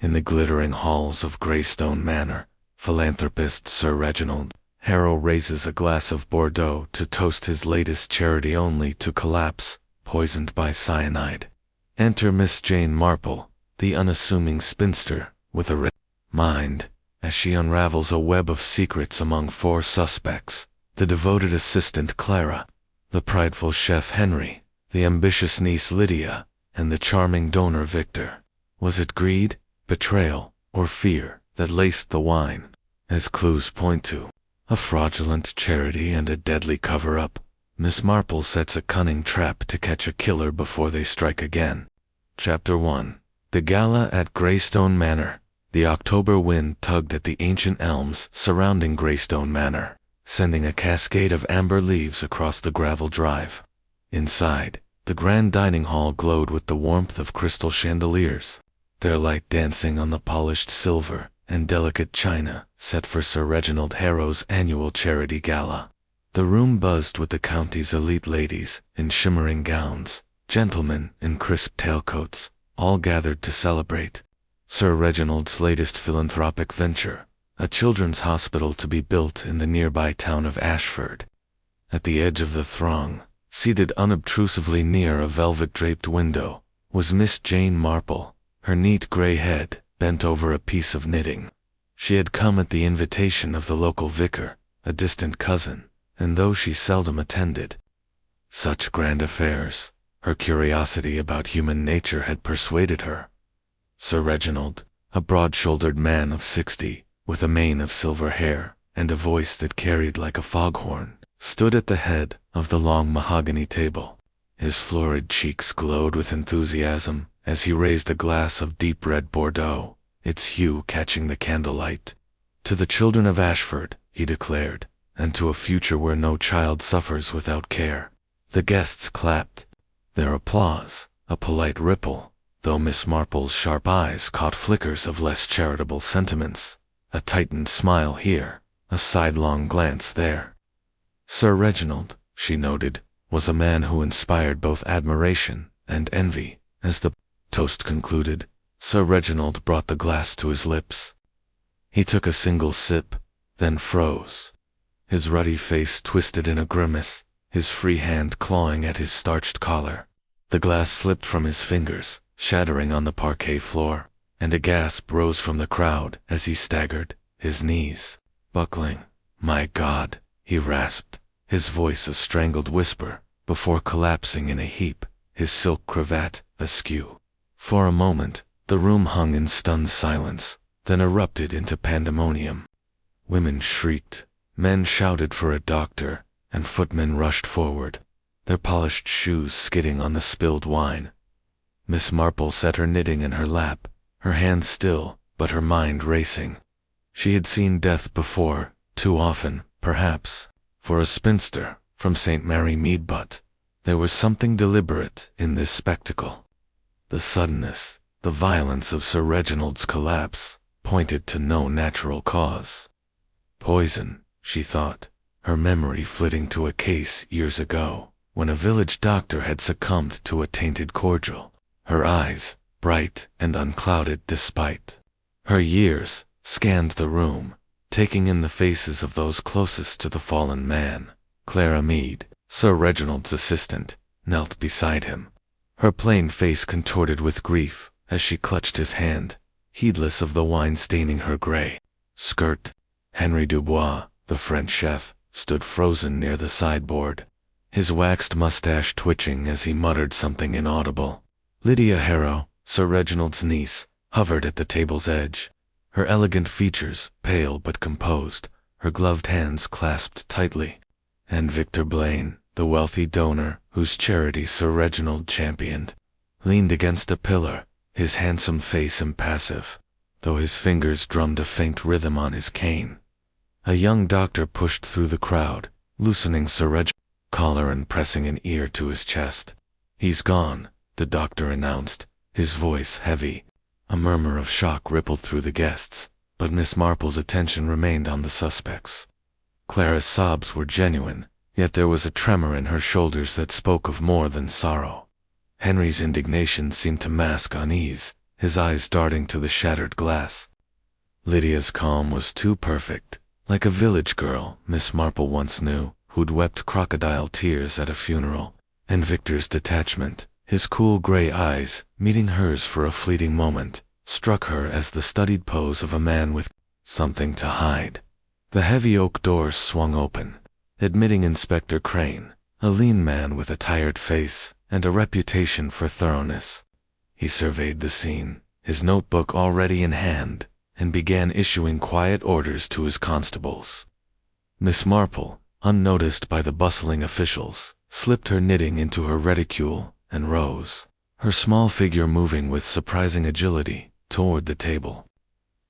In the glittering halls of Greystone Manor, philanthropist Sir Reginald Harrow raises a glass of Bordeaux to toast his latest charity only to collapse, poisoned by cyanide. Enter Miss Jane Marple, the unassuming spinster, with a red mind, as she unravels a web of secrets among 4 suspects: the devoted assistant Clara, the prideful chef Henry, the ambitious niece Lydia, and the charming donor Victor. Was it greed, betrayal, or fear that laced the wine? As clues point to a fraudulent charity and a deadly cover-up, Miss Marple sets a cunning trap to catch a killer before they strike again. Chapter 1. The Gala at Greystone Manor. The October wind tugged at the ancient elms surrounding Greystone Manor, sending a cascade of amber leaves across the gravel drive. Inside, the grand dining hall glowed with the warmth of crystal chandeliers, their light dancing on the polished silver and delicate china set for Sir Reginald Harrow's annual Charity Gala. The room buzzed with the county's elite ladies in shimmering gowns, gentlemen in crisp tailcoats, all gathered to celebrate Sir Reginald's latest philanthropic venture, a children's hospital to be built in the nearby town of Ashford. At the edge of the throng, seated unobtrusively near a velvet-draped window, was Miss Jane Marple, her neat gray head bent over a piece of knitting. She had come at the invitation of the local vicar, a distant cousin, and though she seldom attended such grand affairs, her curiosity about human nature had persuaded her. Sir Reginald, a broad-shouldered man of 60, with a mane of silver hair and a voice that carried like a foghorn, stood at the head of the long mahogany table. His florid cheeks glowed with enthusiasm as he raised a glass of deep red Bordeaux, its hue catching the candlelight. To the children of Ashford, he declared, and to a future where no child suffers without care. The guests clapped. Their applause, a polite ripple, though Miss Marple's sharp eyes caught flickers of less charitable sentiments, a tightened smile here, a sidelong glance there. Sir Reginald, she noted, was a man who inspired both admiration and envy. As the toast concluded, Sir Reginald brought the glass to his lips. He took a single sip, then froze. His ruddy face twisted in a grimace, his free hand clawing at his starched collar. The glass slipped from his fingers, shattering on the parquet floor, and a gasp rose from the crowd as he staggered, his knees buckling. "My God," he rasped, his voice a strangled whisper, before collapsing in a heap, his silk cravat askew. For a moment, the room hung in stunned silence, then erupted into pandemonium. Women shrieked, men shouted for a doctor, and footmen rushed forward, their polished shoes skidding on the spilled wine. Miss Marple set her knitting in her lap, her hand still, but her mind racing. She had seen death before, too often, perhaps, for a spinster from St. Mary Mead, but there was something deliberate in this spectacle. The suddenness, the violence of Sir Reginald's collapse, pointed to no natural cause. Poison, she thought, her memory flitting to a case years ago, when a village doctor had succumbed to a tainted cordial. Her eyes, bright and unclouded despite her years, scanned the room, taking in the faces of those closest to the fallen man. Clara Mead, Sir Reginald's assistant, knelt beside him, her plain face contorted with grief as she clutched his hand, heedless of the wine staining her gray skirt. Henry Dubois, the French chef, stood frozen near the sideboard, his waxed mustache twitching as he muttered something inaudible. Lydia Harrow, Sir Reginald's niece, hovered at the table's edge, her elegant features pale but composed, her gloved hands clasped tightly. And Victor Blaine, the wealthy donor whose charity Sir Reginald championed, leaned against a pillar, his handsome face impassive, though his fingers drummed a faint rhythm on his cane. A young doctor pushed through the crowd, loosening Sir Reginald's collar and pressing an ear to his chest. "He's gone," the doctor announced, his voice heavy. A murmur of shock rippled through the guests, but Miss Marple's attention remained on the suspects. Clara's sobs were genuine, yet there was a tremor in her shoulders that spoke of more than sorrow. Henry's indignation seemed to mask unease, his eyes darting to the shattered glass. Lydia's calm was too perfect, like a village girl Miss Marple once knew, who'd wept crocodile tears at a funeral. And Victor's detachment, his cool gray eyes, meeting hers for a fleeting moment, struck her as the studied pose of a man with something to hide. The heavy oak doors swung open, admitting Inspector Crane, a lean man with a tired face and a reputation for thoroughness. He surveyed the scene, his notebook already in hand, and began issuing quiet orders to his constables. Miss Marple, unnoticed by the bustling officials, slipped her knitting into her reticule and rose, her small figure moving with surprising agility toward the table.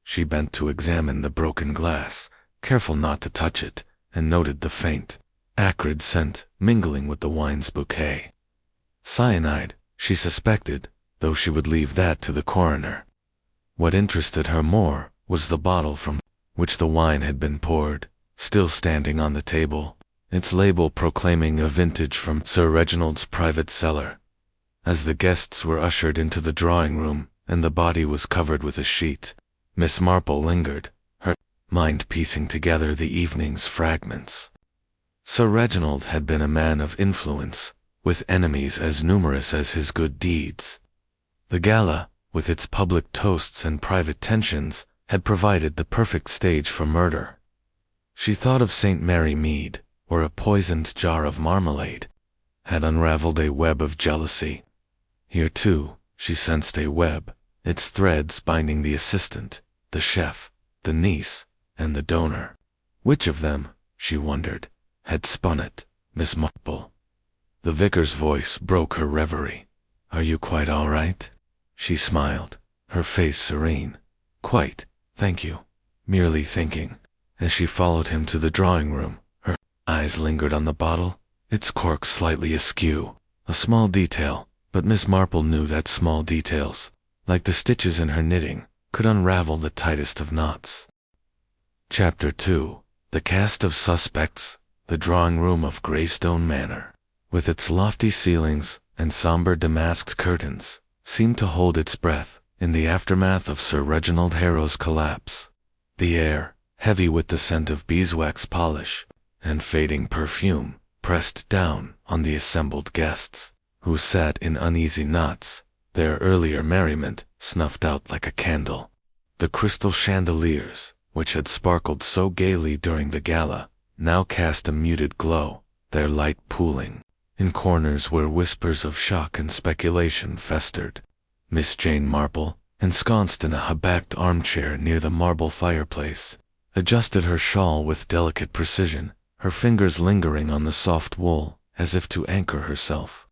She bent to examine the broken glass, careful not to touch it, and noted the faint, acrid scent mingling with the wine's bouquet. Cyanide, she suspected, though she would leave that to the coroner. What interested her more was the bottle from which the wine had been poured, still standing on the table, its label proclaiming a vintage from Sir Reginald's private cellar. As the guests were ushered into the drawing room and the body was covered with a sheet, Miss Marple lingered, her mind piecing together the evening's fragments. Sir Reginald had been a man of influence, with enemies as numerous as his good deeds. The gala, with its public toasts and private tensions, had provided the perfect stage for murder. She thought of St. Mary Mead, or a poisoned jar of marmalade, had unraveled a web of jealousy. Here, too, she sensed a web, its threads binding the assistant, the chef, the niece, and the donor. Which of them, she wondered, had spun it? Miss Marple. The vicar's voice broke her reverie. "Are you quite all right?" She smiled, her face serene. "Quite, thank you. Merely thinking." As she followed him to the drawing room, her eyes lingered on the bottle, its cork slightly askew. A small detail, but Miss Marple knew that small details, like the stitches in her knitting, could unravel the tightest of knots. Chapter 2. The Cast of Suspects. The drawing room of Greystone Manor, with its lofty ceilings and somber damasked curtains, seemed to hold its breath in the aftermath of Sir Reginald Harrow's collapse. The air, heavy with the scent of beeswax polish and fading perfume, pressed down on the assembled guests, who sat in uneasy knots, their earlier merriment snuffed out like a candle. The crystal chandeliers, which had sparkled so gaily during the gala, now cast a muted glow, their light pooling in corners where whispers of shock and speculation festered. Miss Jane Marple, ensconced in a high-backed armchair near the marble fireplace, adjusted her shawl with delicate precision, her fingers lingering on the soft wool as if to anchor herself.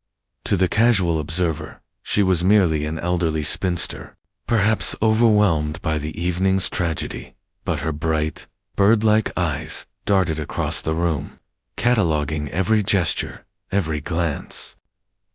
To the casual observer, she was merely an elderly spinster, perhaps overwhelmed by the evening's tragedy, but her bright, bird-like eyes darted across the room, cataloging every gesture, every glance.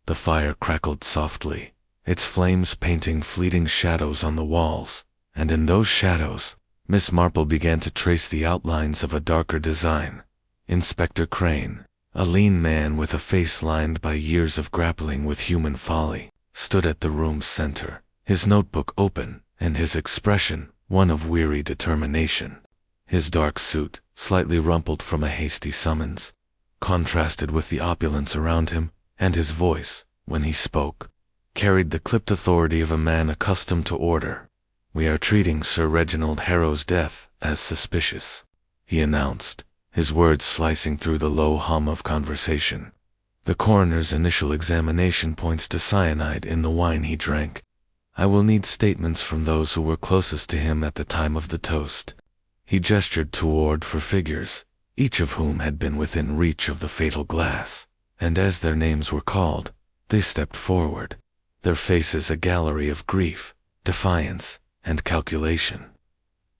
The fire crackled softly, its flames painting fleeting shadows on the walls, and in those shadows, Miss Marple began to trace the outlines of a darker design. Inspector Crane, a lean man with a face lined by years of grappling with human folly, stood at the room's center, his notebook open, and his expression one of weary determination. His dark suit, slightly rumpled from a hasty summons, contrasted with the opulence around him, and his voice, when he spoke, carried the clipped authority of a man accustomed to order. "We are treating Sir Reginald Harrow's death as suspicious," he announced, his words slicing through the low hum of conversation. "The coroner's initial examination points to cyanide in the wine he drank. I will need statements from those who were closest to him at the time of the toast." He gestured toward 4 figures, each of whom had been within reach of the fatal glass, and as their names were called, they stepped forward, their faces a gallery of grief, defiance, and calculation.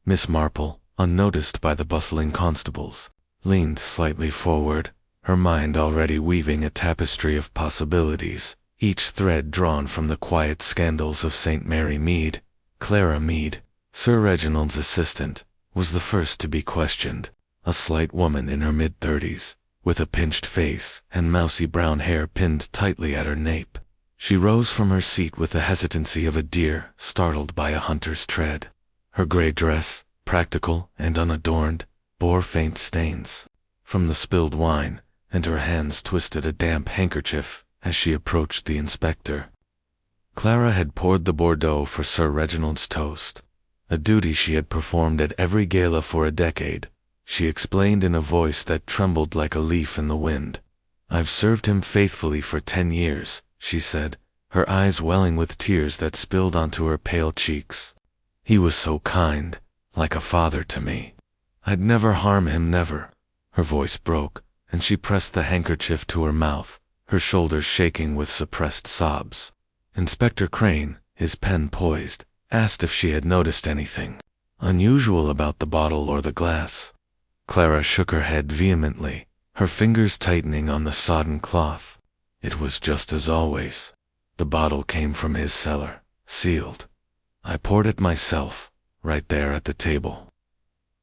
Miss Marple, unnoticed by the bustling constables, leaned slightly forward, her mind already weaving a tapestry of possibilities, each thread drawn from the quiet scandals of St. Mary Mead. Clara Mead, Sir Reginald's assistant, was the first to be questioned, a slight woman in her mid-30s, with a pinched face and mousy brown hair pinned tightly at her nape. She rose from her seat with the hesitancy of a deer startled by a hunter's tread. Her gray dress, practical and unadorned, bore faint stains from the spilled wine, and her hands twisted a damp handkerchief as she approached the inspector. Clara had poured the Bordeaux for Sir Reginald's toast, a duty she had performed at every gala for a decade. She explained in a voice that trembled like a leaf in the wind. "I've served him faithfully for 10 years, she said, her eyes welling with tears that spilled onto her pale cheeks. "He was so kind, like a father to me. I'd never harm him, never." Her voice broke, and she pressed the handkerchief to her mouth, her shoulders shaking with suppressed sobs. Inspector Crane, his pen poised, asked if she had noticed anything unusual about the bottle or the glass. Clara shook her head vehemently, her fingers tightening on the sodden cloth. It was just as always. The bottle came from his cellar, sealed. I poured it myself, right there at the table.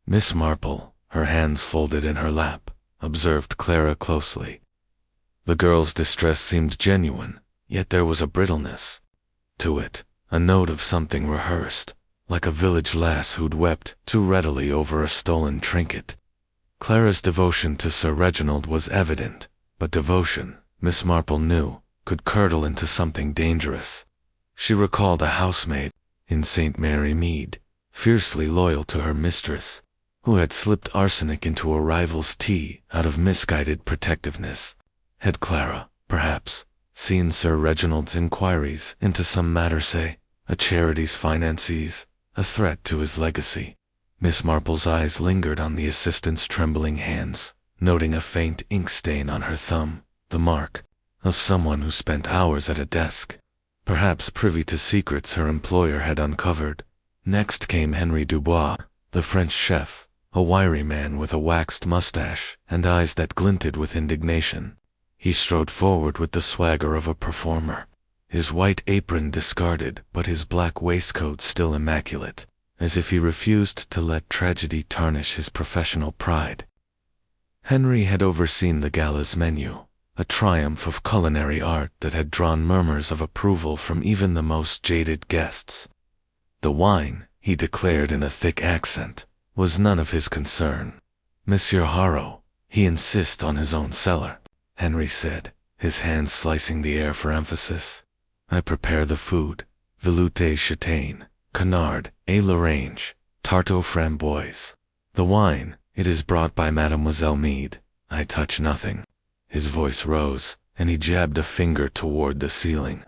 Miss Marple, her hands folded in her lap, observed Clara closely. The girl's distress seemed genuine, yet there was a brittleness to it, a note of something rehearsed, like a village lass who'd wept too readily over a stolen trinket. Clara's devotion to Sir Reginald was evident, but devotion, Miss Marple knew, could curdle into something dangerous. She recalled a housemaid in St. Mary Mead, fiercely loyal to her mistress, who had slipped arsenic into a rival's tea out of misguided protectiveness. Had Clara, perhaps, seen Sir Reginald's inquiries into some matter, say, a charity's finances, a threat to his legacy? Miss Marple's eyes lingered on the assistant's trembling hands, noting a faint ink stain on her thumb, the mark of someone who spent hours at a desk, perhaps privy to secrets her employer had uncovered. Next came Henry Dubois, the French chef, a wiry man with a waxed mustache and eyes that glinted with indignation. He strode forward with the swagger of a performer, his white apron discarded but his black waistcoat still immaculate, as if he refused to let tragedy tarnish his professional pride. Henry had overseen the gala's menu, a triumph of culinary art that had drawn murmurs of approval from even the most jaded guests. The wine, he declared in a thick accent, was none of his concern. "Monsieur Harrow, he insists on his own cellar," Henry said, his hands slicing the air for emphasis. "I prepare the food, velouté châtain, canard, et l'orange, tarte aux framboises. The wine, it is brought by Mademoiselle Mead. I touch nothing." His voice rose, and he jabbed a finger toward the ceiling,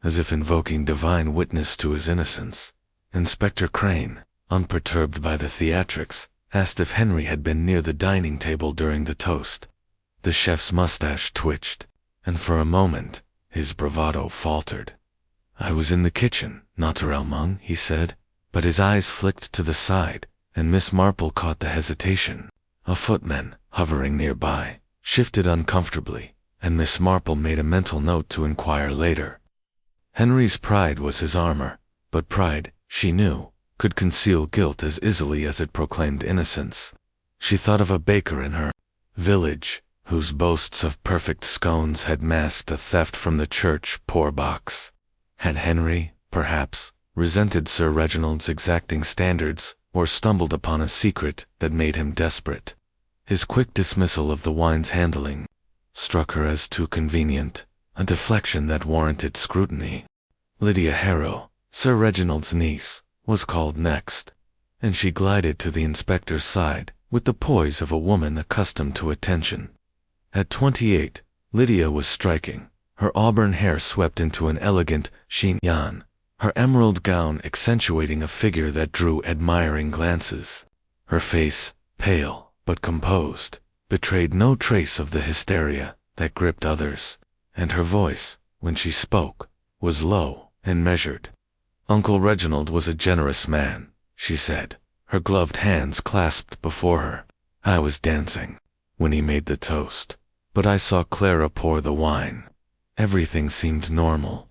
as if invoking divine witness to his innocence. Inspector Crane, unperturbed by the theatrics, asked if Henry had been near the dining table during the toast. The chef's mustache twitched, and for a moment, his bravado faltered. "I was in the kitchen, naturellement," he said, but his eyes flicked to the side, and Miss Marple caught the hesitation. A footman, hovering nearby, shifted uncomfortably, and Miss Marple made a mental note to inquire later. Henry's pride was his armor, but pride, she knew, could conceal guilt as easily as it proclaimed innocence. She thought of a baker in her village, whose boasts of perfect scones had masked a theft from the church poor box. Had Henry, perhaps, resented Sir Reginald's exacting standards, or stumbled upon a secret that made him desperate? His quick dismissal of the wine's handling struck her as too convenient, a deflection that warranted scrutiny. Lydia Harrow, Sir Reginald's niece, was called next, and she glided to the inspector's side with the poise of a woman accustomed to attention. At 28, Lydia was striking, her auburn hair swept into an elegant chignon, her emerald gown accentuating a figure that drew admiring glances. Her face, pale but composed, betrayed no trace of the hysteria that gripped others, and her voice, when she spoke, was low and measured. "Uncle Reginald was a generous man," she said, her gloved hands clasped before her. "I was dancing when he made the toast, but I saw Clara pour the wine. Everything seemed normal."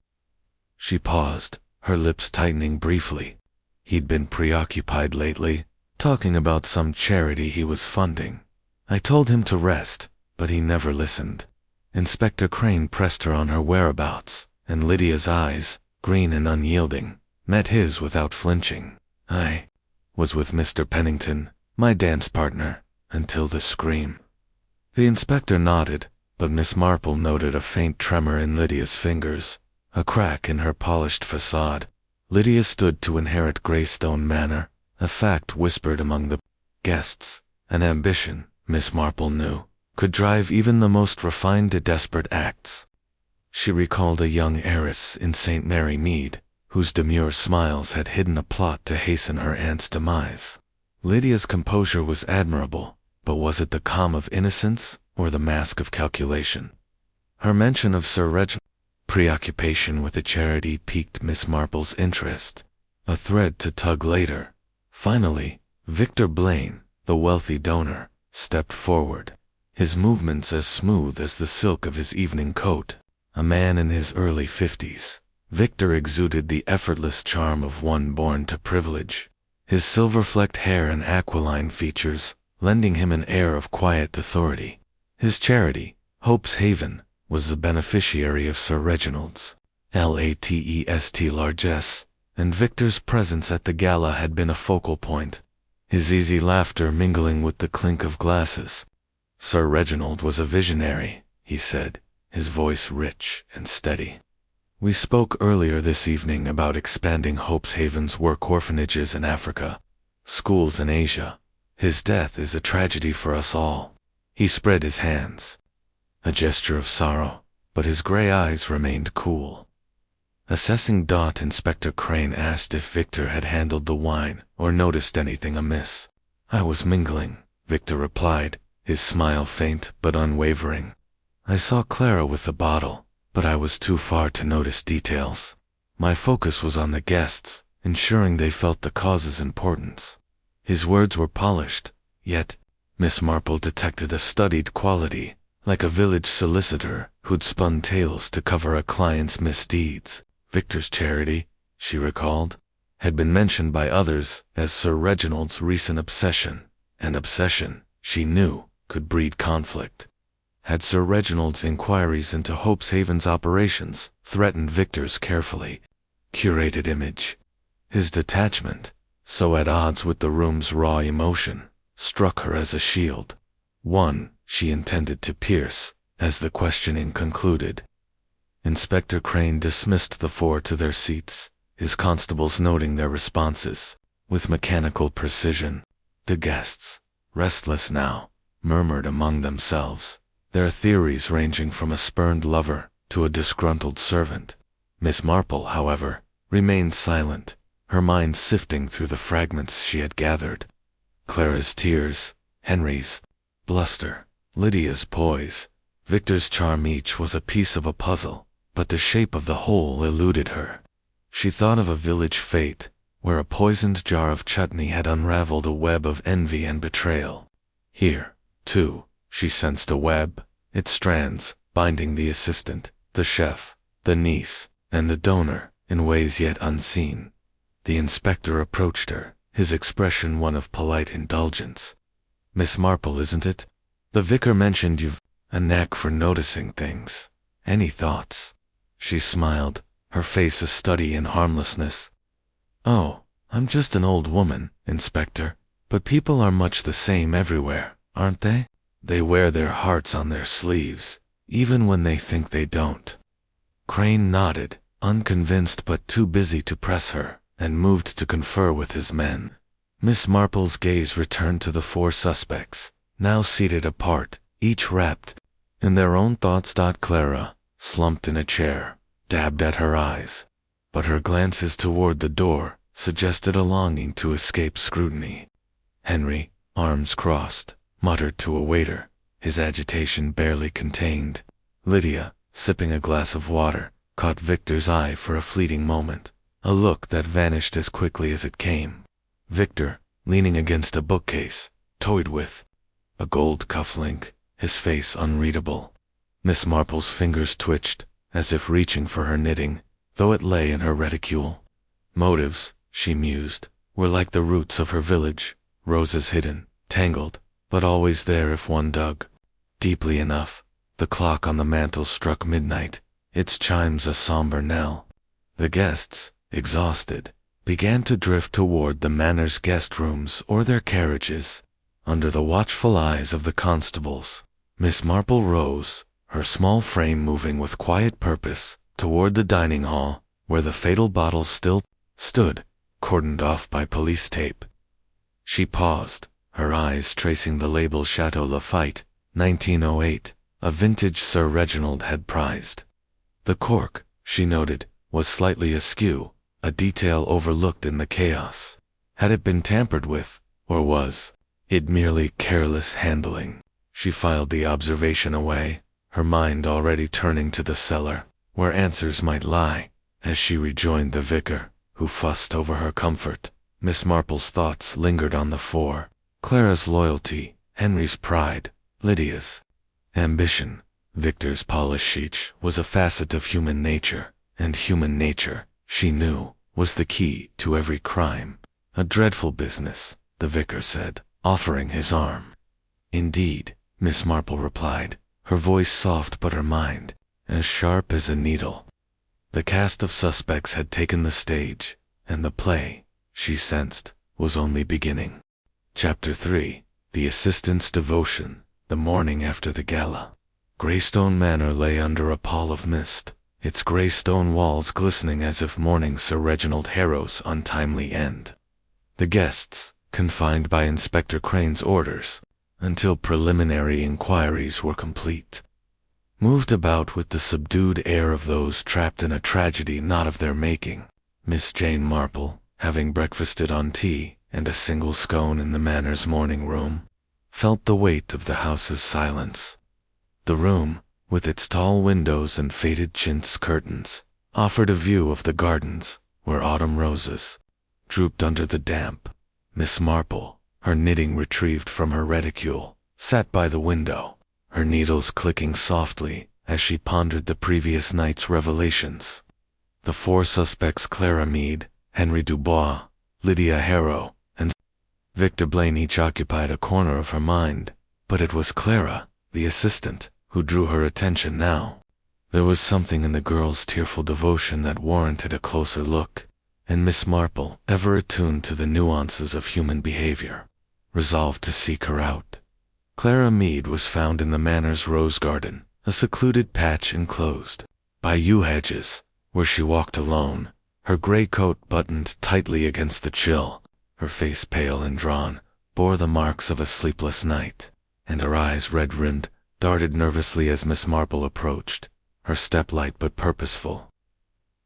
She paused, her lips tightening briefly. He'd been preoccupied lately, talking about some charity he was funding. "I told him to rest, but he never listened." Inspector Crane pressed her on her whereabouts, and Lydia's eyes, green and unyielding, met his without flinching. "I was with Mr. Pennington, my dance partner, until the scream." The inspector nodded, but Miss Marple noted a faint tremor in Lydia's fingers, a crack in her polished facade. Lydia stood to inherit Greystone Manor, a fact whispered among the guests, an ambition, Miss Marple knew, could drive even the most refined to desperate acts. She recalled a young heiress in St. Mary Mead, whose demure smiles had hidden a plot to hasten her aunt's demise. Lydia's composure was admirable, but was it the calm of innocence or the mask of calculation? Her mention of Sir Reginald's preoccupation with the charity piqued Miss Marple's interest, a thread to tug later. Finally, Victor Blaine, the wealthy donor, stepped forward, his movements as smooth as the silk of his evening coat. A man in his early 50s, Victor exuded the effortless charm of one born to privilege, his silver-flecked hair and aquiline features lending him an air of quiet authority. His charity, Hope's Haven, was the beneficiary of Sir Reginald's latest largesse, and Victor's presence at the gala had been a focal point, his easy laughter mingling with the clink of glasses. "Sir Reginald was a visionary," he said, his voice rich and steady. "We spoke earlier this evening about expanding Hope's Haven's work orphanages in Africa, schools in Asia. His death is a tragedy for us all." He spread his hands, a gesture of sorrow, but his gray eyes remained cool. Assessing Dot, Inspector Crane asked if Victor had handled the wine or noticed anything amiss. "I was mingling," Victor replied, his smile faint but unwavering. "I saw Clara with the bottle, but I was too far to notice details. My focus was on the guests, ensuring they felt the cause's importance." His words were polished, yet Miss Marple detected a studied quality, like a village solicitor who'd spun tales to cover a client's misdeeds. Victor's charity, she recalled, had been mentioned by others as Sir Reginald's recent obsession, and obsession, she knew, could breed conflict. Had Sir Reginald's inquiries into Hope's Haven's operations threatened Victor's carefully curated image? His detachment, so at odds with the room's raw emotion, struck her as a shield, one she intended to pierce as the questioning concluded. Inspector Crane dismissed the four to their seats, his constables noting their responses with mechanical precision. The guests, restless now, murmured among themselves, their theories ranging from a spurned lover to a disgruntled servant. Miss Marple, however, remained silent, her mind sifting through the fragments she had gathered. Clara's tears, Henry's bluster, Lydia's poise, Victor's charm, each was a piece of a puzzle, but the shape of the whole eluded her. She thought of a village fete, where a poisoned jar of chutney had unraveled a web of envy and betrayal. Here, too, she sensed a web, its strands binding the assistant, the chef, the niece, and the donor in ways yet unseen. The inspector approached her, his expression one of polite indulgence. "Miss Marple, isn't it? The vicar mentioned you've a knack for noticing things. Any thoughts?" She smiled, her face a study in harmlessness. "Oh, I'm just an old woman, Inspector, but people are much the same everywhere, aren't they? They wear their hearts on their sleeves, even when they think they don't." Crane nodded, unconvinced but too busy to press her, and moved to confer with his men. Miss Marple's gaze returned to the four suspects, now seated apart, each wrapped in their own thoughts. Clara, slumped in a chair, dabbed at her eyes, but her glances toward the door suggested a longing to escape scrutiny. Henry, arms crossed, muttered to a waiter, his agitation barely contained. Lydia, sipping a glass of water, caught Victor's eye for a fleeting moment, a look that vanished as quickly as it came. Victor, leaning against a bookcase, toyed with a gold cufflink, his face unreadable. Miss Marple's fingers twitched, as if reaching for her knitting, though it lay in her reticule. Motives, she mused, were like the roots of her village, roses hidden, tangled, but always there if one dug deeply enough. The clock on the mantel struck midnight, its chimes a somber knell. The guests, exhausted, began to drift toward the manor's guest rooms or their carriages, under the watchful eyes of the constables. Miss Marple rose, her small frame moving with quiet purpose, toward the dining hall, where the fatal bottle still stood, cordoned off by police tape. She paused, her eyes tracing the label Chateau Lafite, 1908, a vintage Sir Reginald had prized. The cork, she noted, was slightly askew, a detail overlooked in the chaos. Had it been tampered with, or was it merely careless handling? She filed the observation away, her mind already turning to the cellar, where answers might lie. As she rejoined the vicar, who fussed over her comfort, Miss Marple's thoughts lingered on the four: Clara's loyalty, Henry's pride, Lydia's ambition. Victor's polished was a facet of human nature, and human nature, she knew, was the key to every crime. A dreadful business, the vicar said, offering his arm. Indeed, Miss Marple replied, her voice soft but her mind as sharp as a needle. The cast of suspects had taken the stage, and the play, she sensed, was only beginning. Chapter 3: The Assistant's Devotion. The morning after the gala. Greystone Manor lay under a pall of mist, its grey stone walls glistening as if mourning Sir Reginald Harrow's untimely end. The guests, confined by Inspector Crane's orders, until preliminary inquiries were complete, moved about with the subdued air of those trapped in a tragedy not of their making. Miss Jane Marple, having breakfasted on tea and a single scone in the Manor's morning room, felt the weight of the house's silence. The room, with its tall windows and faded chintz curtains, offered a view of the gardens, where autumn roses drooped under the damp. Miss Marple, her knitting retrieved from her reticule, sat by the window, her needles clicking softly as she pondered the previous night's revelations. The four suspects, Clara Meade, Henry Dubois, Lydia Harrow, and Victor Blaine, each occupied a corner of her mind, but it was Clara, the assistant, who drew her attention now. There was something in the girl's tearful devotion that warranted a closer look, and Miss Marple, ever attuned to the nuances of human behavior, resolved to seek her out. Clara Meade was found in the Manor's rose garden, a secluded patch enclosed by yew hedges, where she walked alone, her grey coat buttoned tightly against the chill. Her face pale and drawn, bore the marks of a sleepless night, and her eyes red-rimmed, darted nervously as Miss Marple approached, her step light but purposeful.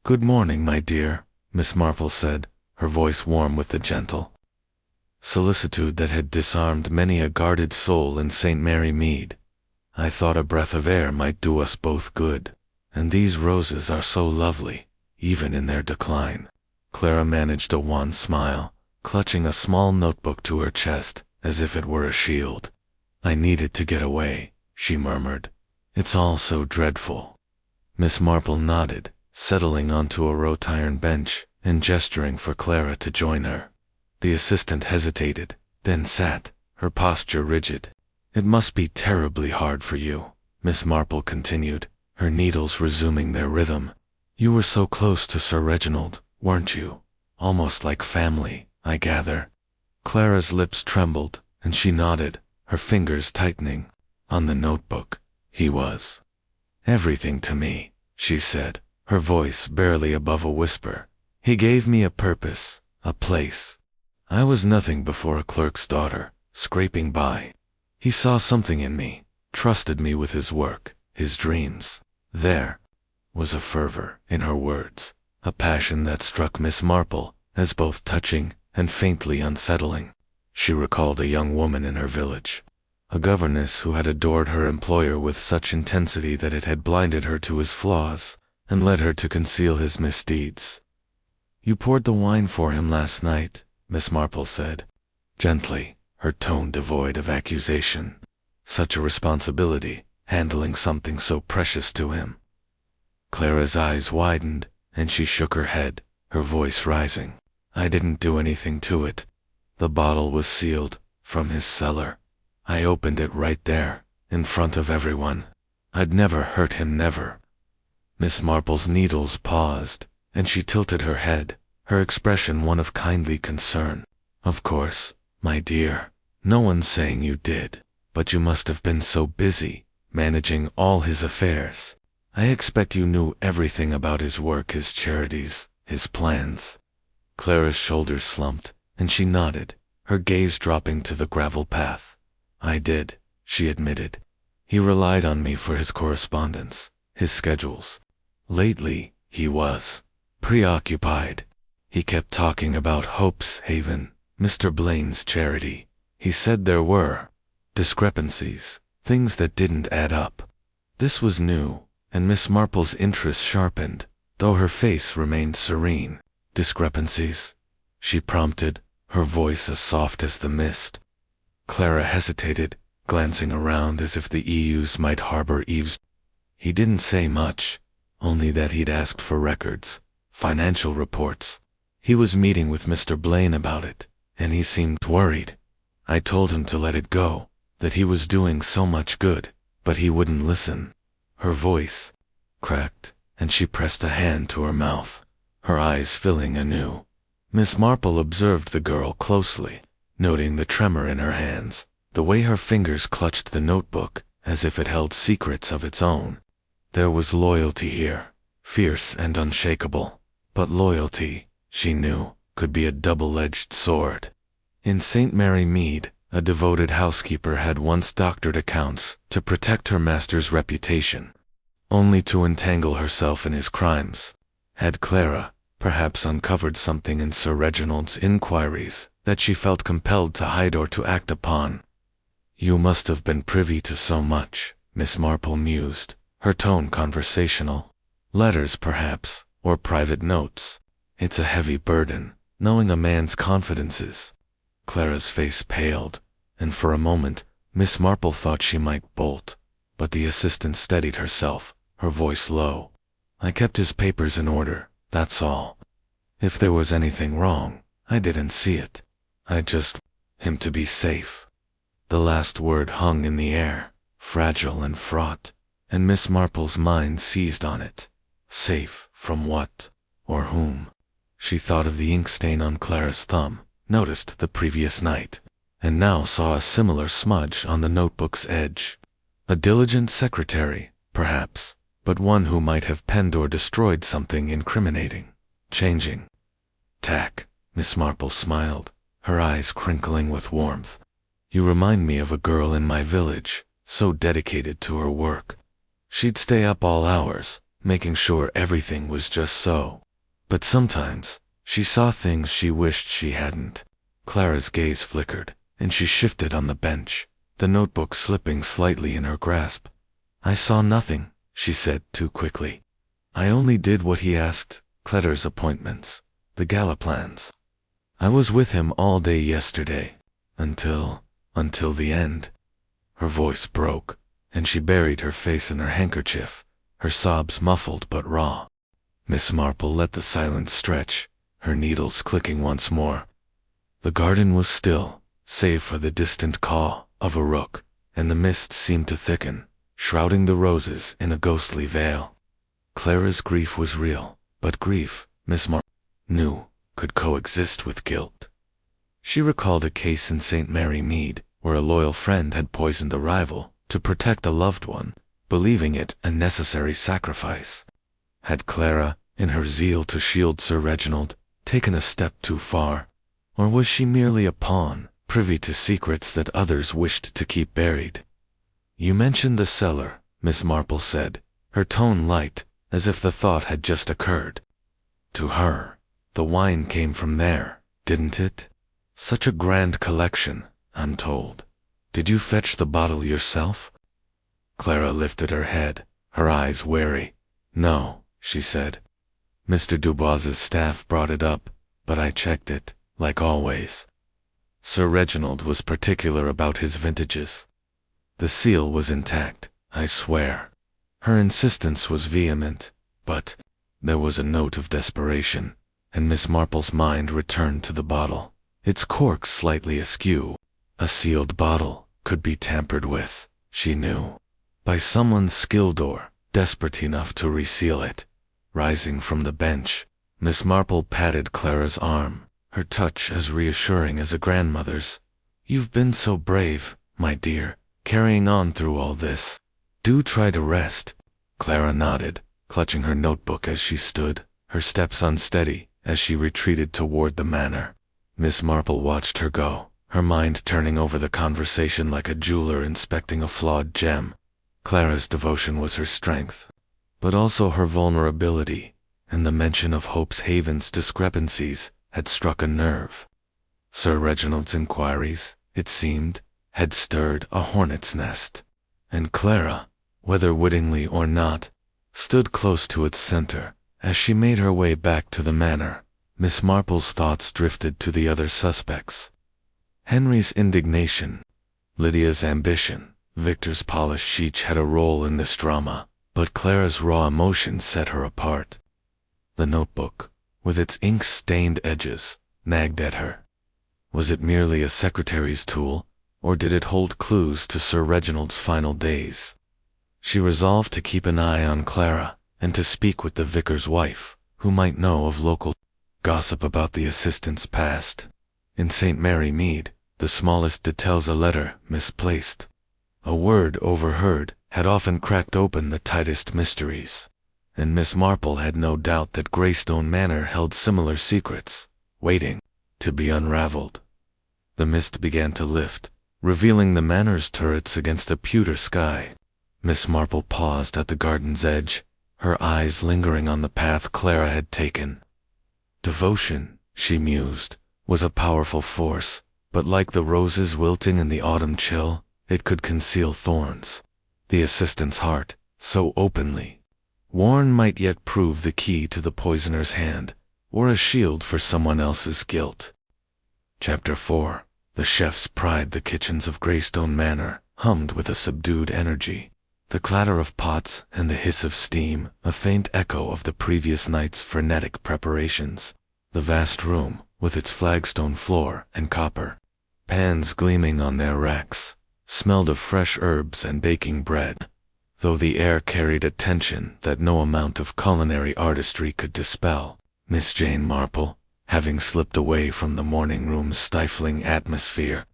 "Good morning, my dear," Miss Marple said, her voice warm with the gentle solicitude that had disarmed many a guarded soul in St. Mary Mead. "I thought a breath of air might do us both good, and these roses are so lovely, even in their decline." Clara managed a wan smile, clutching a small notebook to her chest, as if it were a shield. "I needed to get away," she murmured. "It's all so dreadful." Miss Marple nodded, settling onto a wrought iron bench and gesturing for Clara to join her. The assistant hesitated, then sat, her posture rigid. "It must be terribly hard for you," Miss Marple continued, her needles resuming their rhythm. "You were so close to Sir Reginald, weren't you? Almost like family, I gather." Clara's lips trembled, and she nodded, her fingers tightening. On the notebook, he was everything to me, she said, her voice barely above a whisper. "He gave me a purpose, a place. I was nothing before a clerk's daughter, scraping by. He saw something in me, trusted me with his work, his dreams." There was a fervor in her words, a passion that struck Miss Marple as both touching and faintly unsettling. She recalled a young woman in her village, a governess who had adored her employer with such intensity that it had blinded her to his flaws and led her to conceal his misdeeds. "You poured the wine for him last night," Miss Marple said, gently, her tone devoid of accusation. Such a responsibility, handling something so precious to him. Clara's eyes widened, and she shook her head, her voice rising. "I didn't do anything to it. The bottle was sealed, from his cellar. I opened it right there, in front of everyone. I'd never hurt him, never." Miss Marple's needles paused, and she tilted her head, her expression one of kindly concern. Of course, my dear, no one's saying you did, but you must have been so busy, managing all his affairs. I expect you knew everything about his work, his charities, his plans. Clara's shoulders slumped, and she nodded, her gaze dropping to the gravel path. I did, she admitted. He relied on me for his correspondence, his schedules. Lately, he was preoccupied. He kept talking about Hope's Haven, Mr. Blaine's charity. He said there were discrepancies, things that didn't add up. This was new, and Miss Marple's interest sharpened, though her face remained serene. Discrepancies? She prompted, her voice as soft as the mist. Clara hesitated, glancing around as if the EUs might harbor eaves. He didn't say much, only that he'd asked for records, financial reports. He was meeting with Mr. Blaine about it, and he seemed worried. I told him to let it go, that he was doing so much good, but he wouldn't listen. Her voice cracked, and she pressed a hand to her mouth, her eyes filling anew. Miss Marple observed the girl closely, noting the tremor in her hands, the way her fingers clutched the notebook, as if it held secrets of its own. There was loyalty here, fierce and unshakable, but loyalty, she knew, could be a double-edged sword. In St. Mary Mead, a devoted housekeeper had once doctored accounts to protect her master's reputation, only to entangle herself in his crimes. Had Clara, perhaps, uncovered something in Sir Reginald's inquiries that she felt compelled to hide or to act upon? You must have been privy to so much, Miss Marple mused, her tone conversational. Letters, perhaps, or private notes. It's a heavy burden, knowing a man's confidences. Clara's face paled, and for a moment, Miss Marple thought she might bolt, but the assistant steadied herself, her voice low. I kept his papers in order, that's all. If there was anything wrong, I didn't see it. I just him to be safe. The last word hung in the air, fragile and fraught, and Miss Marple's mind seized on it. Safe from what, or whom? She thought of the ink stain on Clara's thumb, noticed the previous night, and now saw a similar smudge on the notebook's edge. A diligent secretary, perhaps, but one who might have penned or destroyed something incriminating. Changing tack, Miss Marple smiled, her eyes crinkling with warmth. You remind me of a girl in my village, so dedicated to her work. She'd stay up all hours, making sure everything was just so. But sometimes, she saw things she wished she hadn't. Clara's gaze flickered, and she shifted on the bench, the notebook slipping slightly in her grasp. I saw nothing, she said too quickly. I only did what he asked, Cletter's appointments, the gala plans. I was with him all day yesterday, until the end. Her voice broke, and she buried her face in her handkerchief, her sobs muffled but raw. Miss Marple let the silence stretch, her needles clicking once more. The garden was still, save for the distant caw of a rook, and the mist seemed to thicken, shrouding the roses in a ghostly veil. Clara's grief was real, but grief, Miss Marple knew, could coexist with guilt. She recalled a case in St. Mary Mead, where a loyal friend had poisoned a rival to protect a loved one, believing it a necessary sacrifice. Had Clara, in her zeal to shield Sir Reginald, taken a step too far? Or was she merely a pawn, privy to secrets that others wished to keep buried? You mentioned the cellar, Miss Marple said, her tone light, as if the thought had just occurred. To her, the wine came from there, didn't it? Such a grand collection, I'm told. Did you fetch the bottle yourself? Clara lifted her head, her eyes wary. No, she said. Mr. Dubois's staff brought it up, but I checked it, like always. Sir Reginald was particular about his vintages. The seal was intact, I swear. Her insistence was vehement, but there was a note of desperation, and Miss Marple's mind returned to the bottle, its cork slightly askew. A sealed bottle could be tampered with, she knew, by someone skilled or, desperate enough to reseal it. Rising from the bench, Miss Marple patted Clara's arm, her touch as reassuring as a grandmother's. "You've been so brave, my dear, carrying on through all this. Do try to rest." Clara nodded, clutching her notebook as she stood, her steps unsteady as she retreated toward the manor. Miss Marple watched her go, her mind turning over the conversation like a jeweler inspecting a flawed gem. Clara's devotion was her strength, but also her vulnerability, and the mention of Hope's Haven's discrepancies had struck a nerve. Sir Reginald's inquiries, it seemed, had stirred a hornet's nest, and Clara, whether wittingly or not, stood close to its center. As she made her way back to the manor, Miss Marple's thoughts drifted to the other suspects. Henry's indignation, Lydia's ambition, Victor's polish each had a role in this drama, but Clara's raw emotion set her apart. The notebook, with its ink-stained edges, nagged at her. Was it merely a secretary's tool, or did it hold clues to Sir Reginald's final days? She resolved to keep an eye on Clara, and to speak with the vicar's wife, who might know of local gossip about the assistant's past. In St. Mary Mead, the smallest details, a letter misplaced, a word overheard, had often cracked open the tightest mysteries. And Miss Marple had no doubt that Greystone Manor held similar secrets, waiting to be unraveled. The mist began to lift, revealing the manor's turrets against a pewter sky. Miss Marple paused at the garden's edge, her eyes lingering on the path Clara had taken. Devotion, she mused, was a powerful force, but like the roses wilting in the autumn chill, it could conceal thorns. The assistant's heart, so openly worn, might yet prove the key to the poisoner's hand, or a shield for someone else's guilt. Chapter 4. The chef's pride. The kitchens of Greystone Manor hummed with a subdued energy. The clatter of pots and the hiss of steam, a faint echo of the previous night's frenetic preparations. The vast room, with its flagstone floor and copper pans gleaming on their racks, smelled of fresh herbs and baking bread, though the air carried a tension that no amount of culinary artistry could dispel. Miss Jane Marple, having slipped away from the morning room's stifling atmosphere,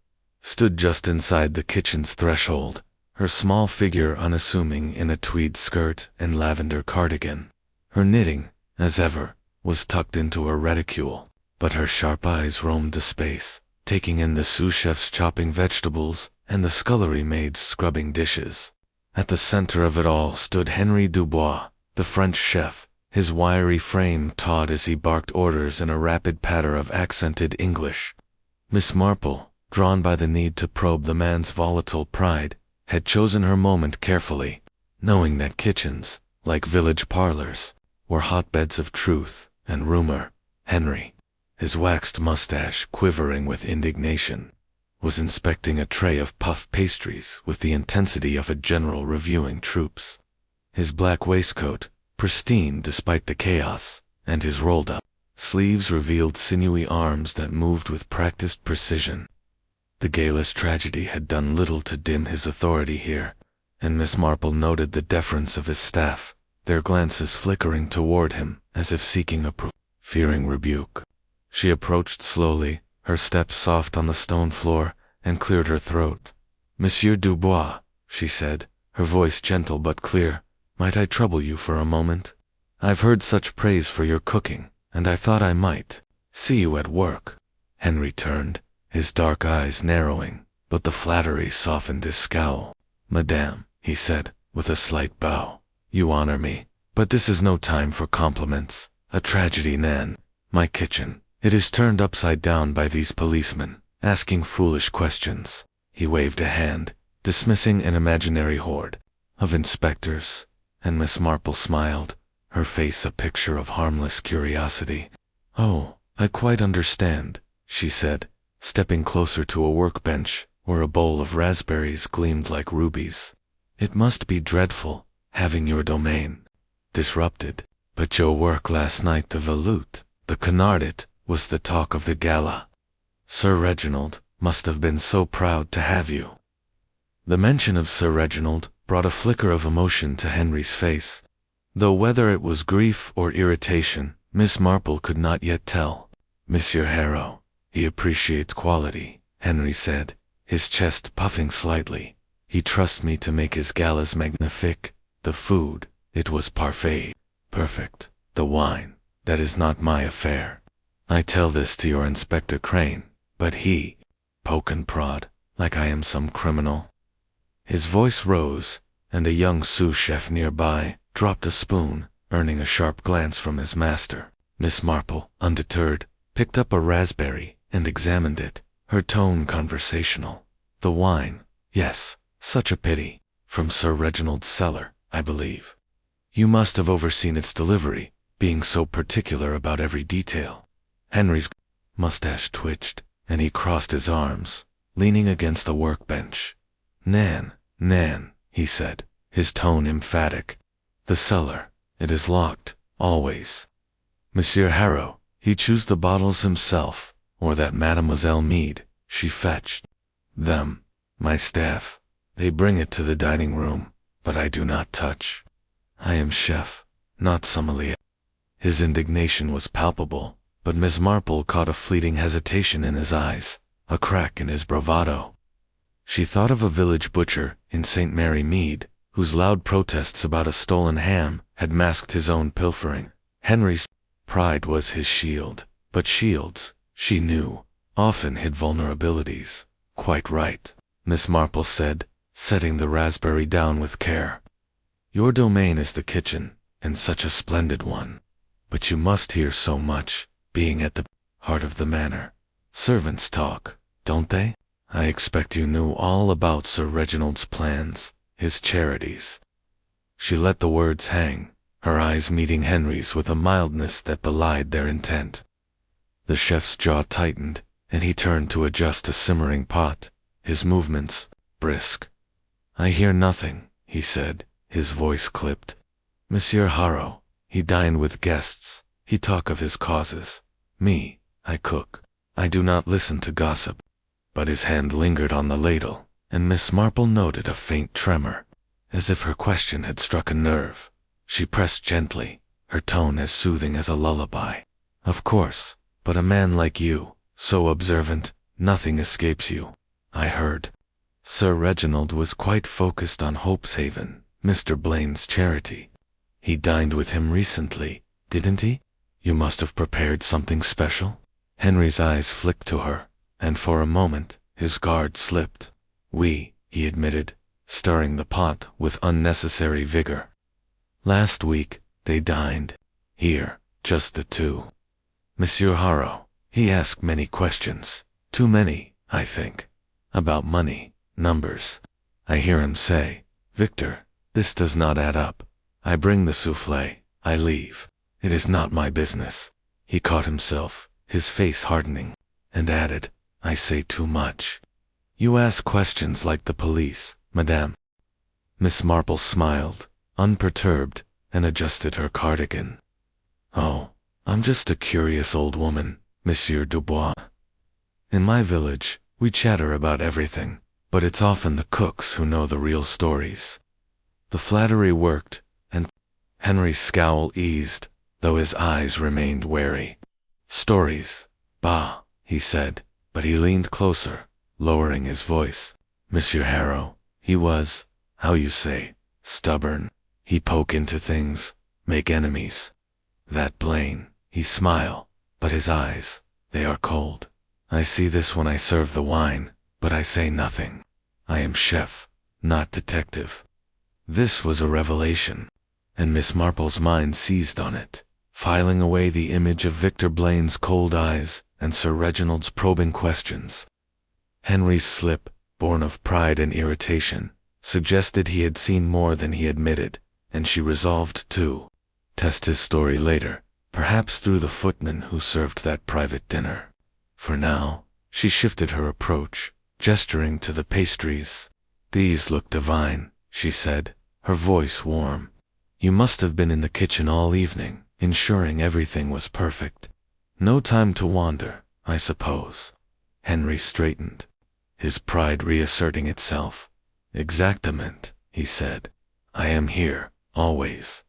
stood just inside the kitchen's threshold, her small figure unassuming in a tweed skirt and lavender cardigan. Her knitting, as ever, was tucked into her reticule, but her sharp eyes roamed the space, taking in the sous chefs chopping vegetables and the scullery maids scrubbing dishes. At the center of it all stood Henry Dubois, the French chef, his wiry frame taut as he barked orders in a rapid patter of accented English. Miss Marple, drawn by the need to probe the man's volatile pride, had chosen her moment carefully, knowing that kitchens, like village parlors, were hotbeds of truth and rumor. Henry, his waxed mustache quivering with indignation, was inspecting a tray of puff pastries with the intensity of a general reviewing troops. His black waistcoat, pristine despite the chaos, and his rolled-up sleeves revealed sinewy arms that moved with practiced precision. The gala's tragedy had done little to dim his authority here, and Miss Marple noted the deference of his staff, their glances flickering toward him as if seeking approval, fearing rebuke. She approached slowly, her steps soft on the stone floor, and cleared her throat. "Monsieur Dubois," she said, her voice gentle but clear, "might I trouble you for a moment? I've heard such praise for your cooking, and I thought I might see you at work." Henry turned, his dark eyes narrowing, but the flattery softened his scowl. "Madame," he said, with a slight bow, "you honor me, but this is no time for compliments. A tragedy, Nan. My kitchen, it is turned upside down by these policemen, asking foolish questions." He waved a hand, dismissing an imaginary horde of inspectors, and Miss Marple smiled, her face a picture of harmless curiosity. "Oh, I quite understand," she said, stepping closer to a workbench where a bowl of raspberries gleamed like rubies. "It must be dreadful, having your domain disrupted. But your work last night, the veloute, the canardet, was the talk of the gala. Sir Reginald must have been so proud to have you." The mention of Sir Reginald brought a flicker of emotion to Henry's face. Though whether it was grief or irritation, Miss Marple could not yet tell. Monsieur Harrow, he appreciates quality, Henry said, his chest puffing slightly. He trusts me to make his galas magnifique. The food, it was parfait, perfect. The wine, that is not my affair. I tell this to your Inspector Crane, but he, poke and prod, like I am some criminal. His voice rose, and a young sous chef nearby dropped a spoon, earning a sharp glance from his master. Miss Marple, undeterred, picked up a raspberry and examined it, her tone conversational. The wine, yes, such a pity. From Sir Reginald's cellar, I believe. You must have overseen its delivery, being so particular about every detail. Henry's mustache twitched, and he crossed his arms, leaning against the workbench. Nan, he said, his tone emphatic. The cellar, it is locked, always. Monsieur Harrow, he chose the bottles himself, or that Mademoiselle Meade, she fetched them, my staff. They bring it to the dining room, but I do not touch. I am chef, not sommelier. His indignation was palpable, but Miss Marple caught a fleeting hesitation in his eyes, a crack in his bravado. She thought of a village butcher in St. Mary Mead, whose loud protests about a stolen ham had masked his own pilfering. Henry's pride was his shield, but shields, she knew, often hid vulnerabilities. Quite right, Miss Marple said, setting the raspberry down with care. Your domain is the kitchen, and such a splendid one. But you must hear so much, being at the heart of the manor. Servants talk, don't they? I expect you knew all about Sir Reginald's plans, his charities. She let the words hang, her eyes meeting Henry's with a mildness that belied their intent. The chef's jaw tightened, and he turned to adjust a simmering pot, his movements brisk. I hear nothing, he said, his voice clipped. Monsieur Harrow, he dined with guests, he talk of his causes. Me, I cook. I do not listen to gossip. But his hand lingered on the ladle, and Miss Marple noted a faint tremor, as if her question had struck a nerve. She pressed gently, her tone as soothing as a lullaby. Of course, but a man like you, so observant, nothing escapes you. I heard. Sir Reginald was quite focused on Hopeshaven, Mr. Blaine's charity. He dined with him recently, didn't he? You must have prepared something special? Henry's eyes flicked to her, and for a moment, his guard slipped. We, he admitted, stirring the pot with unnecessary vigor. Last week, they dined. Here, just the two. Monsieur Harrow, he asked many questions. Too many, I think. About money, numbers. I hear him say, Victor, this does not add up. I bring the souffle, I leave. It is not my business. He caught himself, his face hardening, and added, I say too much. You ask questions like the police, madame. Miss Marple smiled, unperturbed, and adjusted her cardigan. Oh, I'm just a curious old woman, Monsieur Dubois. In my village, we chatter about everything, but it's often the cooks who know the real stories. The flattery worked, and Henry's scowl eased, though his eyes remained wary. Stories, bah, he said, but he leaned closer, lowering his voice. Monsieur Harrow, he was, how you say, stubborn. He poke into things, make enemies. That Blaine, he smile, but his eyes, they are cold. I see this when I serve the wine, but I say nothing. I am chef, not detective. This was a revelation, and Miss Marple's mind seized on it, filing away the image of Victor Blaine's cold eyes and Sir Reginald's probing questions. Henry's slip, born of pride and irritation, suggested he had seen more than he admitted, and she resolved to test his story later, perhaps through the footman who served that private dinner. For now, she shifted her approach, gesturing to the pastries. These look divine, she said, her voice warm. You must have been in the kitchen all evening, ensuring everything was perfect. No time to wander, I suppose. Henry straightened, his pride reasserting itself. Exactament, he said. "I am here, always.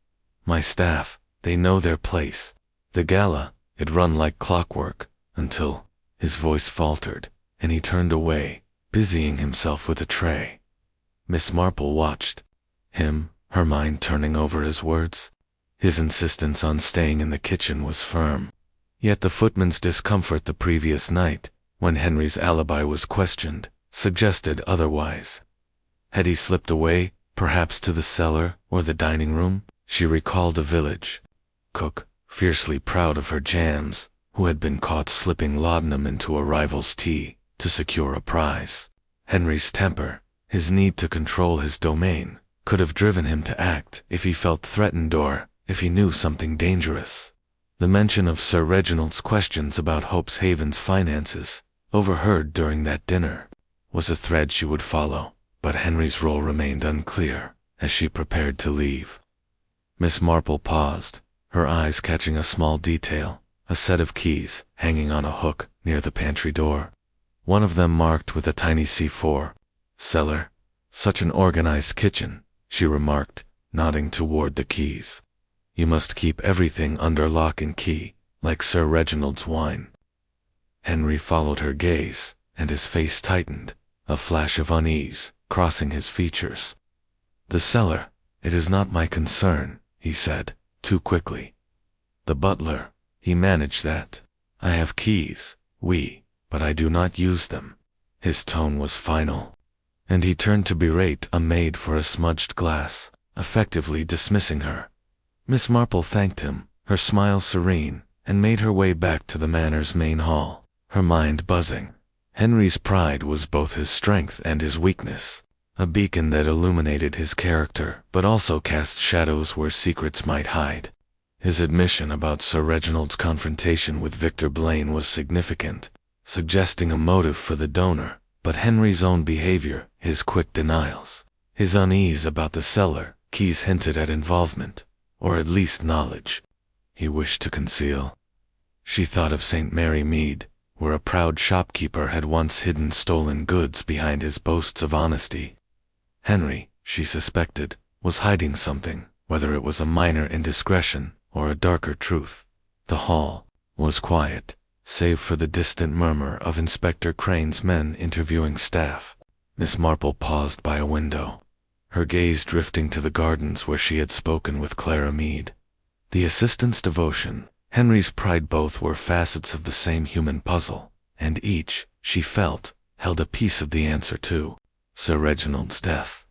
My staff, they know their place. The gala, it run like clockwork, until—" His voice faltered, and he turned away, busying himself with a tray. Miss Marple watched him, her mind turning over his words. His insistence on staying in the kitchen was firm. Yet the footman's discomfort the previous night, when Henry's alibi was questioned, suggested otherwise. Had he slipped away, perhaps to the cellar or the dining room? She recalled a village cook, fiercely proud of her jams, who had been caught slipping laudanum into a rival's tea to secure a prize. Henry's temper, his need to control his domain, could have driven him to act if he felt threatened or if he knew something dangerous. The mention of Sir Reginald's questions about Hope's Haven's finances, overheard during that dinner, was a thread she would follow, but Henry's role remained unclear as she prepared to leave. Miss Marple paused, her eyes catching a small detail, a set of keys hanging on a hook near the pantry door. One of them marked with a tiny C4. "Cellar. Such an organized kitchen," she remarked, nodding toward the keys. "You must keep everything under lock and key, like Sir Reginald's wine." Henry followed her gaze, and his face tightened, a flash of unease crossing his features. "The cellar, it is not my concern," he said, too quickly. "The butler, he managed that. I have keys, but I do not use them." His tone was final, and he turned to berate a maid for a smudged glass, effectively dismissing her. Miss Marple thanked him, her smile serene, and made her way back to the manor's main hall, her mind buzzing. Henry's pride was both his strength and his weakness, a beacon that illuminated his character but also cast shadows where secrets might hide. His admission about Sir Reginald's confrontation with Victor Blaine was significant, suggesting a motive for the donor, but Henry's own behavior, his quick denials, his unease about the cellar, keys hinted at involvement, or at least knowledge, he wished to conceal. She thought of St. Mary Mead, where a proud shopkeeper had once hidden stolen goods behind his boasts of honesty. Henry, she suspected, was hiding something, whether it was a minor indiscretion or a darker truth. The hall was quiet, save for the distant murmur of Inspector Crane's men interviewing staff. Miss Marple paused by a window, her gaze drifting to the gardens where she had spoken with Clara Mead. The assistant's devotion, Henry's pride, both were facets of the same human puzzle, and each, she felt, held a piece of the answer to Sir Reginald's death.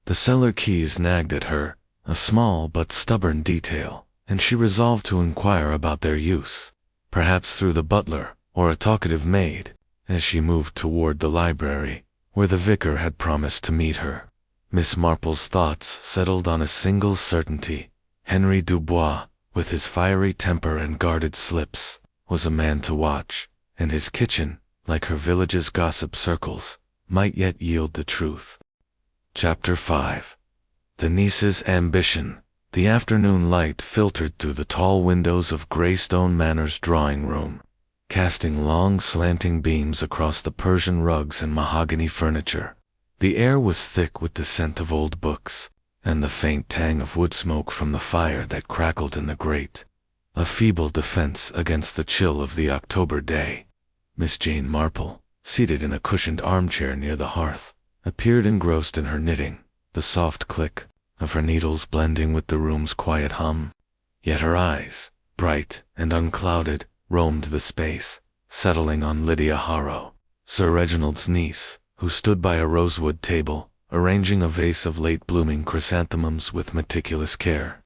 The cellar keys nagged at her, a small but stubborn detail, and she resolved to inquire about their use, perhaps through the butler or a talkative maid, as she moved toward the library, where the vicar had promised to meet her. Miss Marple's thoughts settled on a single certainty. Henry Dubois, with his fiery temper and guarded slips, was a man to watch, and his kitchen, like her village's gossip circles, might yet yield the truth. Chapter 5. The niece's ambition. The afternoon light filtered through the tall windows of Greystone Manor's drawing room, casting long slanting beams across the Persian rugs and mahogany furniture. The air was thick with the scent of old books, and the faint tang of wood smoke from the fire that crackled in the grate, a feeble defense against the chill of the October day. Miss Jane Marple, seated in a cushioned armchair near the hearth, appeared engrossed in her knitting, the soft click of her needles blending with the room's quiet hum. Yet her eyes, bright and unclouded, roamed the space, settling on Lydia Harrow, Sir Reginald's niece, who stood by a rosewood table, arranging a vase of late-blooming chrysanthemums with meticulous care.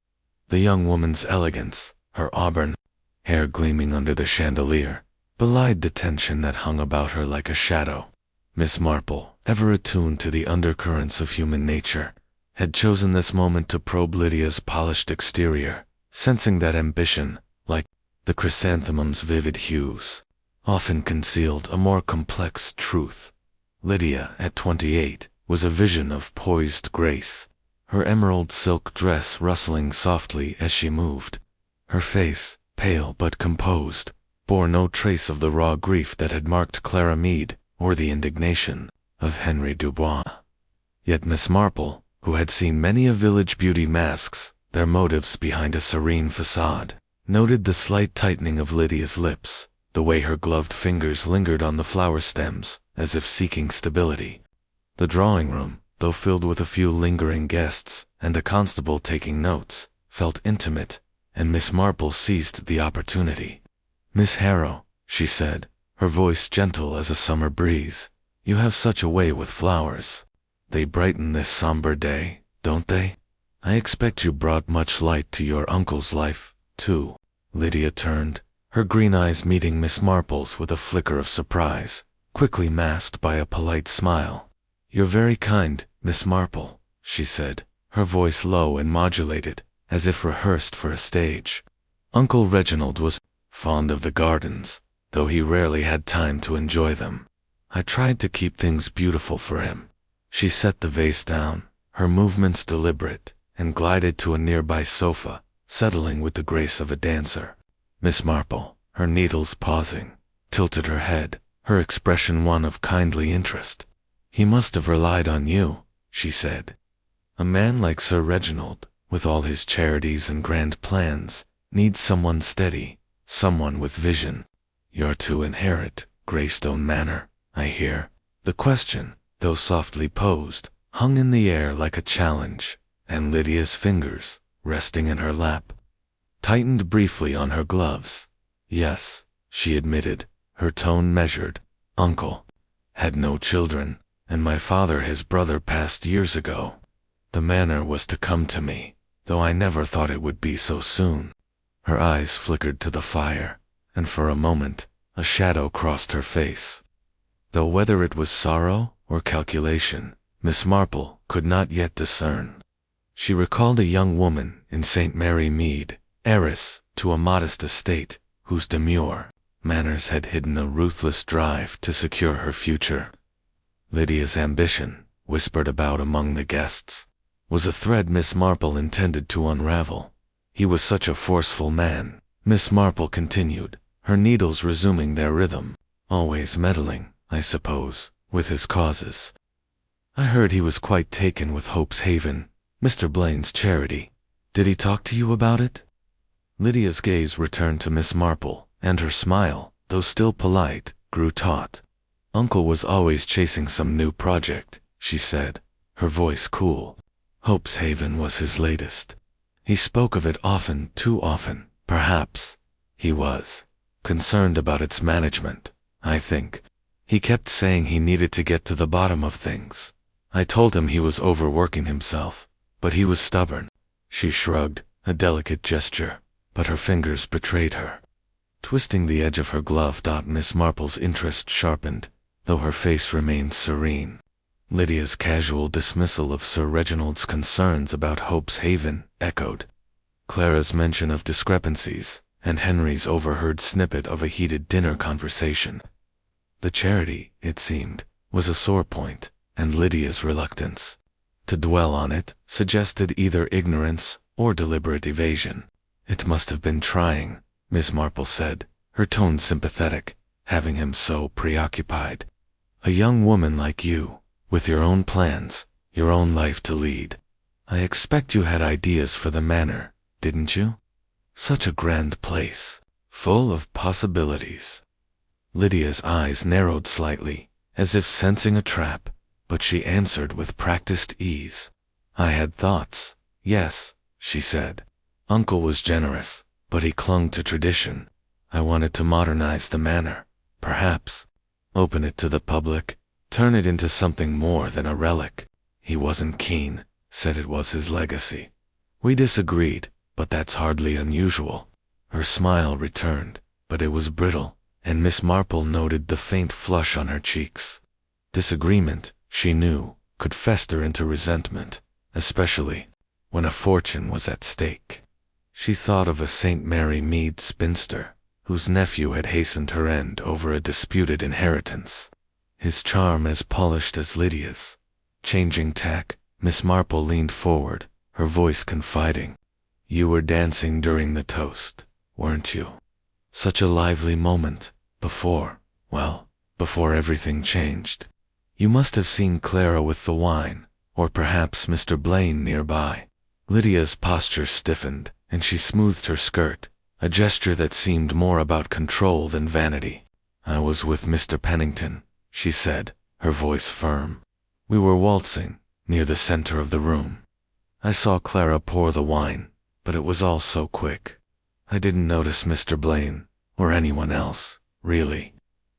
The young woman's elegance, her auburn hair gleaming under the chandelier, belied the tension that hung about her like a shadow. Miss Marple, ever attuned to the undercurrents of human nature, had chosen this moment to probe Lydia's polished exterior, sensing that ambition, like the chrysanthemum's vivid hues, often concealed a more complex truth. Lydia, at 28, was a vision of poised grace, her emerald silk dress rustling softly as she moved. Her face, pale but composed, bore no trace of the raw grief that had marked Clara Mead or the indignation of Henry Dubois. Yet Miss Marple, who had seen many a village beauty masks their motives behind a serene facade, noted the slight tightening of Lydia's lips, the way her gloved fingers lingered on the flower stems, as if seeking stability. The drawing room, though filled with a few lingering guests and a constable taking notes, felt intimate, and Miss Marple seized the opportunity. "Miss Harrow," she said, her voice gentle as a summer breeze, "you have such a way with flowers. They brighten this somber day, don't they? I expect you brought much light to your uncle's life, too." Lydia turned, her green eyes meeting Miss Marple's with a flicker of surprise, quickly masked by a polite smile. "You're very kind, Miss Marple," she said, her voice low and modulated, as if rehearsed for a stage. Uncle Reginald was fond of the gardens, though he rarely had time to enjoy them. I tried to keep things beautiful for him. She set the vase down, her movements deliberate, and glided to a nearby sofa, settling with the grace of a dancer. Miss Marple, her needles pausing, tilted her head, her expression one of kindly interest. "He must have relied on you," she said. "A man like Sir Reginald, with all his charities and grand plans, needs someone steady, someone with vision. You're to inherit Greystone Manor, I hear." The question, though softly posed, hung in the air like a challenge, and Lydia's fingers, resting in her lap, tightened briefly on her gloves. "Yes," she admitted, her tone measured. "Uncle had no children, and my father his brother passed years ago. The manor was to come to me, though I never thought it would be so soon." Her eyes flickered to the fire, and for a moment a shadow crossed her face. Though whether it was sorrow or calculation, Miss Marple could not yet discern. She recalled a young woman in St. Mary Mead, heiress to a modest estate, whose demure manners had hidden a ruthless drive to secure her future. Lydia's ambition, whispered about among the guests, was a thread Miss Marple intended to unravel. "He was such a forceful man," Miss Marple continued, her needles resuming their rhythm, "always meddling, I suppose, with his causes. I heard he was quite taken with Hope's Haven, Mr. Blaine's charity. Did he talk to you about it?" Lydia's gaze returned to Miss Marple, and her smile, though still polite, grew taut. "Uncle was always chasing some new project," she said, her voice cool. "Hope's Haven was his latest. He spoke of it often, too often, perhaps. He was concerned about its management, I think. He kept saying he needed to get to the bottom of things. I told him he was overworking himself, but he was stubborn." She shrugged, a delicate gesture, but her fingers betrayed her. Twisting the edge of her glove, Miss Marple's interest sharpened, though her face remained serene. Lydia's casual dismissal of Sir Reginald's concerns about Hope's Haven echoed Clara's mention of discrepancies, and Henry's overheard snippet of a heated dinner conversation. The charity, it seemed, was a sore point, and Lydia's reluctance to dwell on it suggested either ignorance or deliberate evasion. "It must have been trying," Miss Marple said, her tone sympathetic, "having him so preoccupied. A young woman like you, with your own plans, your own life to lead. I expect you had ideas for the manor, didn't you? Such a grand place, full of possibilities." Lydia's eyes narrowed slightly, as if sensing a trap, but she answered with practiced ease. "I had thoughts, yes," she said. "Uncle was generous, but he clung to tradition. I wanted to modernize the manor, perhaps. Open it to the public, turn it into something more than a relic. He wasn't keen, said it was his legacy. We disagreed, but that's hardly unusual." Her smile returned, but it was brittle, and Miss Marple noted the faint flush on her cheeks. Disagreement, she knew, could fester into resentment, especially when a fortune was at stake. She thought of a St. Mary Mead spinster, whose nephew had hastened her end over a disputed inheritance, his charm as polished as Lydia's. Changing tack, Miss Marple leaned forward, her voice confiding. "You were dancing during the toast, weren't you? Such a lively moment, before everything changed. You must have seen Clara with the wine, or perhaps Mr. Blaine nearby. Lydia's posture stiffened, and she smoothed her skirt, a gesture that seemed more about control than vanity. "I was with Mr. Pennington," she said, her voice firm. "We were waltzing, near the center of the room. I saw Clara pour the wine, but it was all so quick. I didn't notice Mr. Blaine, or anyone else, really.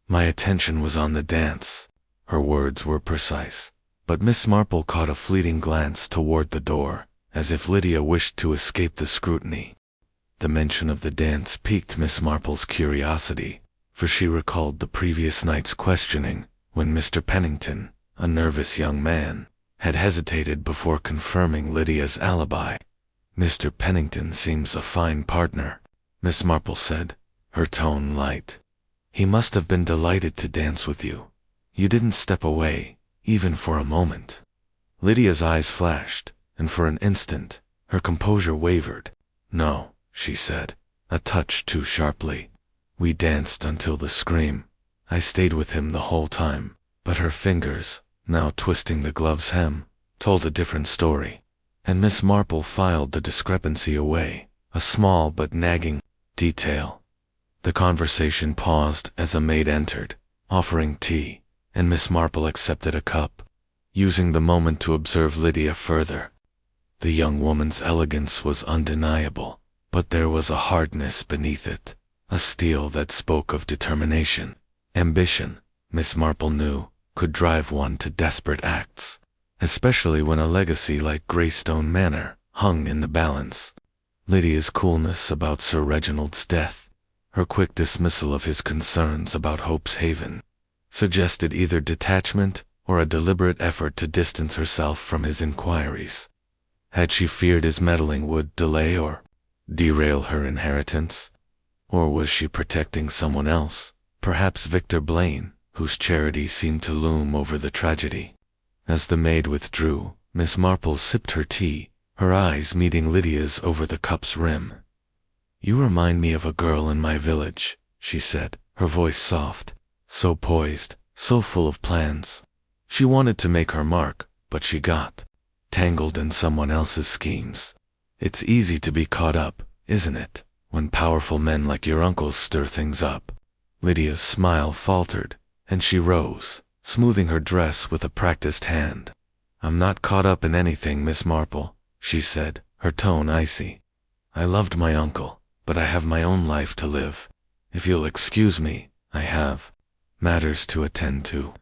My attention was on the dance." Her words were precise, but Miss Marple caught a fleeting glance toward the door, as if Lydia wished to escape the scrutiny. The mention of the dance piqued Miss Marple's curiosity, for she recalled the previous night's questioning, when Mr. Pennington, a nervous young man, had hesitated before confirming Lydia's alibi. "Mr. Pennington seems a fine partner," Miss Marple said, her tone light. "He must have been delighted to dance with you. You didn't step away, even for a moment." Lydia's eyes flashed, and for an instant, her composure wavered. "No," she said, a touch too sharply. "We danced until the scream. I stayed with him the whole time." But her fingers, now twisting the glove's hem, told a different story, and Miss Marple filed the discrepancy away, a small but nagging detail. The conversation paused as a maid entered, offering tea, and Miss Marple accepted a cup, using the moment to observe Lydia further. The young woman's elegance was undeniable, but there was a hardness beneath it, a steel that spoke of determination. Ambition, Miss Marple knew, could drive one to desperate acts, especially when a legacy like Greystone Manor hung in the balance. Lydia's coolness about Sir Reginald's death, her quick dismissal of his concerns about Hope's Haven, suggested either detachment or a deliberate effort to distance herself from his inquiries. Had she feared his meddling would delay or derail her inheritance? Or was she protecting someone else, perhaps Victor Blaine, whose charity seemed to loom over the tragedy? As the maid withdrew, Miss Marple sipped her tea, her eyes meeting Lydia's over the cup's rim. "You remind me of a girl in my village," she said, her voice soft, so poised, so full of plans. She wanted to make her mark, but she got tangled in someone else's schemes. It's easy to be caught up, isn't it, when powerful men like your uncles stir things up? Lydia's smile faltered, and she rose, smoothing her dress with a practiced hand. "I'm not caught up in anything, Miss Marple," she said, her tone icy. "I loved my uncle, but I have my own life to live. If you'll excuse me, I have matters to attend to."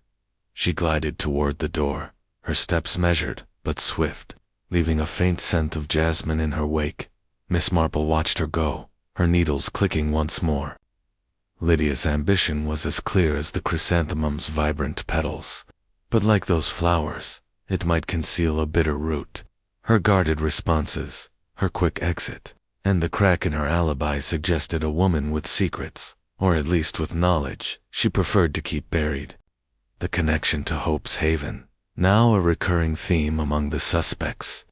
She glided toward the door, her steps measured but swift, leaving a faint scent of jasmine in her wake. Miss Marple watched her go, her needles clicking once more. Lydia's ambition was as clear as the chrysanthemum's vibrant petals, but like those flowers, it might conceal a bitter root. Her guarded responses, her quick exit, and the crack in her alibi suggested a woman with secrets, or at least with knowledge she preferred to keep buried. The connection to Hope's Haven, now a recurring theme among the suspects,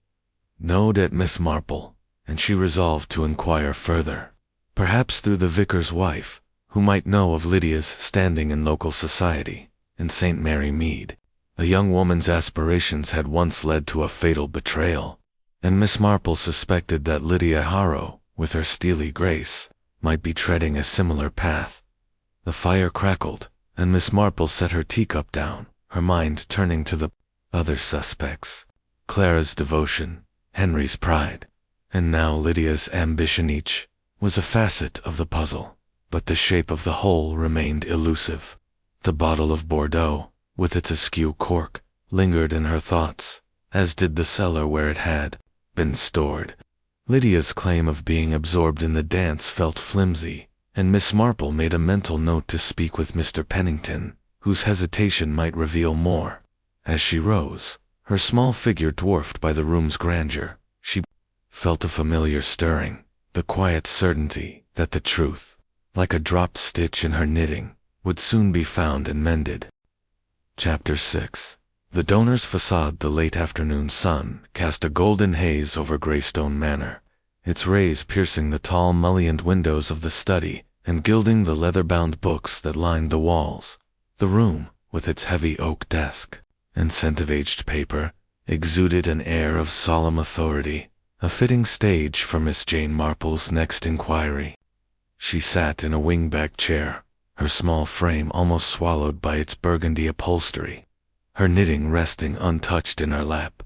gnawed at Miss Marple, and she resolved to inquire further, perhaps through the vicar's wife, who might know of Lydia's standing in local society. In St. Mary Mead, a young woman's aspirations had once led to a fatal betrayal, and Miss Marple suspected that Lydia Harrow, with her steely grace, might be treading a similar path. The fire crackled, and Miss Marple set her teacup down, her mind turning to the other suspects. Clara's devotion, Henry's pride, and now Lydia's ambition. Each was a facet of the puzzle, but the shape of the whole remained elusive. The bottle of Bordeaux, with its askew cork, lingered in her thoughts, as did the cellar where it had been stored. Lydia's claim of being absorbed in the dance felt flimsy, and Miss Marple made a mental note to speak with Mr. Pennington, whose hesitation might reveal more. As she rose, her small figure dwarfed by the room's grandeur, she felt a familiar stirring, the quiet certainty that the truth, like a dropped stitch in her knitting, would soon be found and mended. Chapter 6. The donor's facade. The late afternoon sun cast a golden haze over Greystone Manor, its rays piercing the tall mullioned windows of the study and gilding the leather-bound books that lined the walls. The room, with its heavy oak desk and scent of aged paper, exuded an air of solemn authority, a fitting stage for Miss Jane Marple's next inquiry. She sat in a wing-back chair, her small frame almost swallowed by its burgundy upholstery, her knitting resting untouched in her lap.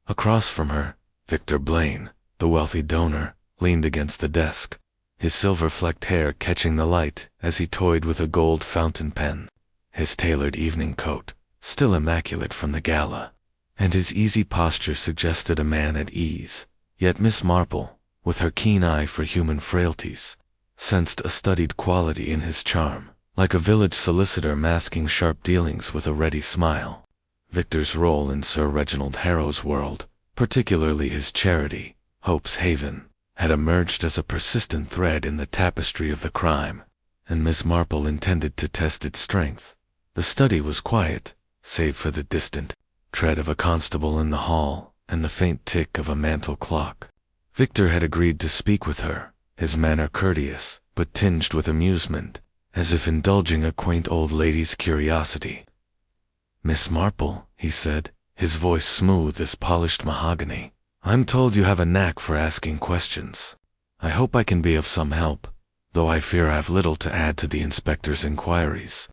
Across from her, Victor Blaine, the wealthy donor, leaned against the desk, his silver-flecked hair catching the light as he toyed with a gold fountain pen, his tailored evening coat, still immaculate from the gala, and his easy posture suggested a man at ease. Yet Miss Marple, with her keen eye for human frailties, sensed a studied quality in his charm, like a village solicitor masking sharp dealings with a ready smile. Victor's role in Sir Reginald Harrow's world, particularly his charity, Hope's Haven, had emerged as a persistent thread in the tapestry of the crime, and Miss Marple intended to test its strength. The study was quiet, save for the distant tread of a constable in the hall and the faint tick of a mantel clock. Victor had agreed to speak with her, his manner courteous, but tinged with amusement, as if indulging a quaint old lady's curiosity. "Miss Marple," he said, his voice smooth as polished mahogany, "I'm told you have a knack for asking questions. I hope I can be of some help, though I fear I have little to add to the inspector's inquiries."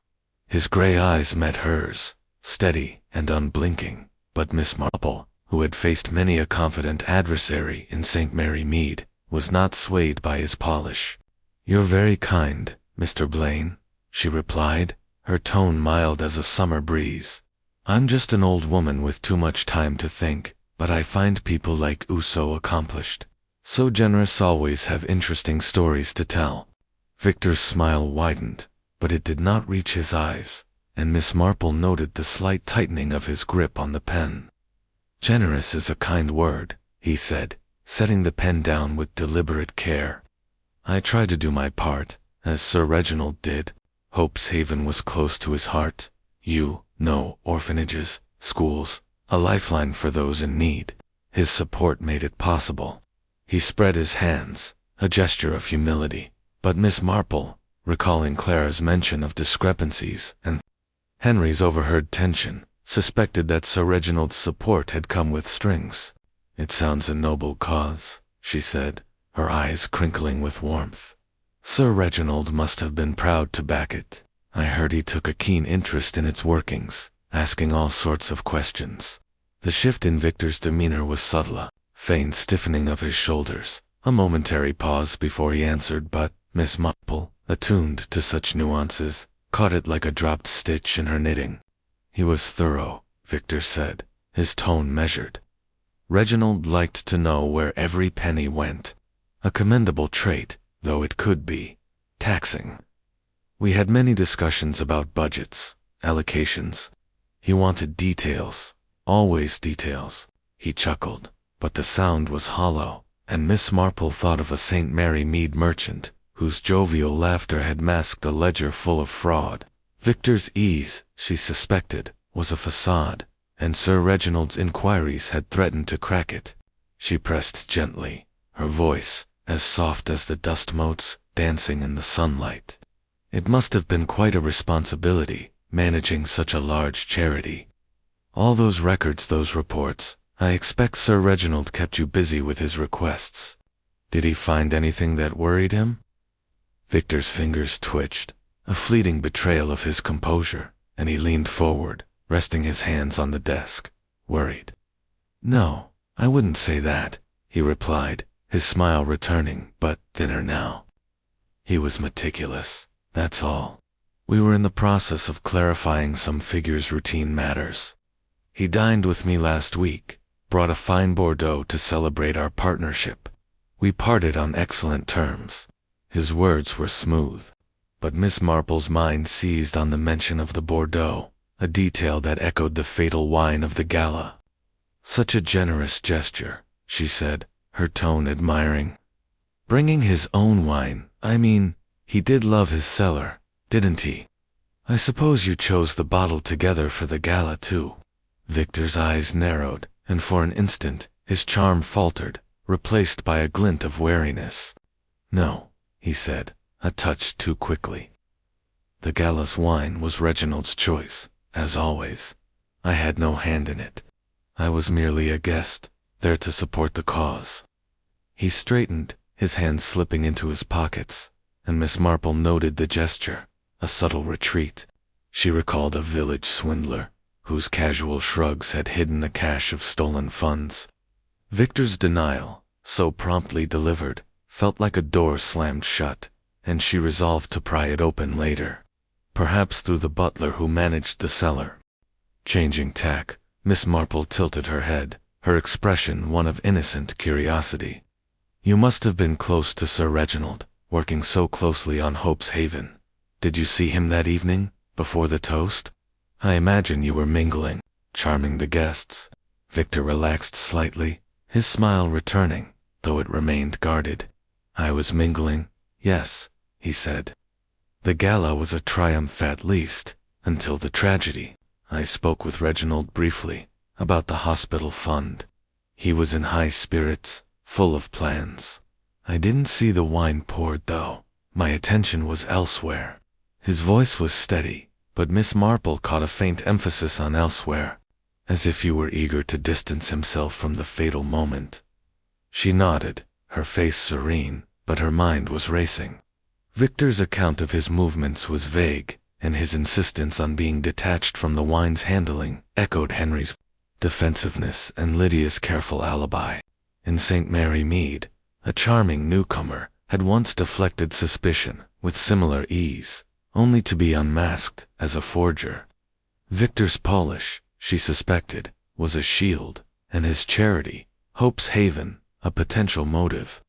His gray eyes met hers, steady and unblinking, but Miss Marple, who had faced many a confident adversary in St. Mary Mead, was not swayed by his polish. "You're very kind, Mr. Blaine," she replied, her tone mild as a summer breeze. "I'm just an old woman with too much time to think, but I find people like you so accomplished, so generous, always have interesting stories to tell." Victor's smile widened, but it did not reach his eyes, and Miss Marple noted the slight tightening of his grip on the pen. "Generous is a kind word," he said, setting the pen down with deliberate care. "I try to do my part, as Sir Reginald did. Hope's Haven was close to his heart. You know, orphanages, schools, a lifeline for those in need. His support made it possible." He spread his hands, a gesture of humility, but Miss Marple, recalling Clara's mention of discrepancies and Henry's overheard tension, suspected that Sir Reginald's support had come with strings. "It sounds a noble cause," she said, her eyes crinkling with warmth. "Sir Reginald must have been proud to back it. I heard he took a keen interest in its workings, asking all sorts of questions." The shift in Victor's demeanor was subtle, a faint stiffening of his shoulders, a momentary pause before he answered, but Miss Marple, attuned to such nuances, caught it like a dropped stitch in her knitting. "He was thorough," Victor said, his tone measured. "Reginald liked to know where every penny went. A commendable trait, though it could be taxing. We had many discussions about budgets, allocations. He wanted details, always details." He chuckled, but the sound was hollow, and Miss Marple thought of a St. Mary Mead merchant, whose jovial laughter had masked a ledger full of fraud. Victor's ease, she suspected, was a facade, and Sir Reginald's inquiries had threatened to crack it. She pressed gently, her voice, as soft as the dust motes, dancing in the sunlight. "It must have been quite a responsibility, managing such a large charity. All those records, those reports. I expect Sir Reginald kept you busy with his requests. Did he find anything that worried him?" Victor's fingers twitched, a fleeting betrayal of his composure, and he leaned forward, resting his hands on the desk. "Worried? No, I wouldn't say that," he replied, his smile returning, but thinner now. "He was meticulous, that's all. We were in the process of clarifying some figures, routine matters. He dined with me last week, brought a fine Bordeaux to celebrate our partnership. We parted on excellent terms." His words were smooth, but Miss Marple's mind seized on the mention of the Bordeaux, a detail that echoed the fatal wine of the gala. "Such a generous gesture," she said, her tone admiring. "Bringing his own wine, I mean, he did love his cellar, didn't he? I suppose you chose the bottle together for the gala too." Victor's eyes narrowed, and for an instant, his charm faltered, replaced by a glint of wariness. "No," he said, a touch too quickly. "The gala's wine was Reginald's choice, as always. I had no hand in it. I was merely a guest, there to support the cause. He straightened, his hands slipping into his pockets, and Miss Marple noted the gesture, a subtle retreat. She recalled a village swindler, whose casual shrugs had hidden a cache of stolen funds. Victor's denial, so promptly delivered, felt like a door slammed shut, and she resolved to pry it open later. Perhaps through the butler who managed the cellar. Changing tack, Miss Marple tilted her head, her expression one of innocent curiosity. You must have been close to Sir Reginald, working so closely on Hope's Haven. Did you see him that evening, before the toast? I imagine you were mingling, charming the guests. Victor relaxed slightly, his smile returning, though it remained guarded. I was mingling, yes, he said. The gala was a triumph at least, until the tragedy. I spoke with Reginald briefly, about the hospital fund. He was in high spirits, full of plans. I didn't see the wine poured though. My attention was elsewhere. His voice was steady, but Miss Marple caught a faint emphasis on elsewhere, as if he were eager to distance himself from the fatal moment. She nodded, her face serene, but her mind was racing. Victor's account of his movements was vague, and his insistence on being detached from the wine's handling echoed Henry's defensiveness and Lydia's careful alibi. In St. Mary Mead, a charming newcomer had once deflected suspicion with similar ease, only to be unmasked as a forger. Victor's polish, she suspected, was a shield, and his charity, Hope's Haven, a potential motive.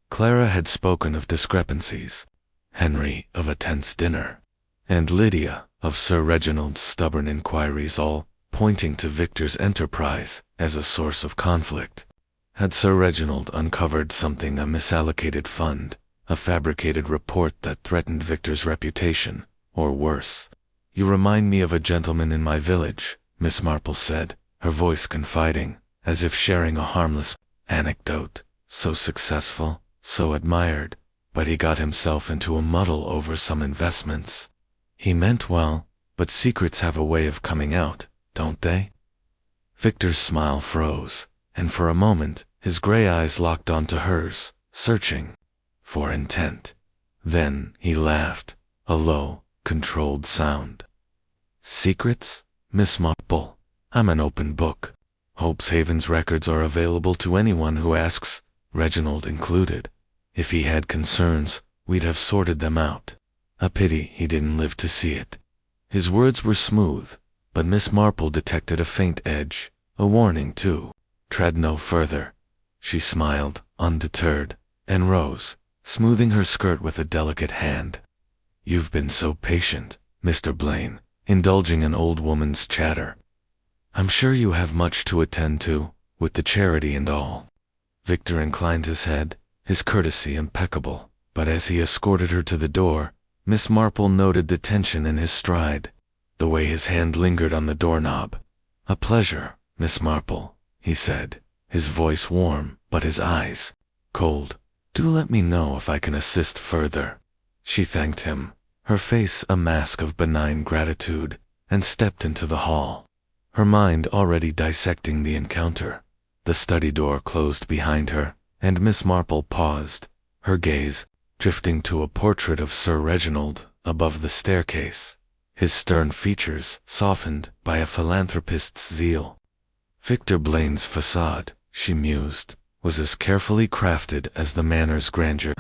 Clara had spoken of discrepancies, Henry of a tense dinner, and Lydia of Sir Reginald's stubborn inquiries, all pointing to Victor's enterprise as a source of conflict. Had Sir Reginald uncovered something, a misallocated fund, a fabricated report that threatened Victor's reputation, or worse? You remind me of a gentleman in my village, Miss Marple said, her voice confiding, as if sharing a harmless anecdote, so successful, so admired, but he got himself into a muddle over some investments. He meant well, but secrets have a way of coming out, don't they? Victor's smile froze, and for a moment, his gray eyes locked onto hers, searching for intent. Then he laughed, a low, controlled sound. Secrets, Miss Marple? I'm an open book. Hope's Haven's records are available to anyone who asks, Reginald included. If he had concerns, we'd have sorted them out. A pity he didn't live to see it. His words were smooth, but Miss Marple detected a faint edge, a warning too. Tread no further. She smiled, undeterred, and rose, smoothing her skirt with a delicate hand. You've been so patient, Mr. Blaine, indulging an old woman's chatter. I'm sure you have much to attend to, with the charity and all. Victor inclined his head, his courtesy impeccable, but as he escorted her to the door, Miss Marple noted the tension in his stride, the way his hand lingered on the doorknob. A pleasure, Miss Marple, he said, his voice warm, but his eyes cold. Do let me know if I can assist further. She thanked him, her face a mask of benign gratitude, and stepped into the hall, her mind already dissecting the encounter. The study door closed behind her, and Miss Marple paused, her gaze drifting to a portrait of Sir Reginald above the staircase, his stern features softened by a philanthropist's zeal. Victor Blaine's facade, she mused, was as carefully crafted as the manor's grandeur.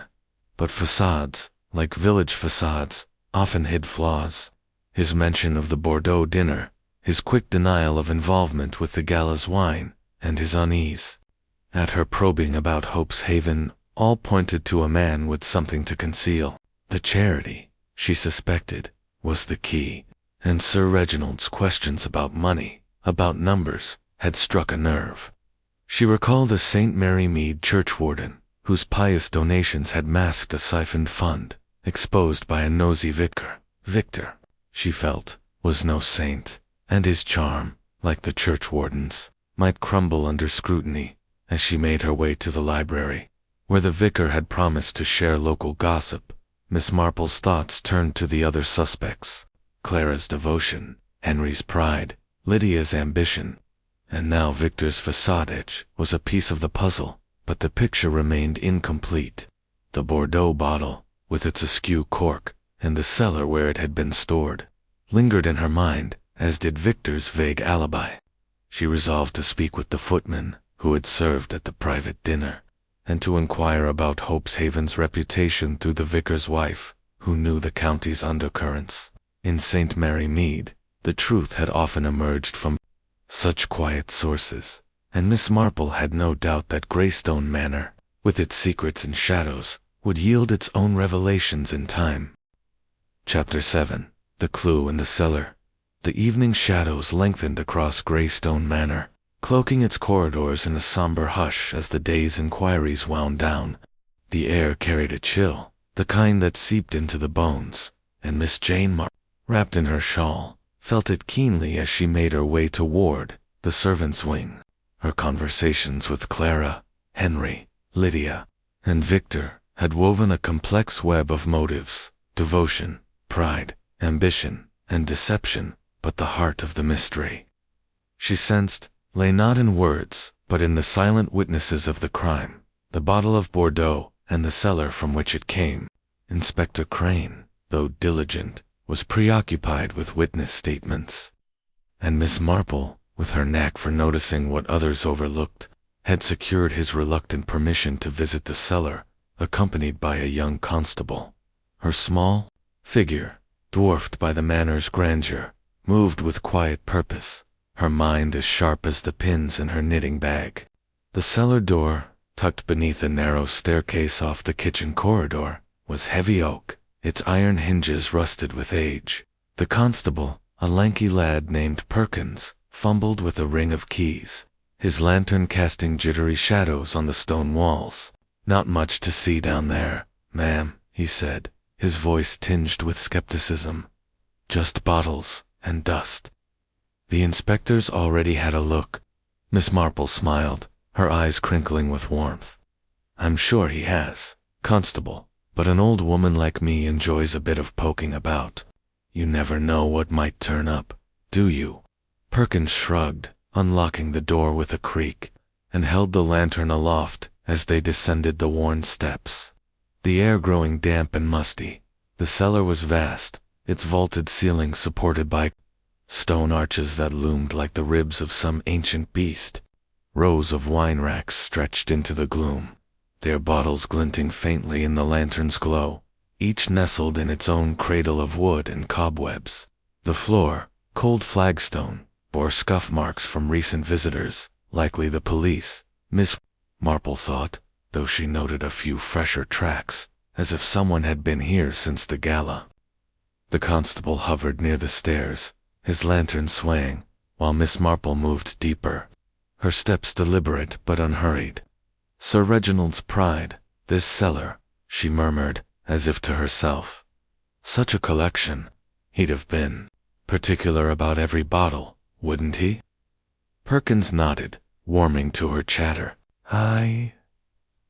But facades, like village facades, often hid flaws. His mention of the Bordeaux dinner, his quick denial of involvement with the gala's wine, and his unease at her probing about Hope's Haven, all pointed to a man with something to conceal. The charity, she suspected, was the key, and Sir Reginald's questions about money, about numbers, had struck a nerve. She recalled a St. Mary Mead churchwarden, whose pious donations had masked a siphoned fund, exposed by a nosy vicar. Victor, she felt, was no saint, and his charm, like the churchwarden's, might crumble under scrutiny. As she made her way to the library, where the vicar had promised to share local gossip, Miss Marple's thoughts turned to the other suspects. Clara's devotion, Henry's pride, Lydia's ambition. And now Victor's facade edge was a piece of the puzzle, but the picture remained incomplete. The Bordeaux bottle, with its askew cork, and the cellar where it had been stored, lingered in her mind, as did Victor's vague alibi. She resolved to speak with the footman who had served at the private dinner, and to inquire about Hope's Haven's reputation through the vicar's wife, who knew the county's undercurrents. In St. Mary Mead, the truth had often emerged from such quiet sources, and Miss Marple had no doubt that Greystone Manor, with its secrets and shadows, would yield its own revelations in time. Chapter 7. The Clue in the Cellar. The evening shadows lengthened across Greystone Manor, cloaking its corridors in a somber hush as the day's inquiries wound down. The air carried a chill, the kind that seeped into the bones, and Miss Jane Marple, wrapped in her shawl, felt it keenly as she made her way toward the servants' wing. Her conversations with Clara, Henry, Lydia, and Victor had woven a complex web of motives, devotion, pride, ambition, and deception, but the heart of the mystery, she sensed, lay not in words, but in the silent witnesses of the crime, the bottle of Bordeaux and the cellar from which it came. Inspector Crane, though diligent, was preoccupied with witness statements, and Miss Marple, with her knack for noticing what others overlooked, had secured his reluctant permission to visit the cellar, accompanied by a young constable. Her small figure, dwarfed by the manor's grandeur, moved with quiet purpose, her mind as sharp as the pins in her knitting bag. The cellar door, tucked beneath a narrow staircase off the kitchen corridor, was heavy oak, its iron hinges rusted with age. The constable, a lanky lad named Perkins, fumbled with a ring of keys, his lantern casting jittery shadows on the stone walls. "Not much to see down there, ma'am," he said, his voice tinged with skepticism. "Just bottles and dust." The inspectors already had a look. Miss Marple smiled, her eyes crinkling with warmth. "I'm sure he has, constable, but an old woman like me enjoys a bit of poking about. You never know what might turn up, do you?" Perkins shrugged, unlocking the door with a creak, and held the lantern aloft as they descended the worn steps. The air growing damp and musty, the cellar was vast, its vaulted ceiling supported by stone arches that loomed like the ribs of some ancient beast. Rows of wine racks stretched into the gloom, their bottles glinting faintly in the lantern's glow, each nestled in its own cradle of wood and cobwebs. The floor, cold flagstone, bore scuff marks from recent visitors, likely the police, Miss Marple thought, though she noted a few fresher tracks, as if someone had been here since the gala. The constable hovered near the stairs, his lantern swaying, while Miss Marple moved deeper, her steps deliberate but unhurried. "Sir Reginald's pride, this cellar," she murmured, as if to herself. "Such a collection. He'd have been particular about every bottle, wouldn't he?" Perkins nodded, warming to her chatter. "Aye,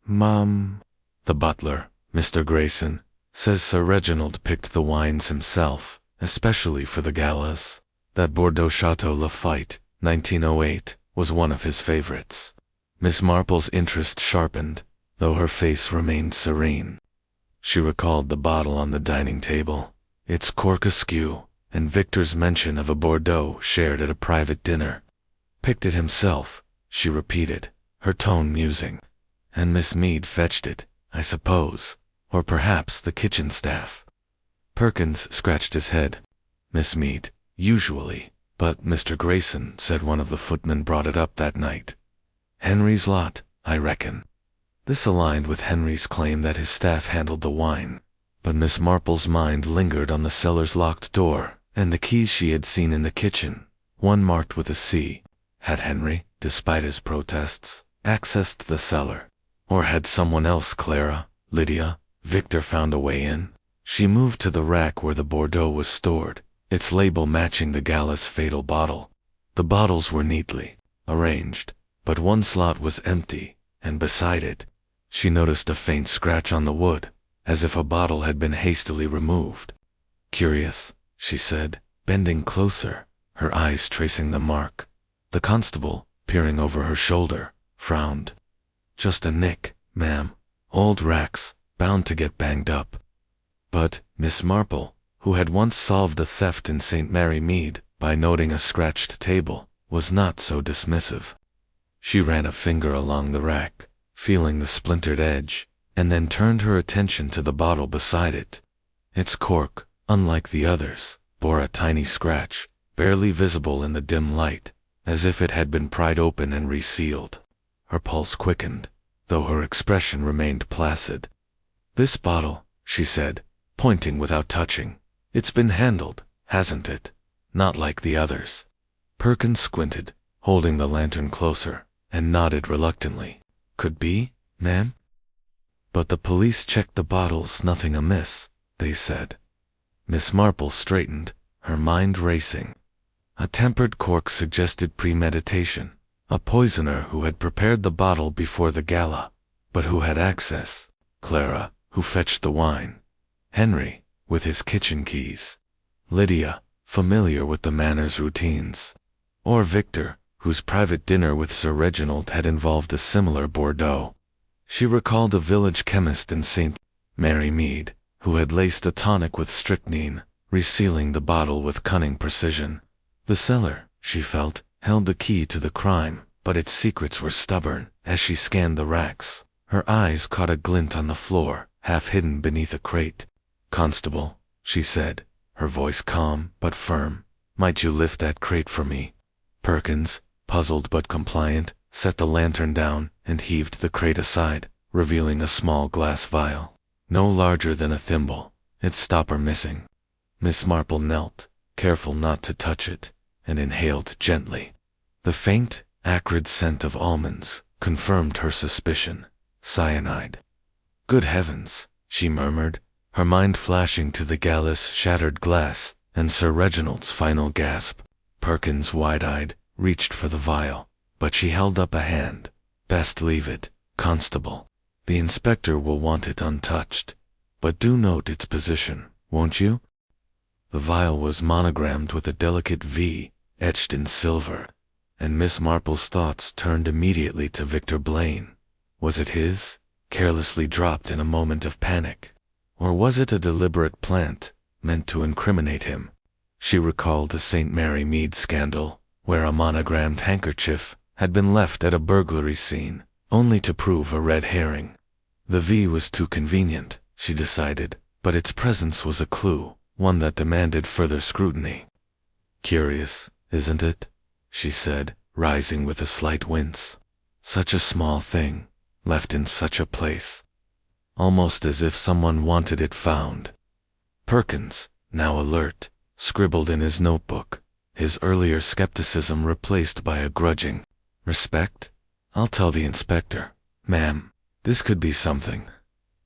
Mum." "The butler, Mr. Grayson, says Sir Reginald picked the wines himself, especially for the galas. That Bordeaux Chateau Lafite, 1908, was one of his favorites." Miss Marple's interest sharpened, though her face remained serene. She recalled the bottle on the dining table, its cork askew, and Victor's mention of a Bordeaux shared at a private dinner. "Picked it himself," she repeated, her tone musing. "And Miss Mead fetched it, I suppose, or perhaps the kitchen staff." Perkins scratched his head. "Miss Mead, usually, but Mr. Grayson said one of the footmen brought it up that night. Henry's lot, I reckon." This aligned with Henry's claim that his staff handled the wine, but Miss Marple's mind lingered on the cellar's locked door and the keys she had seen in the kitchen, one marked with a C. Had Henry, despite his protests, accessed the cellar? Or had someone else, Clara, Lydia, Victor, found a way in? She moved to the rack where the Bordeaux was stored, its label matching the gala's fatal bottle. The bottles were neatly arranged, but one slot was empty, and beside it, she noticed a faint scratch on the wood, as if a bottle had been hastily removed. "Curious," she said, bending closer, her eyes tracing the mark. The constable, peering over her shoulder, frowned. "Just a nick, ma'am. Old racks, bound to get banged up." But Miss Marple, who had once solved a theft in St. Mary Mead by noting a scratched table, was not so dismissive. She ran a finger along the rack, feeling the splintered edge, and then turned her attention to the bottle beside it. Its cork, unlike the others, bore a tiny scratch, barely visible in the dim light, as if it had been pried open and resealed. Her pulse quickened, though her expression remained placid. "This bottle," she said, pointing without touching. "It's been handled, hasn't it? Not like the others." Perkins squinted, holding the lantern closer, and nodded reluctantly. "Could be, ma'am?" "But the police checked the bottles, nothing amiss," they said. Miss Marple straightened, her mind racing. A tempered cork suggested premeditation, a poisoner who had prepared the bottle before the gala, but who had access. Clara, who fetched the wine. Henry, with his kitchen keys. Lydia, familiar with the manor's routines. Or Victor, whose private dinner with Sir Reginald had involved a similar Bordeaux. She recalled a village chemist in St. Mary Mead, who had laced a tonic with strychnine, resealing the bottle with cunning precision. The cellar, she felt, held the key to the crime, but its secrets were stubborn. As she scanned the racks, her eyes caught a glint on the floor, half hidden beneath a crate. "Constable," she said, her voice calm but firm, "might you lift that crate for me?" Perkins, puzzled but compliant, set the lantern down and heaved the crate aside, revealing a small glass vial, no larger than a thimble, its stopper missing. Miss Marple knelt, careful not to touch it, and inhaled gently. The faint, acrid scent of almonds confirmed her suspicion. Cyanide. "Good heavens," she murmured, her mind flashing to the gala's shattered glass and Sir Reginald's final gasp. Perkins, wide-eyed, reached for the vial, but she held up a hand. "Best leave it, Constable. The inspector will want it untouched. But do note its position, won't you?" The vial was monogrammed with a delicate V, etched in silver, and Miss Marple's thoughts turned immediately to Victor Blaine. Was it his, carelessly dropped in a moment of panic? Or was it a deliberate plant, meant to incriminate him? She recalled the St. Mary Mead scandal, where a monogrammed handkerchief had been left at a burglary scene, only to prove a red herring. The V was too convenient, she decided, but its presence was a clue, one that demanded further scrutiny. "Curious, isn't it?" she said, rising with a slight wince. "Such a small thing, left in such a place. Almost as if someone wanted it found." Perkins, now alert, scribbled in his notebook, his earlier skepticism replaced by a grudging respect. "I'll tell the inspector, ma'am. This could be something."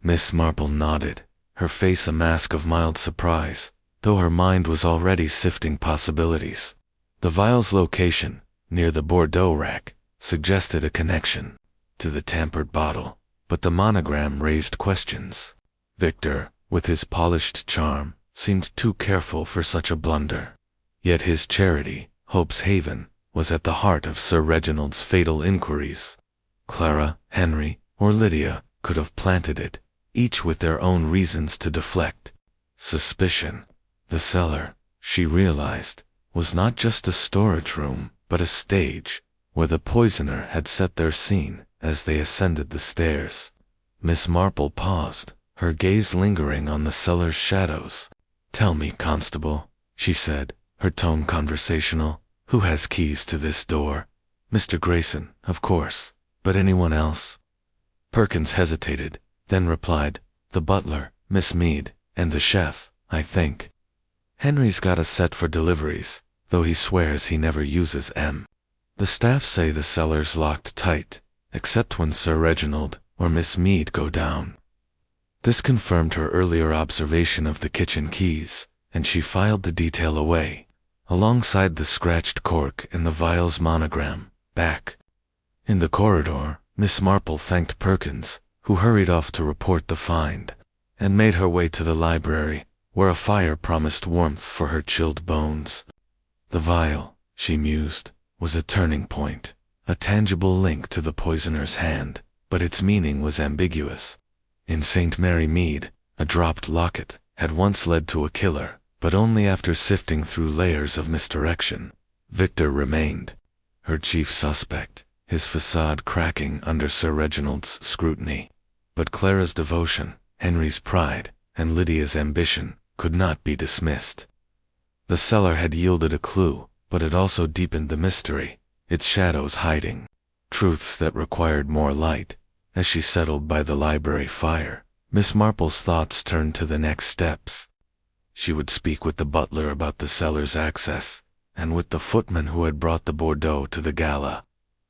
Miss Marple nodded, her face a mask of mild surprise, though her mind was already sifting possibilities. The vial's location, near the Bordeaux rack, suggested a connection to the tampered bottle, but the monogram raised questions. Victor, with his polished charm, seemed too careful for such a blunder. Yet his charity, Hope's Haven, was at the heart of Sir Reginald's fatal inquiries. Clara, Henry, or Lydia could have planted it, each with their own reasons to deflect suspicion. The cellar, she realized, was not just a storage room, but a stage, where the poisoner had set their scene as they ascended the stairs. Miss Marple paused, her gaze lingering on the cellar's shadows. "Tell me, Constable," she said, her tone conversational, "who has keys to this door?" "Mr. Grayson, of course, but anyone else?" Perkins hesitated, then replied, "The butler, Miss Mead, and the chef, I think. Henry's got a set for deliveries, though he swears he never uses 'em. The staff say the cellar's locked tight, except when Sir Reginald or Miss Mead go down." This confirmed her earlier observation of the kitchen keys, and she filed the detail away, alongside the scratched cork and the vial's monogram, back. In the corridor, Miss Marple thanked Perkins, who hurried off to report the find, and made her way to the library, where a fire promised warmth for her chilled bones. The vial, she mused, was a turning point. a tangible link to the poisoner's hand, but its meaning was ambiguous. In St. Mary Mead, a dropped locket had once led to a killer, but only after sifting through layers of misdirection. Victor remained her chief suspect, his facade cracking under Sir Reginald's scrutiny. But Clara's devotion, Henry's pride, and Lydia's ambition could not be dismissed. The cellar had yielded a clue, but it also deepened the mystery, its shadows hiding truths that required more light. As she settled by the library fire, Miss Marple's thoughts turned to the next steps. She would speak with the butler about the cellar's access, and with the footman who had brought the Bordeaux to the gala.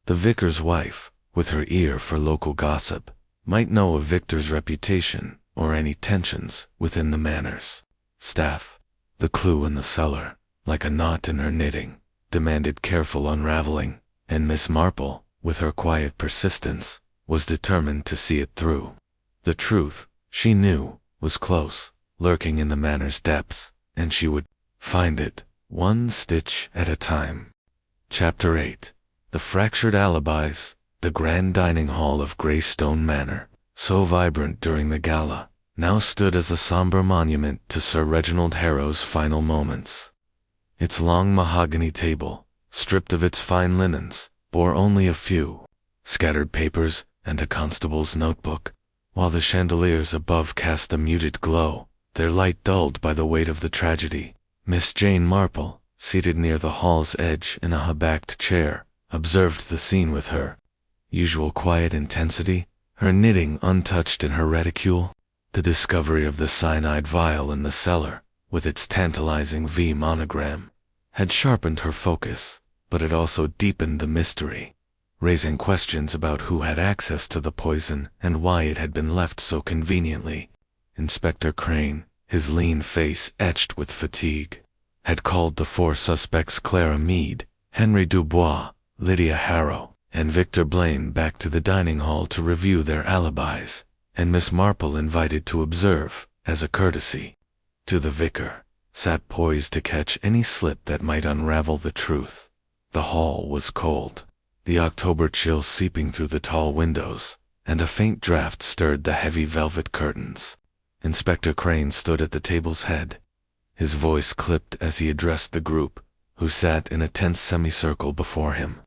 The vicar's wife, with her ear for local gossip, might know of Victor's reputation or any tensions within the manor's staff. The clue in the cellar, like a knot in her knitting, demanded careful unraveling, and Miss Marple, with her quiet persistence, was determined to see it through. The truth, she knew, was close, lurking in the manor's depths, and she would find it, one stitch at a time. Chapter 8. The Fractured Alibis. The grand dining hall of Greystone Manor, so vibrant during the gala, now stood as a somber monument to Sir Reginald Harrow's final moments. Its long mahogany table, stripped of its fine linens, bore only a few scattered papers and a constable's notebook, while the chandeliers above cast a muted glow, their light dulled by the weight of the tragedy. Miss Jane Marple, seated near the hall's edge in a high-backed chair, observed the scene with her usual quiet intensity, her knitting untouched in her reticule. The discovery of the cyanide vial in the cellar, with its tantalizing V monogram, had sharpened her focus, but it also deepened the mystery, raising questions about who had access to the poison and why it had been left so conveniently. Inspector Crane, his lean face etched with fatigue, had called the four suspects Clara Mead, Henry Dubois, Lydia Harrow, and Victor Blaine back to the dining hall to review their alibis, and Miss Marple invited to observe, as a courtesy. To the vicar, sat poised to catch any slip that might unravel the truth. The hall was cold, the October chill seeping through the tall windows, and a faint draught stirred the heavy velvet curtains. Inspector Crane stood at the table's head, his voice clipped as he addressed the group, who sat in a tense semicircle before him.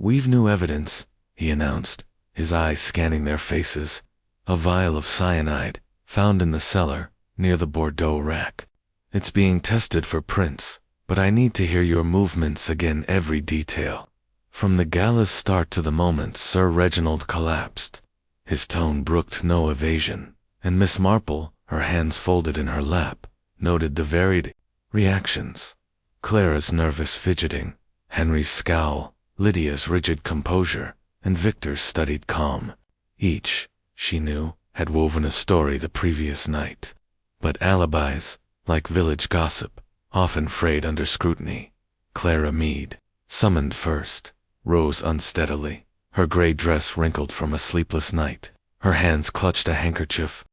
"We've new evidence," he announced, his eyes scanning their faces. "A vial of cyanide, found in the cellar, near the Bordeaux rack. It's being tested for prints, but I need to hear your movements again, every detail. From the gala's start to the moment Sir Reginald collapsed." His tone brooked no evasion, and Miss Marple, her hands folded in her lap, noted the varied reactions. Clara's nervous fidgeting, Henry's scowl, Lydia's rigid composure, and Victor's studied calm. Each, she knew, had woven a story the previous night. But alibis, like village gossip, often frayed under scrutiny. Clara Mead, summoned first, rose unsteadily, her gray dress wrinkled from a sleepless night. Her hands clutched a handkerchief,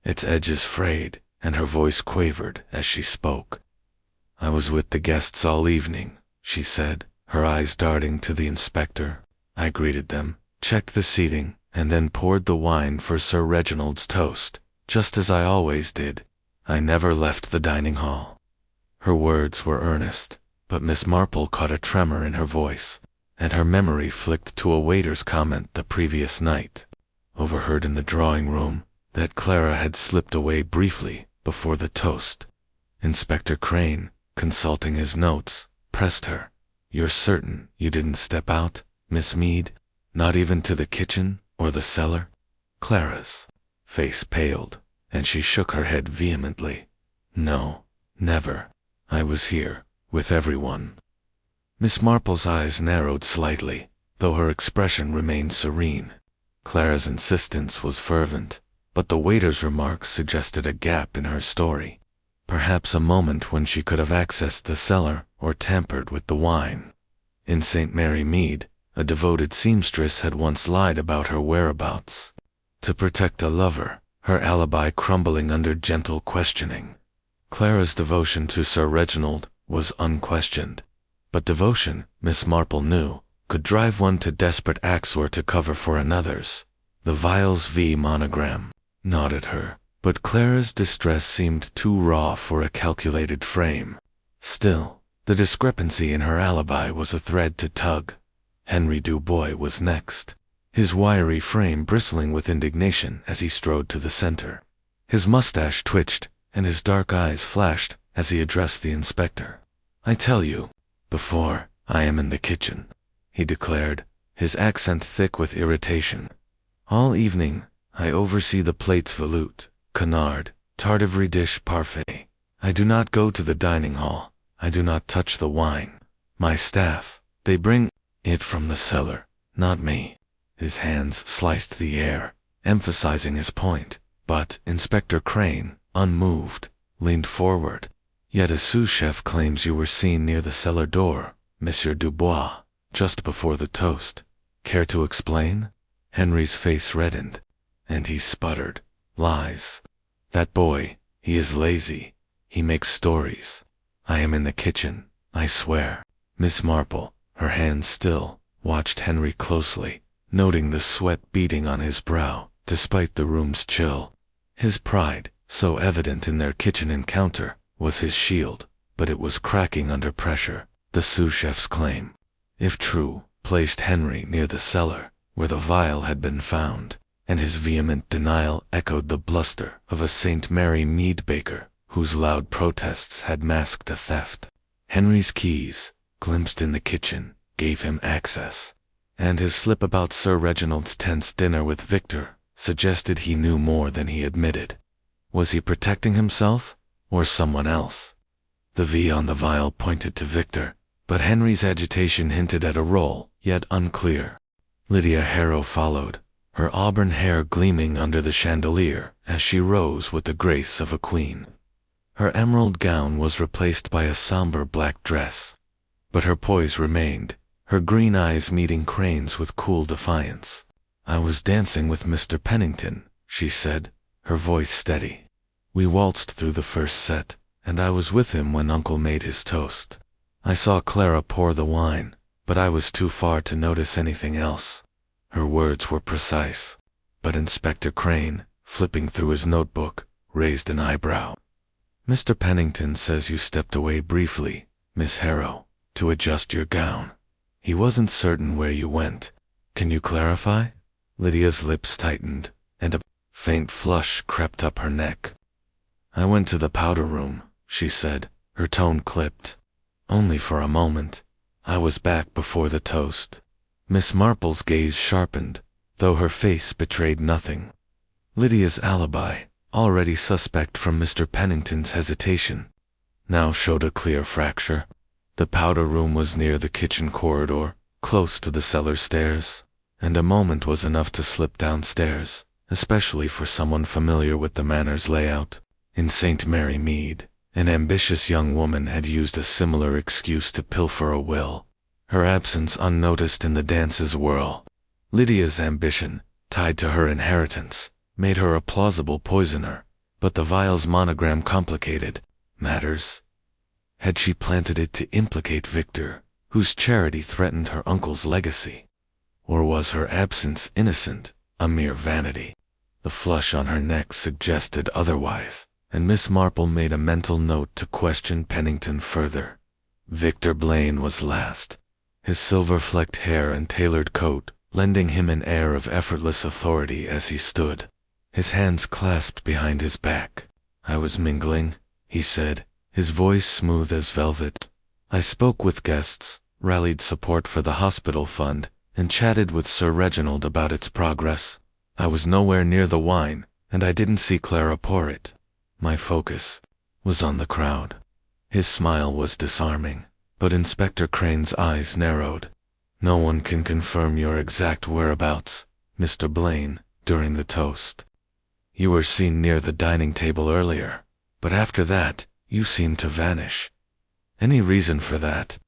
its edges frayed, and her voice quavered as she spoke. "I was with the guests all evening," she said, her eyes darting to the inspector. "I greeted them, checked the seating, and then poured the wine for Sir Reginald's toast, just as I always did. I never left the dining hall." Her words were earnest, but Miss Marple caught a tremor in her voice, and her memory flicked to a waiter's comment the previous night, overheard in the drawing room, that Clara had slipped away briefly before the toast. Inspector Crane, consulting his notes, pressed her. "You're certain you didn't step out, Miss Mead? Not even to the kitchen or the cellar?" Clara's face paled, and she shook her head vehemently. "No, never. I was here, with everyone." Miss Marple's eyes narrowed slightly, though her expression remained serene. Clara's insistence was fervent, but the waiter's remarks suggested a gap in her story. Perhaps a moment when she could have accessed the cellar or tampered with the wine. In St. Mary Mead, a devoted seamstress had once lied about her whereabouts, to protect a lover, her alibi crumbling under gentle questioning. Clara's devotion to Sir Reginald was unquestioned, but devotion, Miss Marple knew, could drive one to desperate acts or to cover for another's. The vial's V monogram nodded her, but Clara's distress seemed too raw for a calculated frame. Still, the discrepancy in her alibi was a thread to tug. Henry Dubois was next, his wiry frame bristling with indignation as he strode to the center. His mustache twitched, and his dark eyes flashed as he addressed the inspector. "I tell you, before I am in the kitchen," he declared, his accent thick with irritation. "All evening, I oversee the plates veloute, canard, tardive dish parfait. I do not go to the dining hall. I do not touch the wine. My staff, they bring it from the cellar, not me." His hands sliced the air, emphasizing his point, but Inspector Crane, unmoved, leaned forward. "Yet a sous chef claims you were seen near the cellar door, Monsieur Dubois, just before the toast. Care to explain?" Henry's face reddened, and he sputtered. "Lies. That boy, he is lazy. He makes stories. I am in the kitchen, I swear." Miss Marple, her hands still, watched Henry closely, noting the sweat beading on his brow, despite the room's chill. His pride, so evident in their kitchen encounter, was his shield, but it was cracking under pressure. The sous chef's claim, if true, placed Henry near the cellar, where the vial had been found, and his vehement denial echoed the bluster of a St. Mary mead baker, whose loud protests had masked a theft. Henry's keys, glimpsed in the kitchen, gave him access, and his slip about Sir Reginald's tense dinner with Victor suggested he knew more than he admitted. Was he protecting himself, or someone else? The V on the vial pointed to Victor, but Henry's agitation hinted at a role, yet unclear. Lydia Harrow followed, her auburn hair gleaming under the chandelier as she rose with the grace of a queen. Her emerald gown was replaced by a somber black dress, but her poise remained, her green eyes meeting Crane's with cool defiance. "I was dancing with Mr. Pennington," she said, her voice steady. "We waltzed through the first set, and I was with him when Uncle made his toast. I saw Clara pour the wine, but I was too far to notice anything else." Her words were precise, but Inspector Crane, flipping through his notebook, raised an eyebrow. "Mr. Pennington says you stepped away briefly, Miss Harrow, to adjust your gown. He wasn't certain where you went. Can you clarify?" Lydia's lips tightened, and a faint flush crept up her neck. "I went to the powder room," she said, her tone clipped. "Only for a moment. I was back before the toast." Miss Marple's gaze sharpened, though her face betrayed nothing. Lydia's alibi, already suspect from Mr. Pennington's hesitation, now showed a clear fracture. The powder room was near the kitchen corridor, close to the cellar stairs, and a moment was enough to slip downstairs, especially for someone familiar with the manor's layout. In St. Mary Mead, an ambitious young woman had used a similar excuse to pilfer a will, her absence unnoticed in the dance's whirl. Lydia's ambition, tied to her inheritance, made her a plausible poisoner, but the vial's monogram complicated matters. Had she planted it to implicate Victor, whose charity threatened her uncle's legacy? Or was her absence innocent, a mere vanity? The flush on her neck suggested otherwise, and Miss Marple made a mental note to question Pennington further. Victor Blaine was last, his silver-flecked hair and tailored coat lending him an air of effortless authority as he stood, his hands clasped behind his back. "I was mingling," he said, his voice smooth as velvet. "I spoke with guests, rallied support for the hospital fund, and chatted with Sir Reginald about its progress. I was nowhere near the wine, and I didn't see Clara pour it. My focus was on the crowd." His smile was disarming, but Inspector Crane's eyes narrowed. "No one can confirm your exact whereabouts, Mr. Blaine, during the toast. You were seen near the dining table earlier, but after that, you seemed to vanish. Any reason for that?"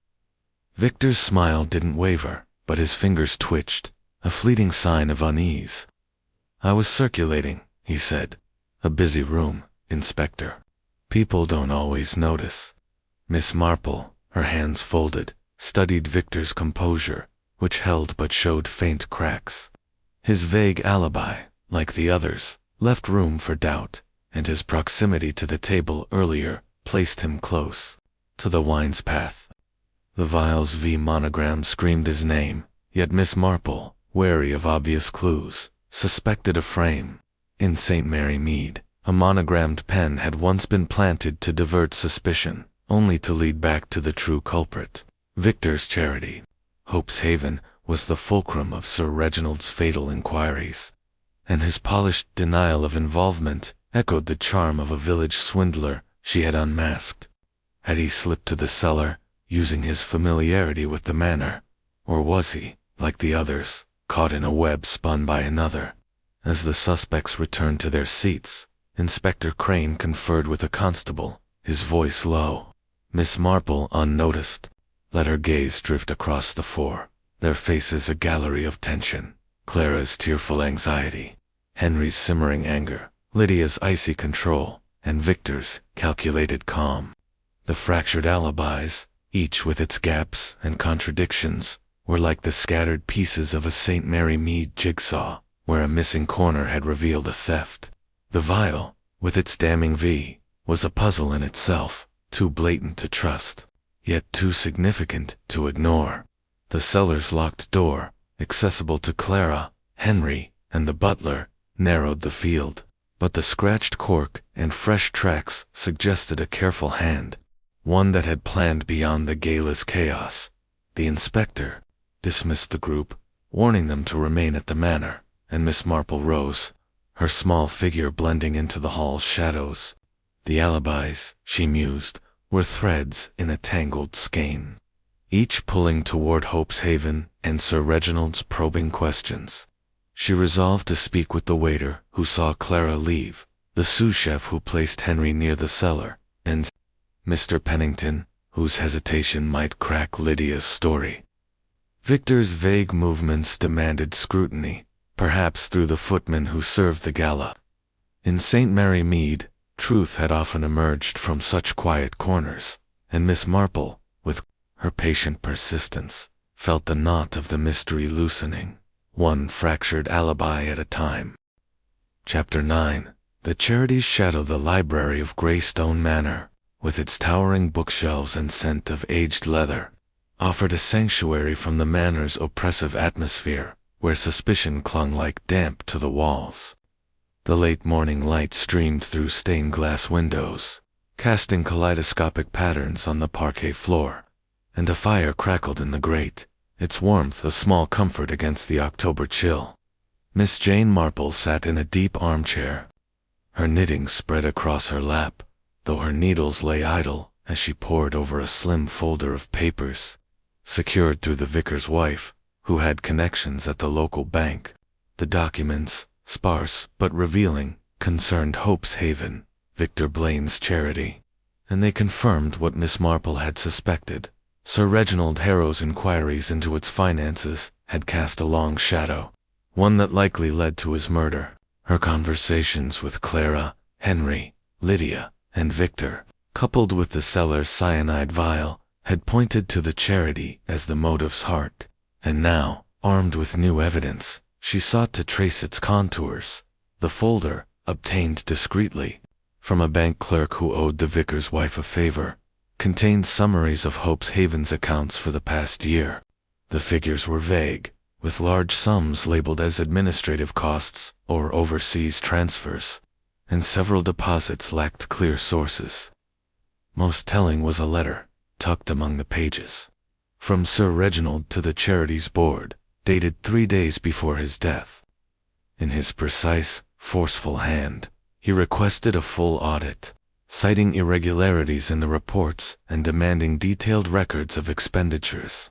Victor's smile didn't waver, but his fingers twitched, a fleeting sign of unease. "I was circulating," he said. "A busy room, Inspector. People don't always notice." Miss Marple, her hands folded, studied Victor's composure, which held but showed faint cracks. His vague alibi, like the others, left room for doubt, and his proximity to the table earlier placed him close to the wine's path. The vial's V monogram screamed his name, yet Miss Marple, wary of obvious clues, suspected a frame. In St. Mary Mead, a monogrammed pen had once been planted to divert suspicion, only to lead back to the true culprit. Victor's Charity, Hope's Haven, was the fulcrum of Sir Reginald's fatal inquiries, and his polished denial of involvement echoed the charm of a village swindler she had unmasked. Had he slipped to the cellar, using his familiarity with the manor, or was he, like the others, caught in a web spun by another? As the suspects returned to their seats, Inspector Crane conferred with a constable, his voice low. Miss Marple, unnoticed, let her gaze drift across the four, their faces a gallery of tension. Clara's tearful anxiety, Henry's simmering anger, Lydia's icy control, and Victor's calculated calm. The fractured alibis, each with its gaps and contradictions, were like the scattered pieces of a St. Mary Mead jigsaw, where a missing corner had revealed a theft. The vial, with its damning V, was a puzzle in itself, too blatant to trust, yet too significant to ignore. The cellar's locked door, accessible to Clara, Henry, and the butler, narrowed the field, but the scratched cork and fresh tracks suggested a careful hand, one that had planned beyond the gala's chaos. The inspector dismissed the group, warning them to remain at the manor, and Miss Marple rose, her small figure blending into the hall's shadows. The alibis, she mused, were threads in a tangled skein, each pulling toward Hope's Haven and Sir Reginald's probing questions. She resolved to speak with the waiter who saw Clara leave, the sous-chef who placed Henry near the cellar, and Mr. Pennington, whose hesitation might crack Lydia's story. Victor's vague movements demanded scrutiny, perhaps through the footman who served the gala. In St. Mary Mead, truth had often emerged from such quiet corners, and Miss Marple, with her patient persistence, felt the knot of the mystery loosening, one fractured alibi at a time. Chapter 9. The Charities shadow the library of Greystone Manor, with its towering bookshelves and scent of aged leather, offered a sanctuary from the manor's oppressive atmosphere, where suspicion clung like damp to the walls. The late morning light streamed through stained glass windows, casting kaleidoscopic patterns on the parquet floor, and a fire crackled in the grate, its warmth a small comfort against the October chill. Miss Jane Marple sat in a deep armchair, her knitting spread across her lap, though her needles lay idle as she pored over a slim folder of papers, secured through the vicar's wife, who had connections at the local bank. The documents, sparse but revealing, concerned Hope's Haven, Victor Blaine's charity, and they confirmed what Miss Marple had suspected. Sir Reginald Harrow's inquiries into its finances had cast a long shadow, one that likely led to his murder. Her conversations with Clara, Henry, Lydia, and Victor, coupled with the cellar's cyanide vial, had pointed to the charity as the motive's heart, and now, armed with new evidence, she sought to trace its contours. The folder, obtained discreetly from a bank clerk who owed the vicar's wife a favor, contained summaries of Hope's Haven's accounts for the past year. The figures were vague, with large sums labeled as administrative costs or overseas transfers, and several deposits lacked clear sources. Most telling was a letter, tucked among the pages, from Sir Reginald to the charity's board, dated 3 days before his death. In his precise, forceful hand, he requested a full audit, citing irregularities in the reports and demanding detailed records of expenditures.